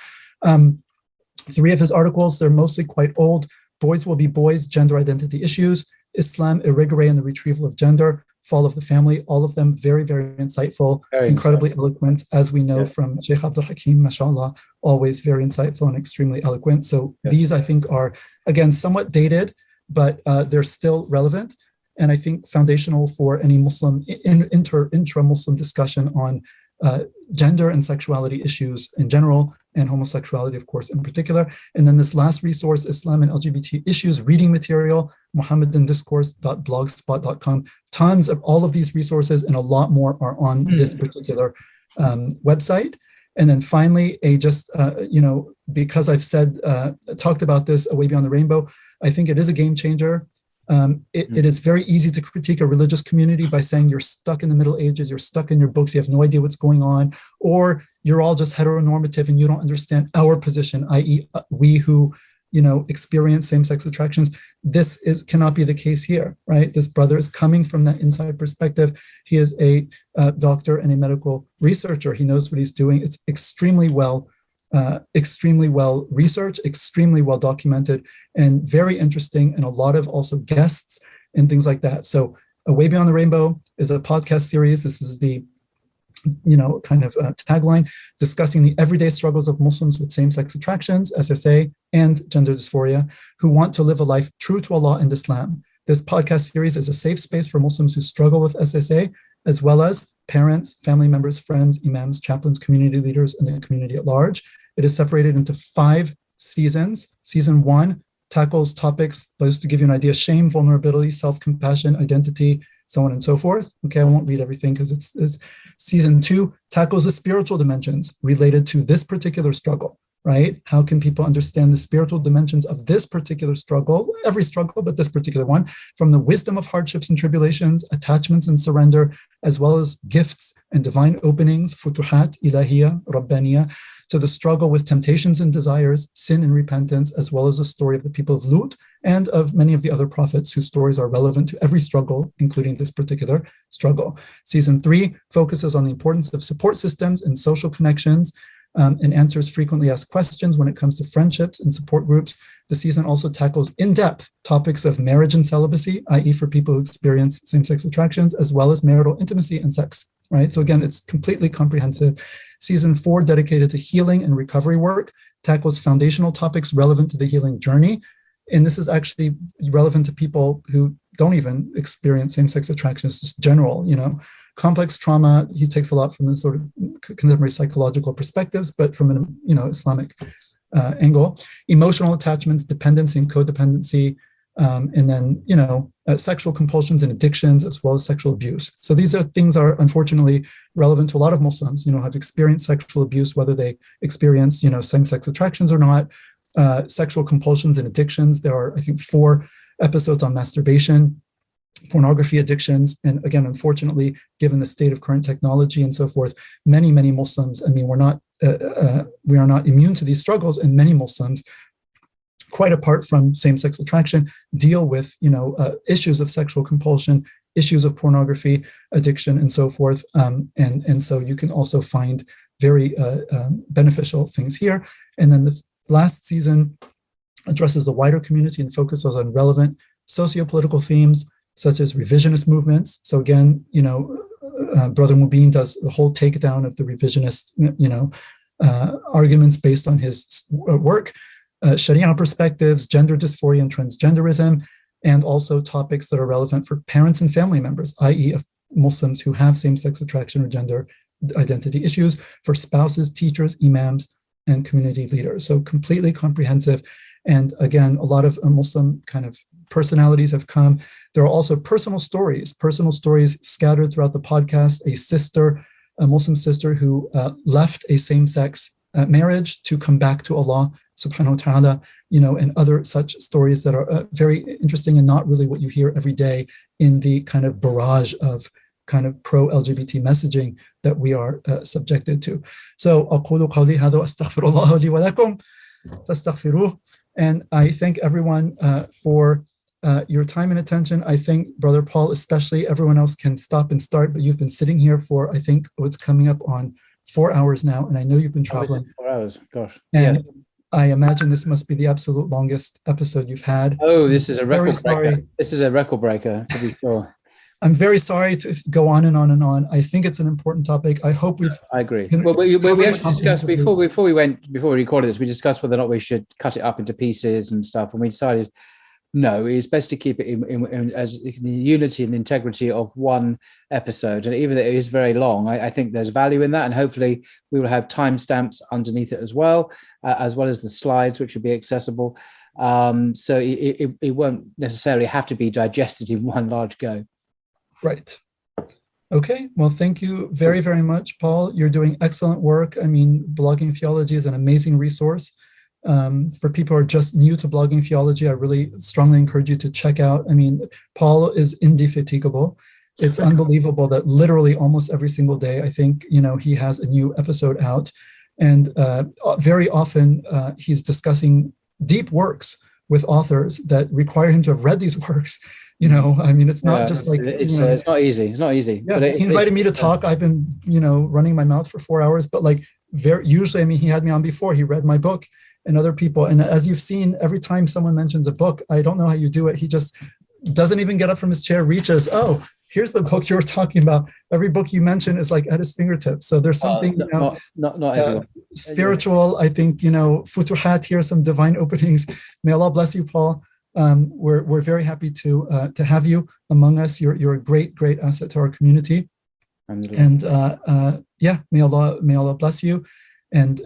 3 of his articles, they're mostly quite old. Boys Will Be Boys, Gender Identity Issues, Islam, Irregular and the Retrieval of Gender, Fall of the Family, all of them very, very insightful, incredibly eloquent, as we know from Sheikh Abdul Hakim, mashallah, always very insightful and extremely eloquent. So these, I think, are, again, somewhat dated, but they're still relevant. And I think foundational for any Muslim, intra-Muslim discussion on gender and sexuality issues in general, and homosexuality, of course, in particular. And then this last resource, Islam and LGBT Issues, reading material, muhammadandiscourse.blogspot.com. Tons of all of these resources and a lot more are on this particular website. And then finally, because I've talked about this A Way Beyond the Rainbow, I think it is a game changer. It is very easy to critique a religious community by saying you're stuck in the Middle Ages, you're stuck in your books, you have no idea what's going on, or you're all just heteronormative and you don't understand our position, i.e. we who, experience same-sex attractions. This cannot be the case here, right? This brother is coming from that inside perspective. He is a doctor and a medical researcher. He knows what he's doing. It's extremely well researched, extremely well documented, and very interesting, and a lot of also guests and things like that. So Way Beyond the Rainbow is a podcast series. This is the tagline, discussing the everyday struggles of Muslims with same-sex attractions, SSA, and gender dysphoria, who want to live a life true to Allah and Islam. This podcast series is a safe space for Muslims who struggle with SSA, as well as parents, family members, friends, imams, chaplains, community leaders, and the community at large. It is separated into 5 seasons. Season 1 tackles topics, just to give you an idea, shame, vulnerability, self-compassion, identity, so on and so forth. Okay, I won't read everything because it's season 2 tackles the spiritual dimensions related to this particular struggle, right? How can people understand the spiritual dimensions of this particular struggle, every struggle, but this particular one, from the wisdom of hardships and tribulations, attachments and surrender, as well as gifts and divine openings, futuhat, ilahiyya, rabbaniya, to the struggle with temptations and desires, sin and repentance, as well as the story of the people of Lut and of many of the other prophets whose stories are relevant to every struggle, including this particular struggle. Season 3 focuses on the importance of support systems and social connections, and answers frequently asked questions when it comes to friendships and support groups. The season also tackles in-depth topics of marriage and celibacy, i.e. for people who experience same-sex attractions, as well as marital intimacy and sex, right? So again, it's completely comprehensive. Season 4, dedicated to healing and recovery work, tackles foundational topics relevant to the healing journey. And this is actually relevant to people who don't even experience same-sex attractions, just general, complex trauma. He takes a lot from this sort of contemporary psychological perspectives, but from an, Islamic angle. Emotional attachments, dependency and codependency, and then, sexual compulsions and addictions, as well as sexual abuse. So these are things are unfortunately relevant to a lot of Muslims, have experienced sexual abuse, whether they experience, same-sex attractions or not. Sexual compulsions and addictions. There are, I think, 4 episodes on masturbation, pornography addictions. And again, unfortunately, given the state of current technology and so forth, many Muslims, we are not immune to these struggles, and many Muslims, quite apart from same-sex attraction, deal with, issues of sexual compulsion, issues of pornography addiction, and so forth. And so you can also find very beneficial things here. And then the last season addresses the wider community and focuses on relevant socio-political themes such as revisionist movements. So again, Brother Mubin does the whole takedown of the revisionist, arguments based on his work, Sharia perspectives, gender dysphoria and transgenderism, and also topics that are relevant for parents and family members, i.e. of Muslims who have same-sex attraction or gender identity issues, for spouses, teachers, imams, and community leaders. So completely comprehensive. And again, a lot of Muslim kind of personalities have come. There are also personal stories scattered throughout the podcast. A Muslim sister who left a same-sex marriage to come back to Allah subhanahu wa ta'ala, and other such stories that are very interesting and not really what you hear every day in the kind of barrage of kind of pro-LGBT messaging that we are subjected to. So, أقول قولي هذا وأستغفر الله لي ولكم فاستغفروه. And I thank everyone for your time and attention. I think Brother Paul, especially, everyone else can stop and start, but you've been sitting here for, I think, what's coming up on 4 hours now, and I know you've been traveling.
4 hours, gosh.
And
yeah.
I imagine this must be the absolute longest episode you've had.
Oh, this is a record breaker. This is a record breaker, to be sure.
I'm very sorry to go on and on and on. I think it's an important topic. I hope
I agree. Well, we actually discussed before we recorded this. We discussed whether or not we should cut it up into pieces and stuff, and we decided no, it's best to keep it in as the unity and the integrity of one episode. And even though it is very long, I think there's value in that, and hopefully we will have timestamps underneath it as well as the slides, which will be accessible. So it won't necessarily have to be digested in one large go.
Right. Okay. Well, thank you very, very much, Paul. You're doing excellent work. I mean, Blogging Theology is an amazing resource. For people who are just new to Blogging Theology, I really strongly encourage you to check out. I mean, Paul is indefatigable. It's unbelievable that literally almost every single day, I think, he has a new episode out. And very often he's discussing deep works with authors that require him to have read these works. It's not just like,
it's not easy. It's not easy.
Yeah, but he invited me to talk. I've been, running my mouth for 4 hours, but like usually, he had me on before, he read my book and other people. And as you've seen, every time someone mentions a book, I don't know how you do it. He just doesn't even get up from his chair, reaches, oh, here's the book you were talking about. Every book you mention is like at his fingertips. So there's something,
not everyone.
Spiritual, I think, futuhat here, some divine openings. May Allah bless you, Paul. We're very happy to have you among us. You're a great asset to our community. And may Allah bless you and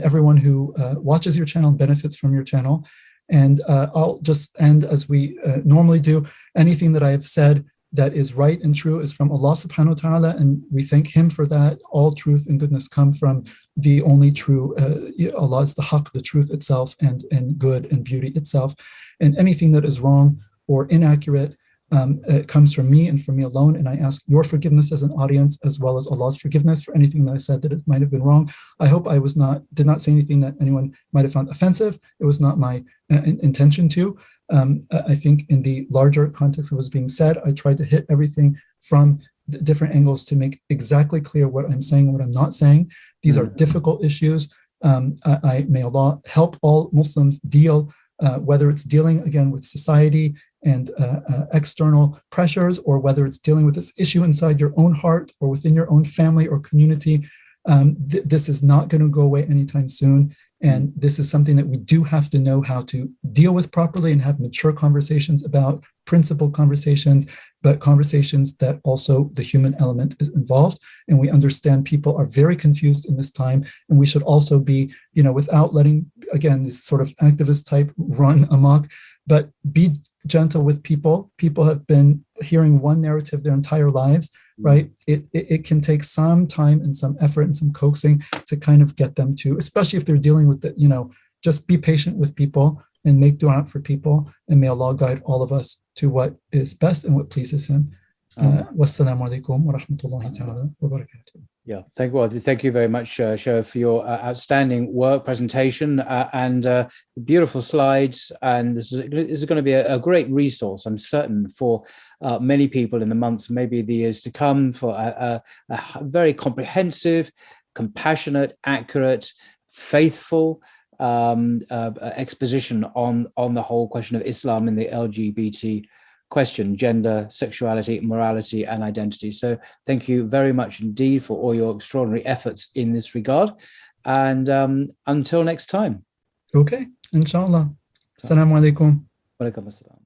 everyone who watches your channel and benefits from your channel. And I'll just end as we normally do. Anything that I have said that is right and true is from Allah subhanahu wa ta'ala, and we thank him for that. All truth and goodness come from the only true, Allah is the haqq, the truth itself, and good and beauty itself. And anything that is wrong or inaccurate, it comes from me and from me alone. And I ask your forgiveness as an audience, as well as Allah's forgiveness for anything that I said that it might have been wrong. I hope I did not say anything that anyone might have found offensive. It was not my intention to. I think in the larger context of what was being said, I tried to hit everything from different angles to make exactly clear what I'm saying and what I'm not saying. These are difficult issues. May Allah help all Muslims deal, whether it's dealing again with society and external pressures, or whether it's dealing with this issue inside your own heart or within your own family or community. This is not going to go away anytime soon. And this is something that we do have to know how to deal with properly and have mature conversations about, principled conversations, but conversations that also the human element is involved. And we understand people are very confused in this time. And we should also be, without letting, again, this sort of activist type run amok, but be gentle with people. People have been hearing one narrative their entire lives, right? It can take some time and some effort and some coaxing to kind of get them to, especially if they're dealing with the, just be patient with people and make dua for people. And may Allah guide all of us to what is best and what pleases him. Wassalamu alaikum wa rahmatullahi ta'ala wa barakatuh.
Yeah, thank you very much, Sharif, for your outstanding work, presentation, and beautiful slides. And this is going to be a great resource, I'm certain, for many people in the months, maybe the years to come, for a very comprehensive, compassionate, accurate, faithful exposition on the whole question of Islam and the LGBT question, gender, sexuality, morality, and identity. So thank you very much indeed for all your extraordinary efforts in this regard. And until next time.
Okay, inshallah. Assalamu alaikum.
Wa alaikum assalam.